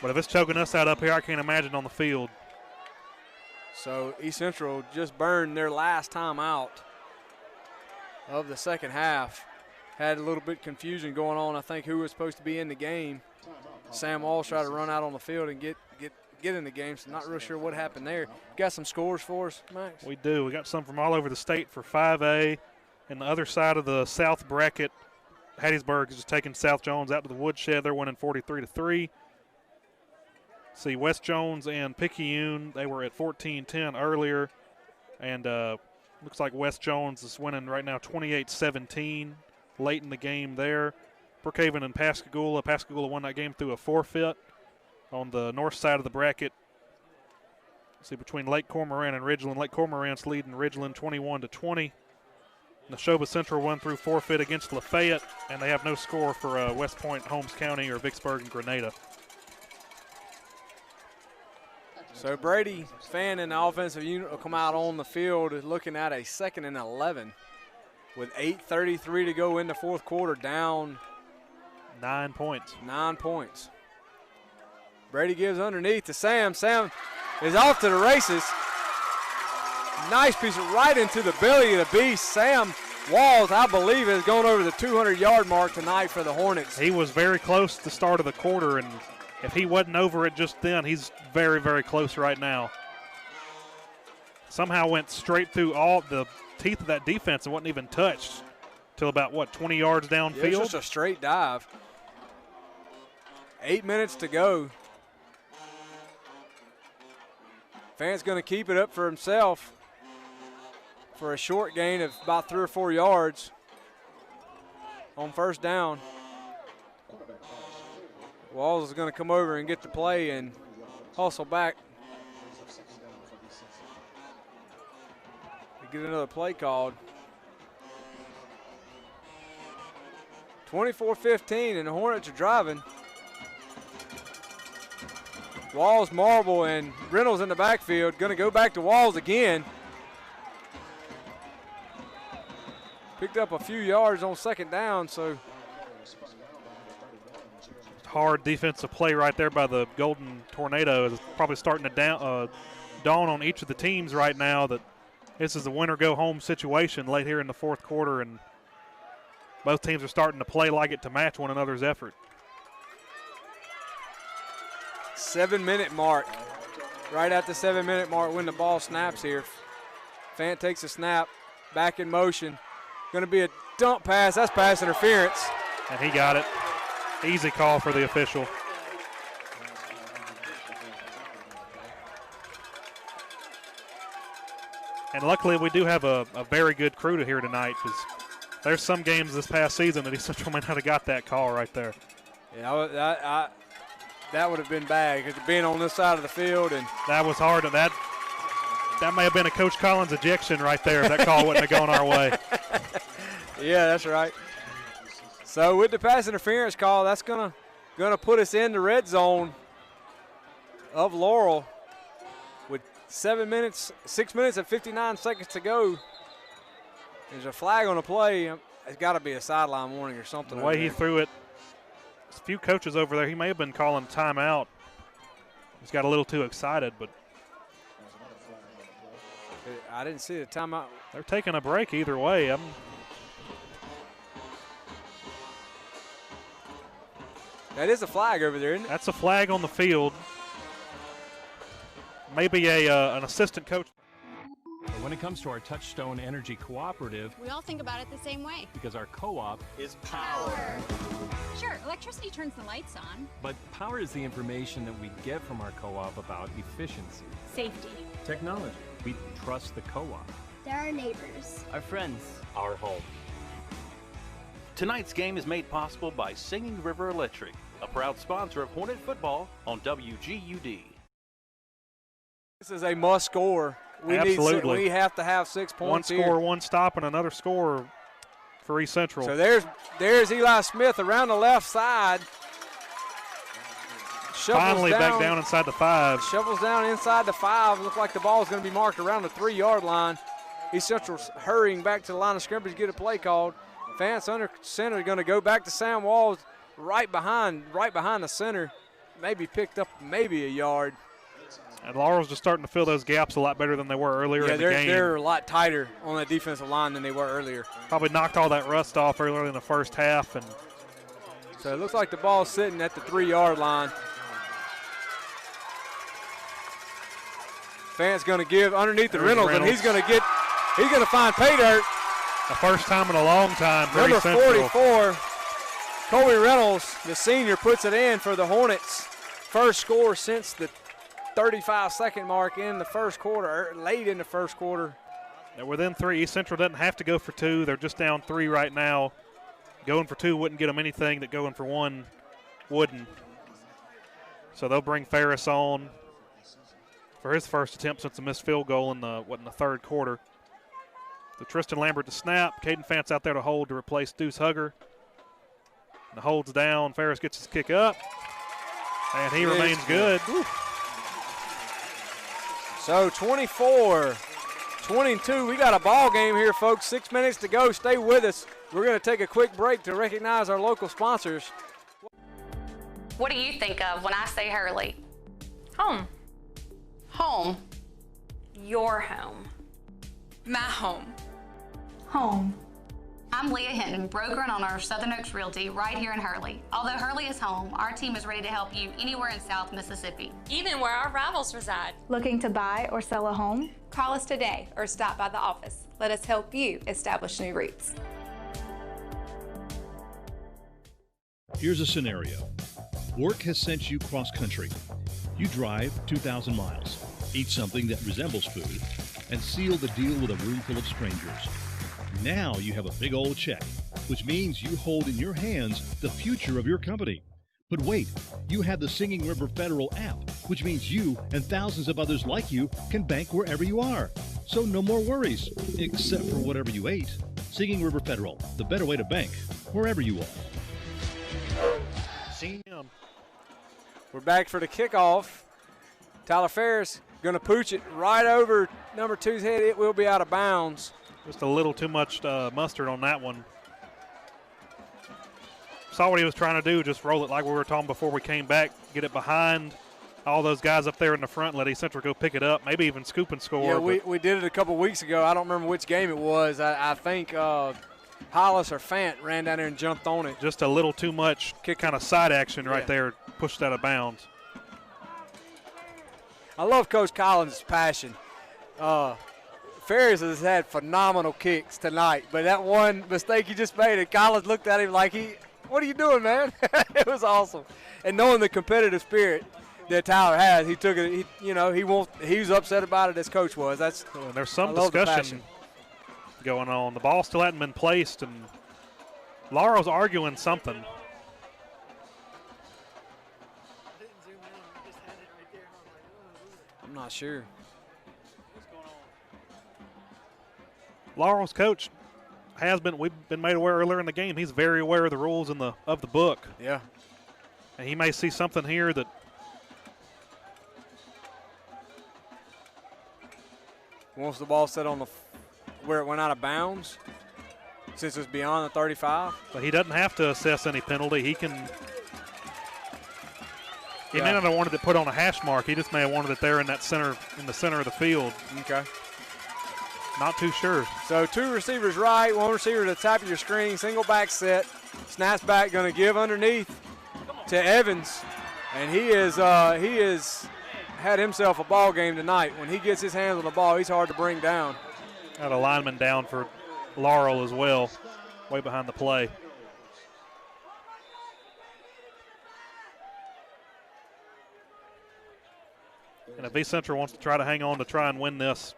But if it's choking us out up here, I can't imagine on the field. So East Central just burned their last time out of the second half. Had a little bit confusion going on, I think, who was supposed to be in the game. Sam Walsh tried to run out on the field and get in the game, so not real sure what happened there. Got some scores for us, Max? We do. We got some from all over the state for 5A. And the other side of the south bracket, Hattiesburg is just taking South Jones out to the woodshed. They're winning 43-3. See, West Jones and Picayune, they were at 14-10 earlier. And looks like West Jones is winning right now 28-17 late in the game there. Brookhaven and Pascagoula. Pascagoula won that game through a forfeit. On the north side of the bracket, see, between Lake Cormorant and Ridgeland. Lake Cormorant's leading Ridgeland 21-20. Neshoba Central won through forfeit against Lafayette, and they have no score for West Point, Holmes County, or Vicksburg and Grenada. So Brady Fan and the offensive unit will come out on the field looking at a 2nd and 11 with 8:33 to go in the fourth quarter, down 9 points. 9 points. Brady gives underneath to Sam. Sam is off to the races. Nice piece right into the belly of the beast. Sam Walls, I believe, has gone over the 200-yard mark tonight for the Hornets. He was very close at the start of the quarter, and if he wasn't over it just then, he's very, very close right now. Somehow went straight through all the teeth of that defense and wasn't even touched till about, 20 yards downfield? Yeah, it's just a straight dive. 8 minutes to go. Fant's going to keep it up for himself for a short gain of about 3 or 4 yards on first down. Walls is going to come over and get the play and hustle back. Get another play called. 24-15, and the Hornets are driving. Walls, Marble, and Reynolds in the backfield. Going to go back to Walls again. Picked up a few yards on second down, so. Hard defensive play right there by the Golden Tornado. It's probably starting to dawn on each of the teams right now that this is a win-or-go-home situation late here in the fourth quarter, and both teams are starting to play like it to match one another's effort. 7-minute mark. Right at the 7-minute mark when the ball snaps here. Fant takes a snap, back in motion. Going to be a dump pass. That's pass interference. And he got it. Easy call for the official. And luckily we do have a very good crew to here tonight, because there's some games this past season that East Central might not have got that call right there. Yeah, that would have been bad, because being on this side of the field. And that was hard. And that may have been a Coach Collins ejection right there if that call wouldn't have gone our way. Yeah, that's right. So with the pass interference call, that's gonna put us in the red zone of Laurel with 6 minutes and 59 seconds to go. There's a flag on the play. It's got to be a sideline warning or something. The way he threw it, a few coaches over there, he may have been calling timeout. He's got a little too excited, but I didn't see the timeout. They're taking a break either way. That is a flag over there, isn't it? That's a flag on the field. Maybe an assistant coach. But when it comes to our Touchstone Energy Cooperative, We all think about it the same way. because our co-op is power. Sure, electricity turns the lights on. But power is the information that we get from our co-op about efficiency, Safety. technology. We trust the co-op. They're our neighbors. Our friends. Our home. Tonight's game is made possible by Singing River Electric, a proud sponsor of Hornet football on WGUD. This is a must score. Absolutely. We have to have 6 points One score, here. one stop, and another score for East Central. So there's Eli Smith around the left side. Finally back down inside the 5. Shovels down inside the 5. Looks like the ball is going to be marked around the 3-yard line. East Central's hurrying back to the line of scrimmage to get a play called. Fans under center going to go back to Sam Walls right behind the center. Maybe picked up maybe a yard. And Laurel's just starting to fill those gaps a lot better than they were earlier in the game. They're a lot tighter on that defensive line than they were earlier. Probably knocked all that rust off earlier in the first half. And So it looks like the ball's sitting at the 3-yard line. Fant's going to give underneath the Reynolds, and he's going to find pay dirt. The first time in a long time. Number 44, Colby Reynolds, the senior, puts it in for the Hornets. First score since the 35-second mark in the first quarter, or late in the first quarter. They're within 3. East Central doesn't have to go for 2. They're just down 3 right now. Going for 2 wouldn't get them anything that going for 1 wouldn't. So they'll bring Ferris on for his first attempt since a missed field goal in the third quarter. The Tristan Lambert to snap. Caden Fant's out there to hold to replace Deuce Hugger. And the hold's down. Ferris gets his kick up. And he remains good. So 24-22. We got a ball game here, folks. 6 minutes to go. Stay with us. We're going to take a quick break to recognize our local sponsors. What do you think of when I say Hurley? Home. Home. Your home. My home. Home. I'm Leah Hinton, broker and owner of Southern Oaks Realty right here in Hurley. Although Hurley is home, our team is ready to help you anywhere in South Mississippi. Even where our rivals reside. Looking to buy or sell a home? Call us today or stop by the office. Let us help you establish new roots. Here's a scenario. Work has sent you cross-country. You drive 2,000 miles, eat something that resembles food, and seal the deal with a room full of strangers. Now you have a big old check, which means you hold in your hands the future of your company. But wait, you have the Singing River Federal app, which means you and thousands of others like you can bank wherever you are. So no more worries, except for whatever you ate. Singing River Federal, the better way to bank, wherever you are. We're back for the kickoff. Tyler Ferris going to pooch it right over number 2's head. It will be out of bounds. Just a little too much mustard on that one. Saw what he was trying to do, just roll it like we were talking before we came back, get it behind all those guys up there in the front, let East Central go pick it up, maybe even scoop and score. Yeah, we did it a couple weeks ago. I don't remember which game it was. I think Hollis or Fant ran down there and jumped on it. Just a little too much kind of side action right there, pushed out of bounds. I love Coach Collins' passion. Ferris has had phenomenal kicks tonight, but that one mistake he just made, and Collins looked at him like, what are you doing, man? It was awesome. And knowing the competitive spirit that Tyler has, he took it, he was upset about it as coach was. There's some discussion going on. The ball still hadn't been placed, and Laurel's arguing something. I'm not sure. Laurel's coach we've been made aware earlier in the game, he's very aware of the rules of the book. Yeah. And he may see something here that wants the ball set on where it went out of bounds since it's beyond the 35. But he doesn't have to assess any penalty. He can. He may not have wanted it put on a hash mark. He just may have wanted it there in the center of the field. Okay. Not too sure. So 2 receivers right, 1 receiver to the top of your screen, single back set. Snaps back, going to give underneath to Evans, and he has had himself a ball game tonight. When he gets his hands on the ball, he's hard to bring down. Got a lineman down for Laurel as well, way behind the play. And if East Central wants to try to hang on to try and win this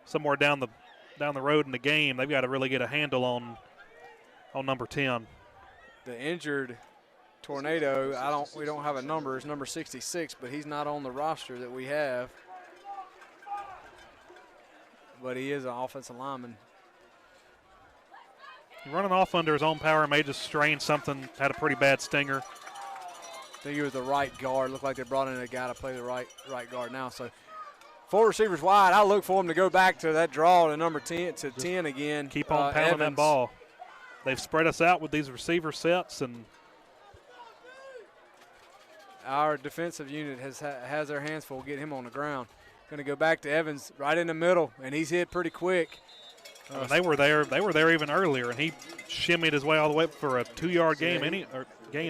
somewhere down the road in the game, they've got to really get a handle on number 10. The injured Tornado, we don't have a number. It's number 66, but he's not on the roster that we have. But he is an offensive lineman. Running off under his own power, may just strain something, had a pretty bad stinger. I think he was the right guard. Looked like they brought in a guy to play the right guard now. So 4 receivers wide. I look for him to go back to that draw to number 10 to 10 again. Keep on pounding that ball. They've spread us out with these receiver sets, and our defensive unit has their hands full. Get him on the ground. Going to go back to Evans right in the middle, and he's hit pretty quick. They were there even earlier, and he shimmied his way all the way up for a 2-yard gain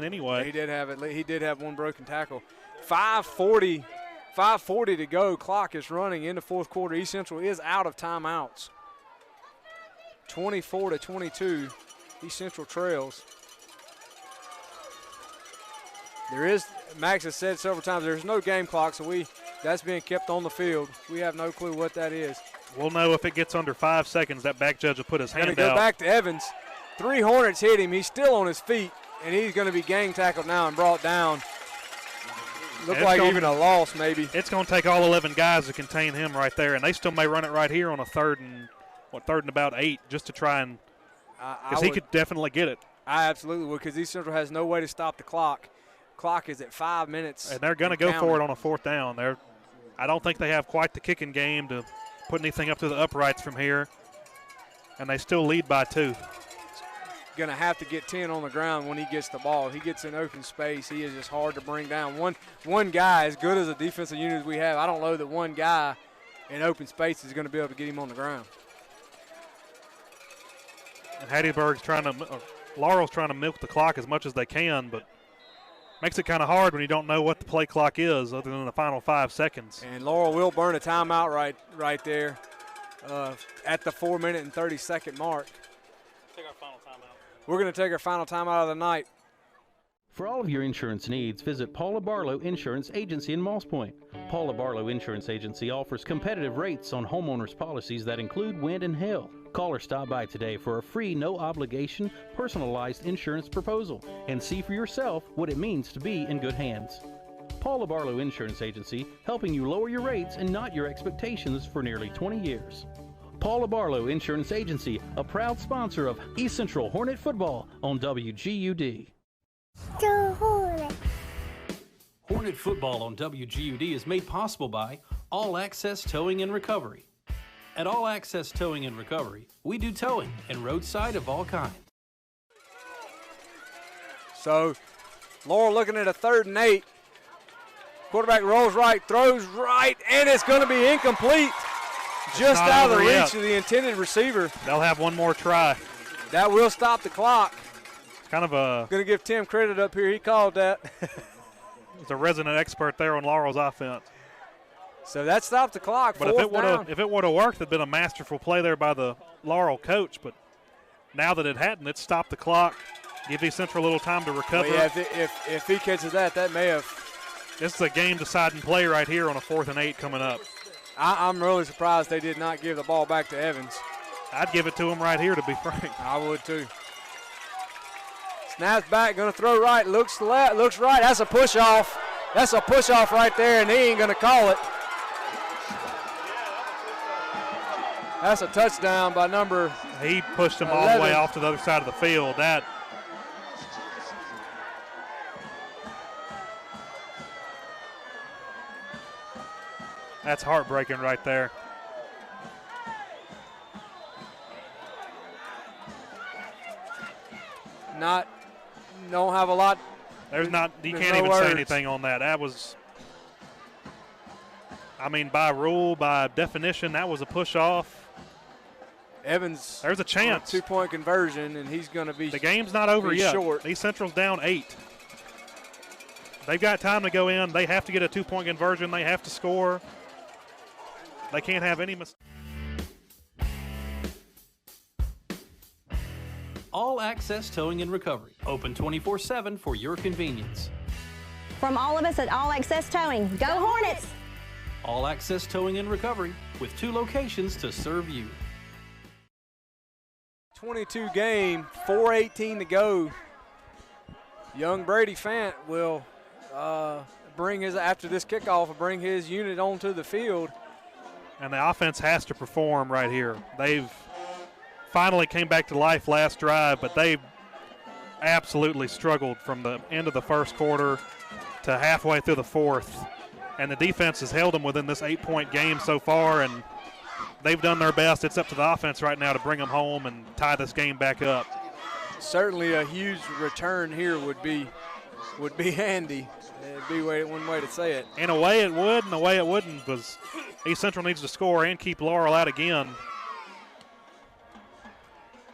anyway. He did have it. He did have one broken tackle. 5:40 to go. Clock is running in the fourth quarter. East Central is out of timeouts. 24-22. East Central trails. There is, Max has said several times, there's no game clock, so that's being kept on the field. We have no clue what that is. We'll know if it gets under 5 seconds. That back judge will put his hand out. Going to go back to Evans. 3 Hornets hit him. He's still on his feet, and he's going to be gang tackled now and brought down. Look like even a loss maybe. It's going to take all 11 guys to contain him right there, and they still may run it right here on a third and about 8 just to try and – because he could definitely get it. I absolutely would, because East Central has no way to stop the clock. Clock is at 5 minutes. And they're going to go for it on a 4th down. I don't think they have quite the kicking game to put anything up to the uprights from here, and they still lead by 2. Going to have to get 10 on the ground when he gets the ball. If he gets in open space, he is just hard to bring down. One guy, as good as a defensive unit as we have, I don't know that one guy in open space is going to be able to get him on the ground. And Laurel's trying to milk the clock as much as they can, but makes it kind of hard when you don't know what the play clock is other than the final 5 seconds. And Laurel will burn a timeout right there at the 4-minute and 30-second mark. Take our final timeout. We're going to take our final timeout of the night. For all of your insurance needs, visit Paula Barlow Insurance Agency in Moss Point. Paula Barlow Insurance Agency offers competitive rates on homeowners policies that include wind and hail. Call or stop by today for a free, no-obligation, personalized insurance proposal and see for yourself what it means to be in good hands. Paula Barlow Insurance Agency, helping you lower your rates and not your expectations for nearly 20 years. Paula Barlow Insurance Agency, a proud sponsor of East Central Hornet football on WGUD. Go Hornet! Hornet football on WGUD is made possible by All Access Towing and Recovery. At All Access Towing and Recovery, we do towing and roadside of all kinds. So, Laurel looking at a 3rd and 8. Quarterback rolls right, throws right, and it's going to be incomplete. Just out of the reach of the intended receiver. They'll have one more try. That will stop the clock. It's kind of a... Going to give Tim credit up here. He called that. He's a resident expert there on Laurel's offense. So that stopped the clock. But if it would have worked, it'd been a masterful play there by the Laurel coach. But now that it hadn't, it stopped the clock. Give East Central a little time to recover. Well, yeah, if he catches that may have. This is a game-deciding play right here on a 4th and 8 coming up. I'm really surprised they did not give the ball back to Evans. I'd give it to him right here, to be frank. I would too. Snaps back, going to throw right, looks left, looks right. That's a push-off. That's a push-off right there, and he ain't going to call it. That's a touchdown by number. He pushed him 11. all the way off to the other side of the field. That's heartbreaking right there. Don't have a lot. You can't even say anything on that. That was, by rule, by definition, that was a push off. Evans. There's a chance. 2-point conversion, and he's going to be. The game's not over yet. Short. East Central's down 8. They've got time to go in. They have to get a 2-point conversion. They have to score. They can't have any mistakes. All Access Towing and Recovery, open 24/7 for your convenience. From all of us at All Access Towing, go Hornets! All Access Towing and Recovery, with 2 locations to serve you. 22 game, 4:18 to go. Young Brady Fant will after this kickoff, bring his unit onto the field. And the offense has to perform right here. They've finally came back to life last drive, but they absolutely struggled from the end of the first quarter to halfway through the 4th. And the defense has held them within this 8-point game so far, and they've done their best. It's up to the offense right now to bring them home and tie this game back up. Certainly a huge return here would be handy. It'd be one way to say it. In a way it would, and a way it wouldn't, was East Central needs to score and keep Laurel out again.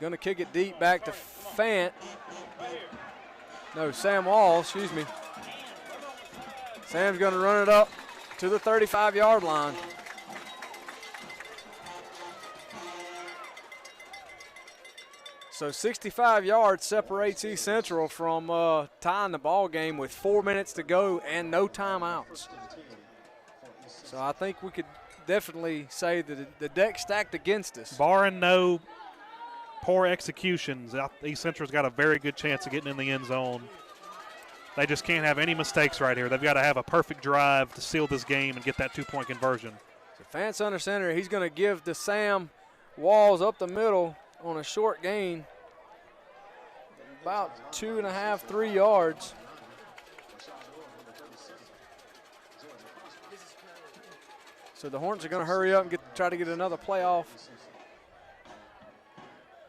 Going to kick it deep back to Fant. No, Sam Walls, excuse me. Sam's going to run it up to the 35-yard line. So 65 yards separates East Central from tying the ball game with 4 minutes to go and no timeouts. So I think we could definitely say that the deck stacked against us. Barring no poor executions, East Central's got a very good chance of getting in the end zone. They just can't have any mistakes right here. They've got to have a perfect drive to seal this game and get that 2-point conversion. So Fant's under center. He's going to give to Sam Walls up the middle on a short gain, about 2.5, 3 yards. So the Hornets are going to hurry up and try to get another play off.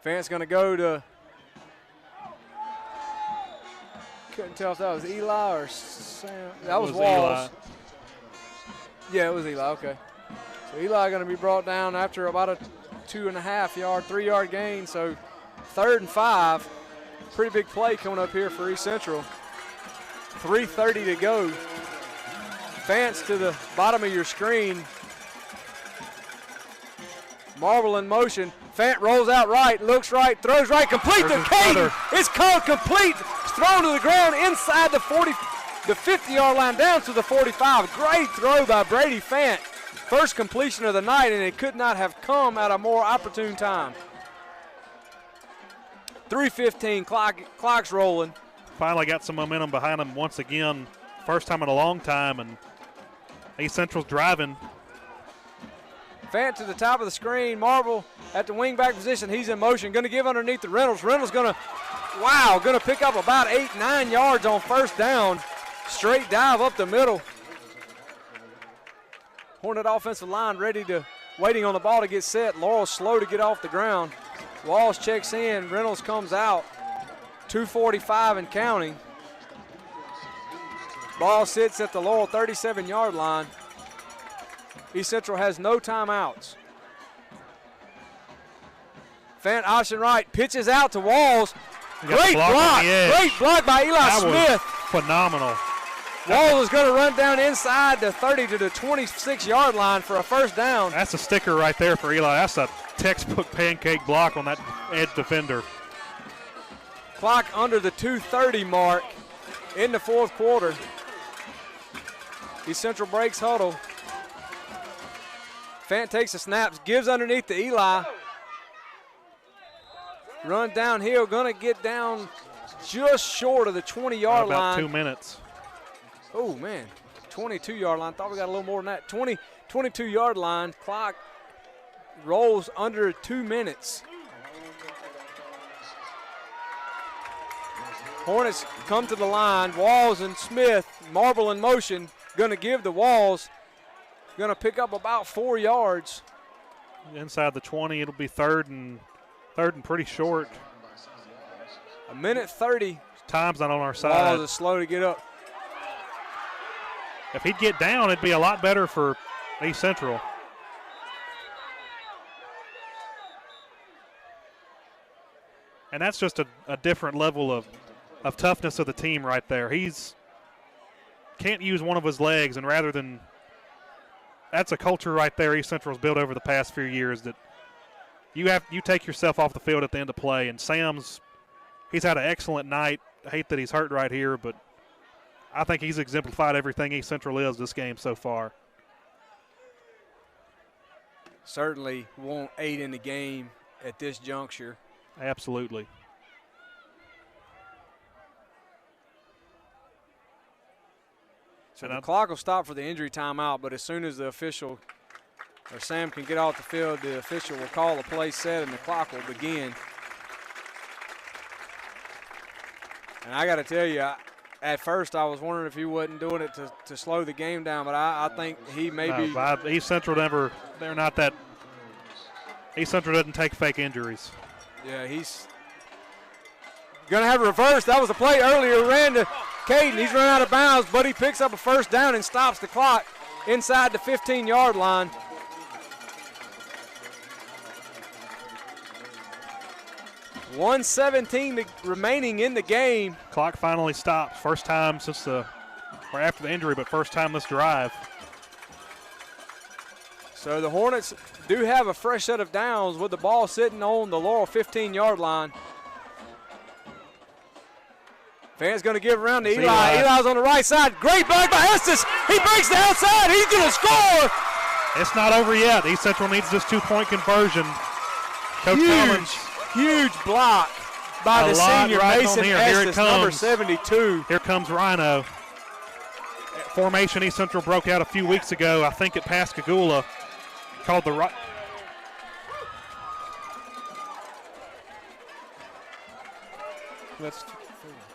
Fant's going to go to, couldn't tell if that was Eli or Sam. That was Walls. Eli. Yeah, it was Eli, okay. So Eli going to be brought down after about a 2.5 yard, 3 yard gain. So 3rd and 5. Pretty big play coming up here for East Central. 3:30 to go. Fant's to the bottom of your screen. Marble in motion. Fant rolls out right, looks right, throws right, complete to Caden. It's called complete. It's thrown to the ground inside the 50-yard line down to the 45. Great throw by Brady Fant. First completion of the night, and it could not have come at a more opportune time. 3:15, clock's rolling. Finally got some momentum behind him once again. First time in a long time, and East Central's driving. Fant to the top of the screen. Marble at the wing-back position. He's in motion. Going to give underneath to Reynolds. Reynolds going to pick up about 8, 9 yards on first down. Straight dive up the middle. Hornet offensive line waiting on the ball to get set. Laurel slow to get off the ground. Walls checks in. Reynolds comes out. 2:45 and counting. Ball sits at the Laurel 37-yard line. East Central has no timeouts. Fant option right, pitches out to Walls. Great block. Great block by Eli Smith. Phenomenal. Walls is going to run down inside the 30 to the 26-yard line for a first down. That's a sticker right there for Eli. That's a textbook pancake block on that edge defender. Clock under the 2:30 mark in the fourth quarter. East Central breaks huddle. Fant takes the snaps, gives underneath to Eli. Run downhill, going to get down just short of the 20-yard line. About 2 minutes. Oh, man, 22-yard line. Thought we got a little more than that. 22-yard line. Clock rolls under 2 minutes. Hornets come to the line. Walls and Smith, Marble in motion. Going to give to Walls. Going to pick up about 4 yards. Inside the 20, it'll be third and pretty short. 1:30. Time's not on our side. Walls is slow to get up. If he'd get down, it'd be a lot better for East Central. And that's just a different level of toughness of the team right there. He's can't use one of his legs, and rather than that's a culture right there East Central's built over the past few years that you take yourself off the field at the end of play. And he's had an excellent night. I hate that he's hurt right here, but I think he's exemplified everything East Central is this game so far. Certainly won't aid in the game at this juncture. Absolutely. So the clock will stop for the injury timeout, but as soon as the official or Sam can get off the field, the official will call the play set and the clock will begin. And I got to tell you, at first I was wondering if he wasn't doing it to slow the game down, but I think he may be. East Central they're not that. East Central doesn't take fake injuries. Yeah, he's going to have a reverse. That was a play earlier. Ran to Caden. He's run out of bounds, but he picks up a first down and stops the clock inside the 15-yard line. 1:17 remaining in the game. Clock finally stopped. First time since or after the injury, but first time this drive. So the Hornets do have a fresh set of downs with the ball sitting on the Laurel 15-yard line. Fans going to give around to Eli. Eli's on the right side. Great block by Estes. He breaks the outside. He's going to score. It's not over yet. East Central needs this 2-point conversion. Coach Collins. Huge block by the senior Mason Estes, number 72. Here comes Rhino. Formation East Central broke out a few weeks ago, I think at Pascagoula. Called the right.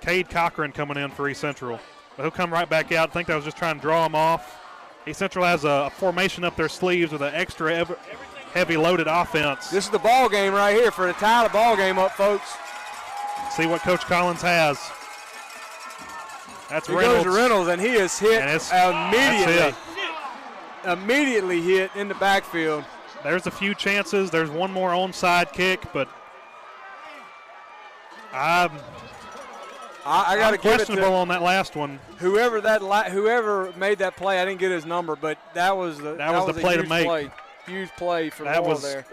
Cade Cochran coming in for East Central. But he'll come right back out. I think that was just trying to draw him off. East Central has a formation up their sleeves with an extra heavy loaded offense. This is the ball game right here for the tie the ball game up, folks. See what Coach Collins has. That's Reynolds. Goes to Reynolds, and he is hit immediately. Immediately hit in the backfield. There's a few chances. There's one more onside kick, but I got to give it questionable on that last one. Whoever made that play, I didn't get his number, but that was the play to make. Huge play for Laurel there.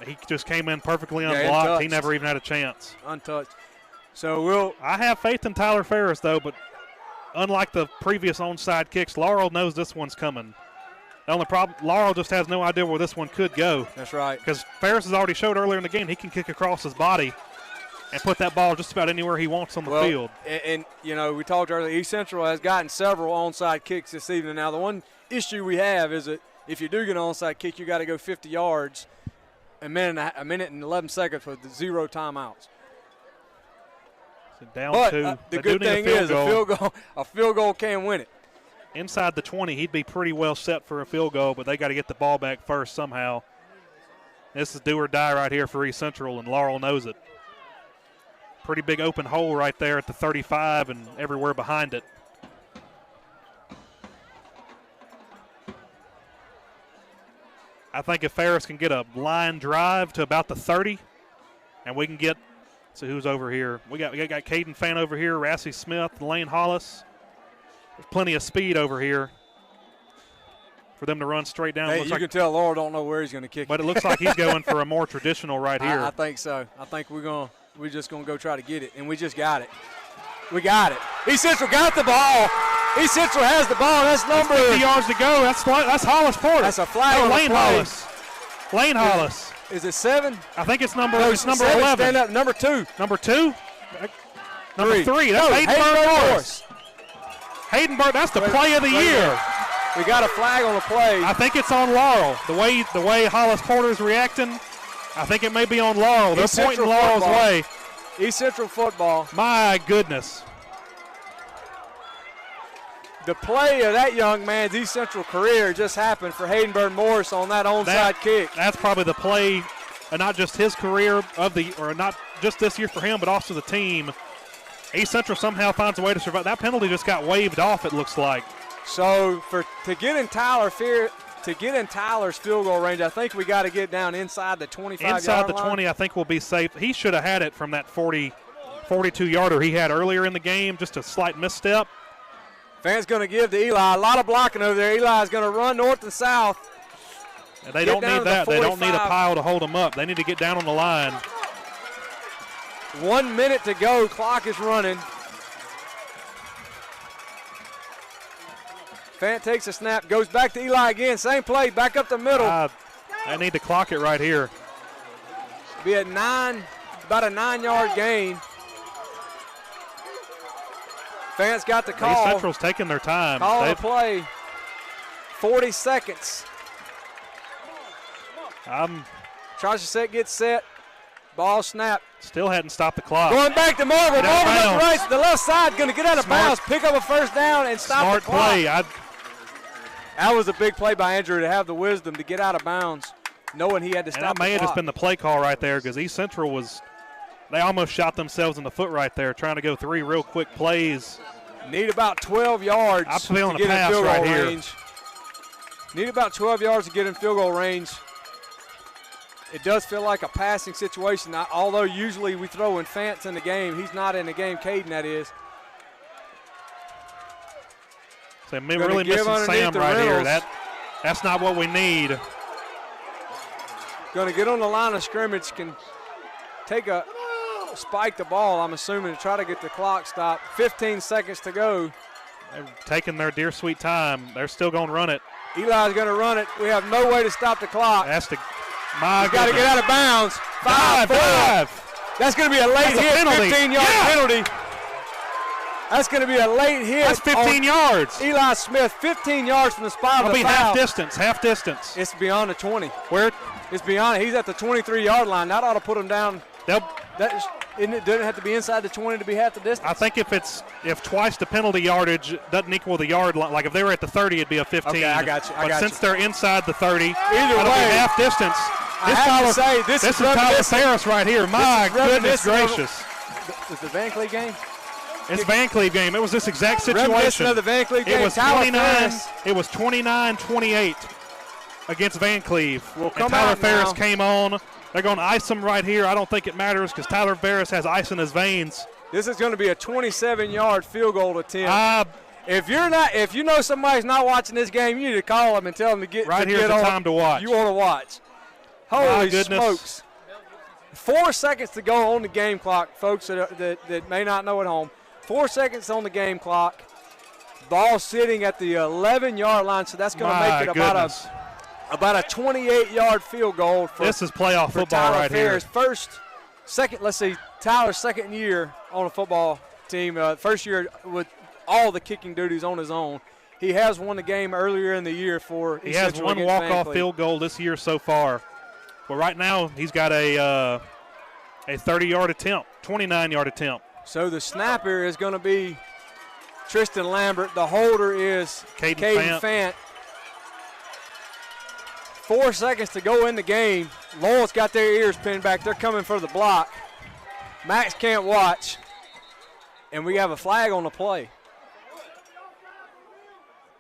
He just came in perfectly unblocked. Untouched. He never even had a chance. Untouched. So I have faith in Tyler Ferris though, but unlike the previous onside kicks, Laurel knows this one's coming. The only problem, Laurel just has no idea where this one could go. That's right. Because Ferris has already showed earlier in the game he can kick across his body and put that ball just about anywhere he wants on the field. And we talked earlier, East Central has gotten several onside kicks this evening. Now, the one issue we have is that if you do get an onside kick, you got to go 50 yards, a minute and 11 seconds with 0 timeouts. So down but two. The good thing is a field goal can win it. Inside the 20, he'd be pretty well set for a field goal, but they got to get the ball back first somehow. This is do or die right here for East Central, and Laurel knows it. Pretty big open hole right there at the 35 and everywhere behind it. I think if Ferris can get a line drive to about the 30, and we can get, so who's over here? We got Caden Fan over here, Rassie Smith, Lane Hollis. There's plenty of speed over here for them to run straight down. Hey, you can tell Laurel don't know where he's going to kick. But it looks like he's going for a more traditional right here. I think so. I think we're just going to go try to get it, and we just got it. We got it. East Central got the ball. East Central has the ball. That's number 50 yards to go. That's Hollis Porter. That's a flag on Lane the play. Hollis. Lane Hollis. Is it 7? I think it's number 11. Stand up. Number 2. Number 2? Number 3. That's Hayden Morris. Hayden Burke, that's the play of the year. We got a flag on the play. I think it's on Laurel. The way Hollis Porter is reacting, I think it may be on Laurel. They're pointing Laurel's way. East Central football. My goodness. The play of that young man's East Central career just happened for Haydenburg Morris on that onside kick. That's probably the play, not just his career or not just this year for him, but also the team. East Central somehow finds a way to survive. That penalty just got waved off, it looks like. So to get in Tyler's field goal range, I think we got to get down inside the 25-yard line. Inside the 20, I think we'll be safe. He should have had it from that 42-yarder he had earlier in the game, just a slight misstep. Fans going to give to Eli. A lot of blocking over there. Eli's going to run north and south. And they don't need that. They don't need a pile to hold them up. They need to get down on the line. 1 minute to go. Clock is running. Fant takes a snap, goes back to Eli again. Same play, back up the middle. They need to clock it right here. Be at 9, about a 9-yard gain. Fant's got the call. East Central's taking their time. Call the play. 40 seconds. Tries to get set. Ball snap. Still hadn't stopped the clock. Going back to Marvel. Marvel up right to the left side. Going to get out of bounds. Pick up a first down and stop the clock. Smart play. That was a big play by Andrew to have the wisdom to get out of bounds, knowing he had to stop the clock. That may have just been the play call right there because East Central they almost shot themselves in the foot right there trying to go 3 real quick plays. Need about 12 yards I'm feeling to get in field goal right range. Need about 12 yards to get in field goal range. It does feel like a passing situation, although usually we throw in Fantz in the game. He's not in the game, Caden that is. So really missing Sam right here. That's not what we need. Going to get on the line of scrimmage, can spike the ball, I'm assuming, to try to get the clock stopped. 15 seconds to go. They're taking their dear sweet time. They're still going to run it. Eli's going to run it. We have no way to stop the clock. He's got to get out of bounds. 5-4. That's going to be a late hit, 15-yard penalty. That's going to be a late hit. That's 15 yards. Eli Smith, 15 yards from the spot of the foul. It'll be half distance. It's beyond the 20. Where? It's beyond it. He's at the 23-yard line. That ought to put him down. It doesn't have to be inside the 20 to be half the distance. I think if twice the penalty yardage doesn't equal the yard line, like if they were at the 30, it'd be a 15. Okay, I got you. But since they're inside the 30, either way, be half distance. This is Tyler Ferris right here. My goodness gracious. Is the Van Cleve game? It's Van Cleve game. It was this exact situation. Reminiscent of the Van Cleve game. It was 29-28 against Van Cleve. And Tyler Ferris came on. They're going to ice him right here. I don't think it matters because Tyler Ferris has ice in his veins. This is going to be a 27-yard field goal attempt. If you know somebody's not watching this game, you need to call them and tell them to get right here's the time to watch. You want to watch. Holy smokes! 4 seconds to go on the game clock, folks that may not know at home. 4 seconds on the game clock. Ball sitting at the 11-yard line, so that's going to make it about a 28-yard field goal. This is playoff football right here. Tyler's second year on a football team. First year with all the kicking duties on his own. He has won the game earlier in the year for He has one walk-off field goal this year so far. But right now he's got a 30-yard attempt, 29-yard attempt. So the snapper is going to be Tristan Lambert. The holder is Caden Fant. 4 seconds to go in the game. Laurel's got their ears pinned back. They're coming for the block. Max can't watch. And we have a flag on the play.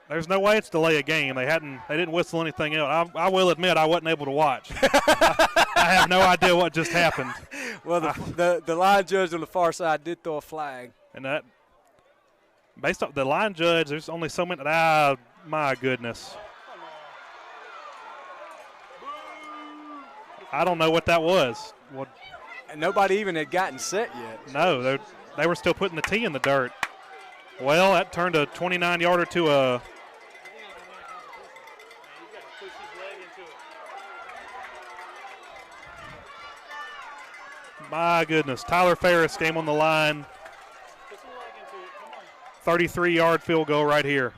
There's no way it's delay a game. They didn't whistle anything else. I will admit I wasn't able to watch. I have no idea what just happened. Well, the line judge on the far side did throw a flag. And that, based on the line judge, there's only so many. My goodness. I don't know what that was. And nobody even had gotten set yet. No, they were still putting the tee in the dirt. Well, that turned a 29-yarder to a. My goodness. Tyler Ferris game on the line. 33-yard field goal right here.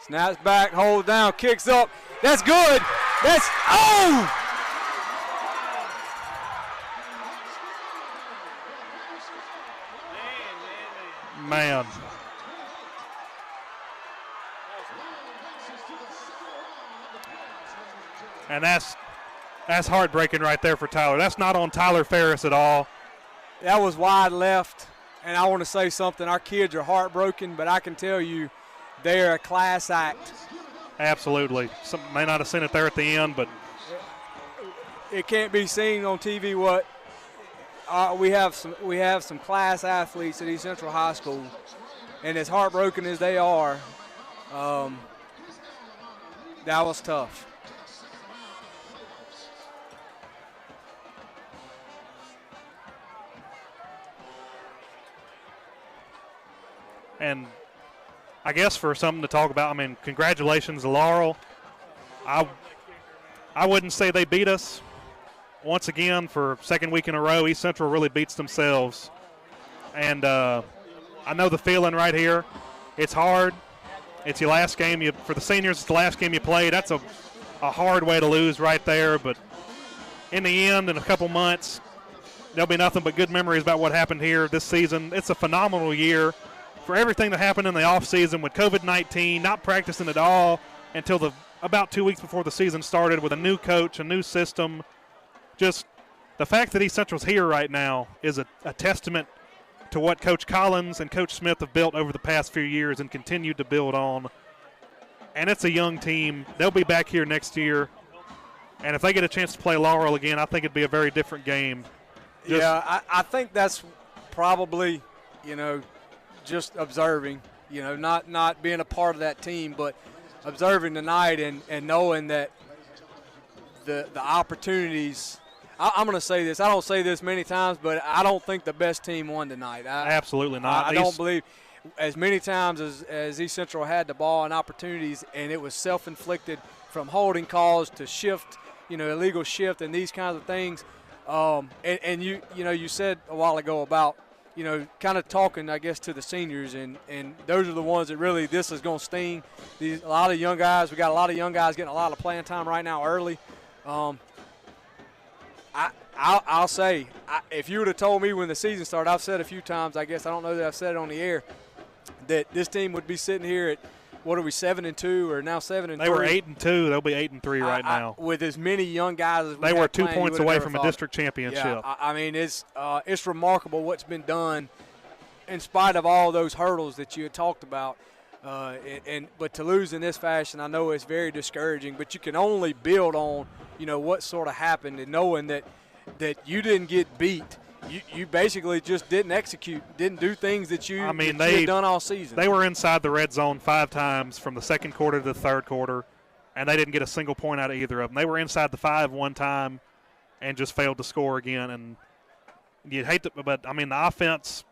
Snaps back, hold down, kicks up. That's good. Man. And that's heartbreaking right there for Tyler. That's not on Tyler Ferris at all. That was wide left, and I want to say something. Our kids are heartbroken, but I can tell you they're a class act. Absolutely. Some may not have seen it there at the end, but it can't be seen on TV. What we have some class athletes at East Central High School, and as heartbroken as they are, that was tough. And I guess for something to talk about, I mean, congratulations to Laurel. I wouldn't say they beat us. Once again, for second week in a row, East Central really beats themselves. And I know the feeling right here. It's hard. It's your last game. For the seniors, it's the last game you play. That's a hard way to lose right there. But in the end, in a couple months, there'll be nothing but good memories about what happened here this season. It's a phenomenal year. For everything that happened in the offseason with COVID-19, not practicing at all until about 2 weeks before the season started with a new coach, a new system. Just the fact that East Central's here right now is a testament to what Coach Collins and Coach Smith have built over the past few years and continue to build on. And it's a young team. They'll be back here next year. And if they get a chance to play Laurel again, I think it'd be a very different game. I think that's probably, just observing, not being a part of that team, but observing tonight and knowing that the opportunities. I'm going to say this. I don't say this many times, but I don't think the best team won tonight. Absolutely not. I don't believe as many times as East Central had the ball and opportunities, and it was self-inflicted from holding calls to shift, illegal shift and these kinds of things. And you said a while ago about, kind of talking, I guess, to the seniors, and those are the ones that really this is going to sting. A lot of young guys. We got a lot of young guys getting a lot of playing time right now early. I'll say, if you would have told me when the season started, I've said a few times, I guess I don't know that I've said it on the air, that this team would be sitting here at, what are we, 7-2 or now 7-3? They were 8-2. They'll be 8-3 right now. With as many young guys as they were 2 points away from a district championship. Yeah, I mean, it's remarkable what's been done in spite of all those hurdles that you had talked about. But to lose in this fashion, I know it's very discouraging. But you can only build on, what sort of happened, and knowing that you didn't get beat. You basically just didn't execute, didn't do things that you had done all season. They were inside the red zone 5 times from the second quarter to the third quarter, and they didn't get a single point out of either of them. They were inside the 5 one time and just failed to score again. And you'd hate to, but, the offense,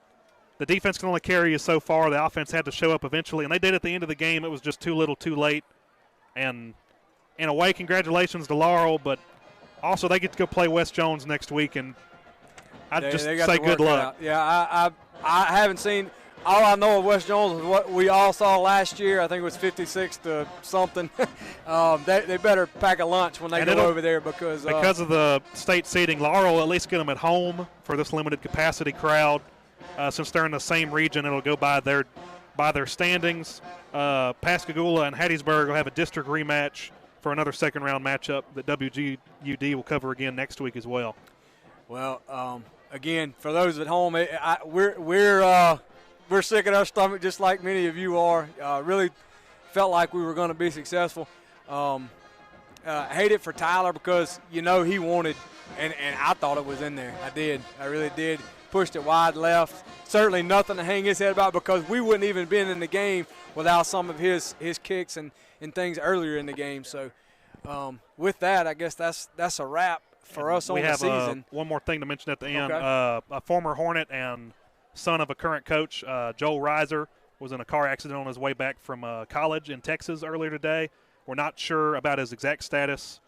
the defense can only carry you so far. The offense had to show up eventually, and they did at the end of the game. It was just too little too late. And in a way, congratulations to Laurel, but also they get to go play West Jones next week, and I'd just say good luck. Yeah, I haven't seen – all I know of West Jones is what we all saw last year. I think it was 56 to something. They better pack a lunch when they go over there because of the state seating. Laurel will at least get them at home for this limited capacity crowd. Since they're in the same region, it'll go by their standings. Pascagoula and Hattiesburg will have a district rematch for another second-round matchup that WGUD will cover again next week as well. Well, again, for those at home, we're sick at our stomach just like many of you are. Really felt like we were going to be successful. Hate it for Tyler because, he wanted, and I thought it was in there. I did. I really did. Pushed it wide left. Certainly nothing to hang his head about because we wouldn't even been in the game without some of his kicks and things earlier in the game. So with that, I guess that's a wrap for us on the season. One more thing to mention at the end. Okay. A former Hornet and son of a current coach, Joel Reiser, was in a car accident on his way back from college in Texas earlier today. We're not sure about his exact status,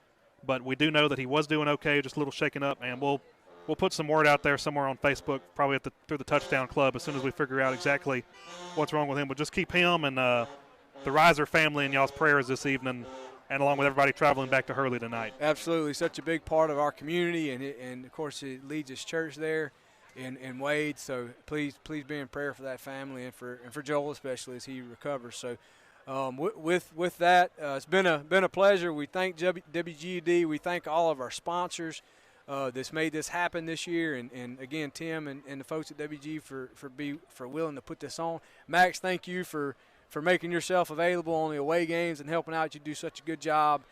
but we do know that he was doing okay, just a little shaken up, and we'll put some word out there somewhere on Facebook, probably through the Touchdown Club, as soon as we figure out exactly what's wrong with him. But just keep him and the Reiser family in y'all's prayers this evening, and along with everybody traveling back to Hurley tonight. Absolutely. Such a big part of our community, and of course, it leads his church there in Wade. So please be in prayer for that family and for Joel especially as he recovers. So with that, it's been a pleasure. We thank WGUD. We thank all of our sponsors that's made this happen this year, and again, Tim and the folks at WG for willing to put this on. Max, thank you for making yourself available on the away games and helping out. You do such a good job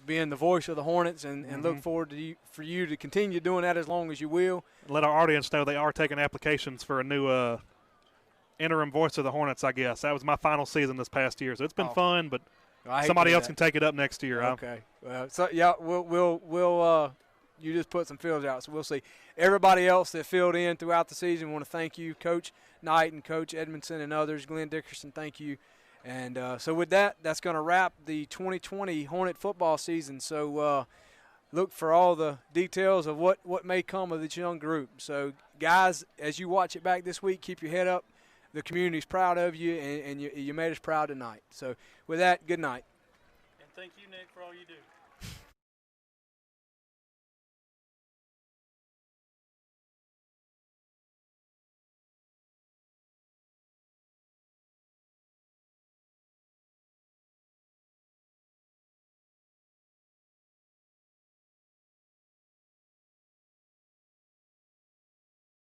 being the voice of the Hornets, and look forward for you to continue doing that as long as you will. Let our audience know they are taking applications for a new interim voice of the Hornets, I guess. That was my final season this past year, so it's been fun, but somebody else can take it up next year. Okay. So yeah, we'll you just put some fields out, so we'll see. Everybody else that filled in throughout the season, want to thank you, Coach Knight and Coach Edmondson and others. Glenn Dickerson, thank you. And so with that, that's going to wrap the 2020 Hornet football season. So look for all the details of what may come of this young group. So guys, as you watch it back this week, keep your head up. The community's proud of you, and you made us proud tonight. So with that, good night. And thank you, Nick, for all you do.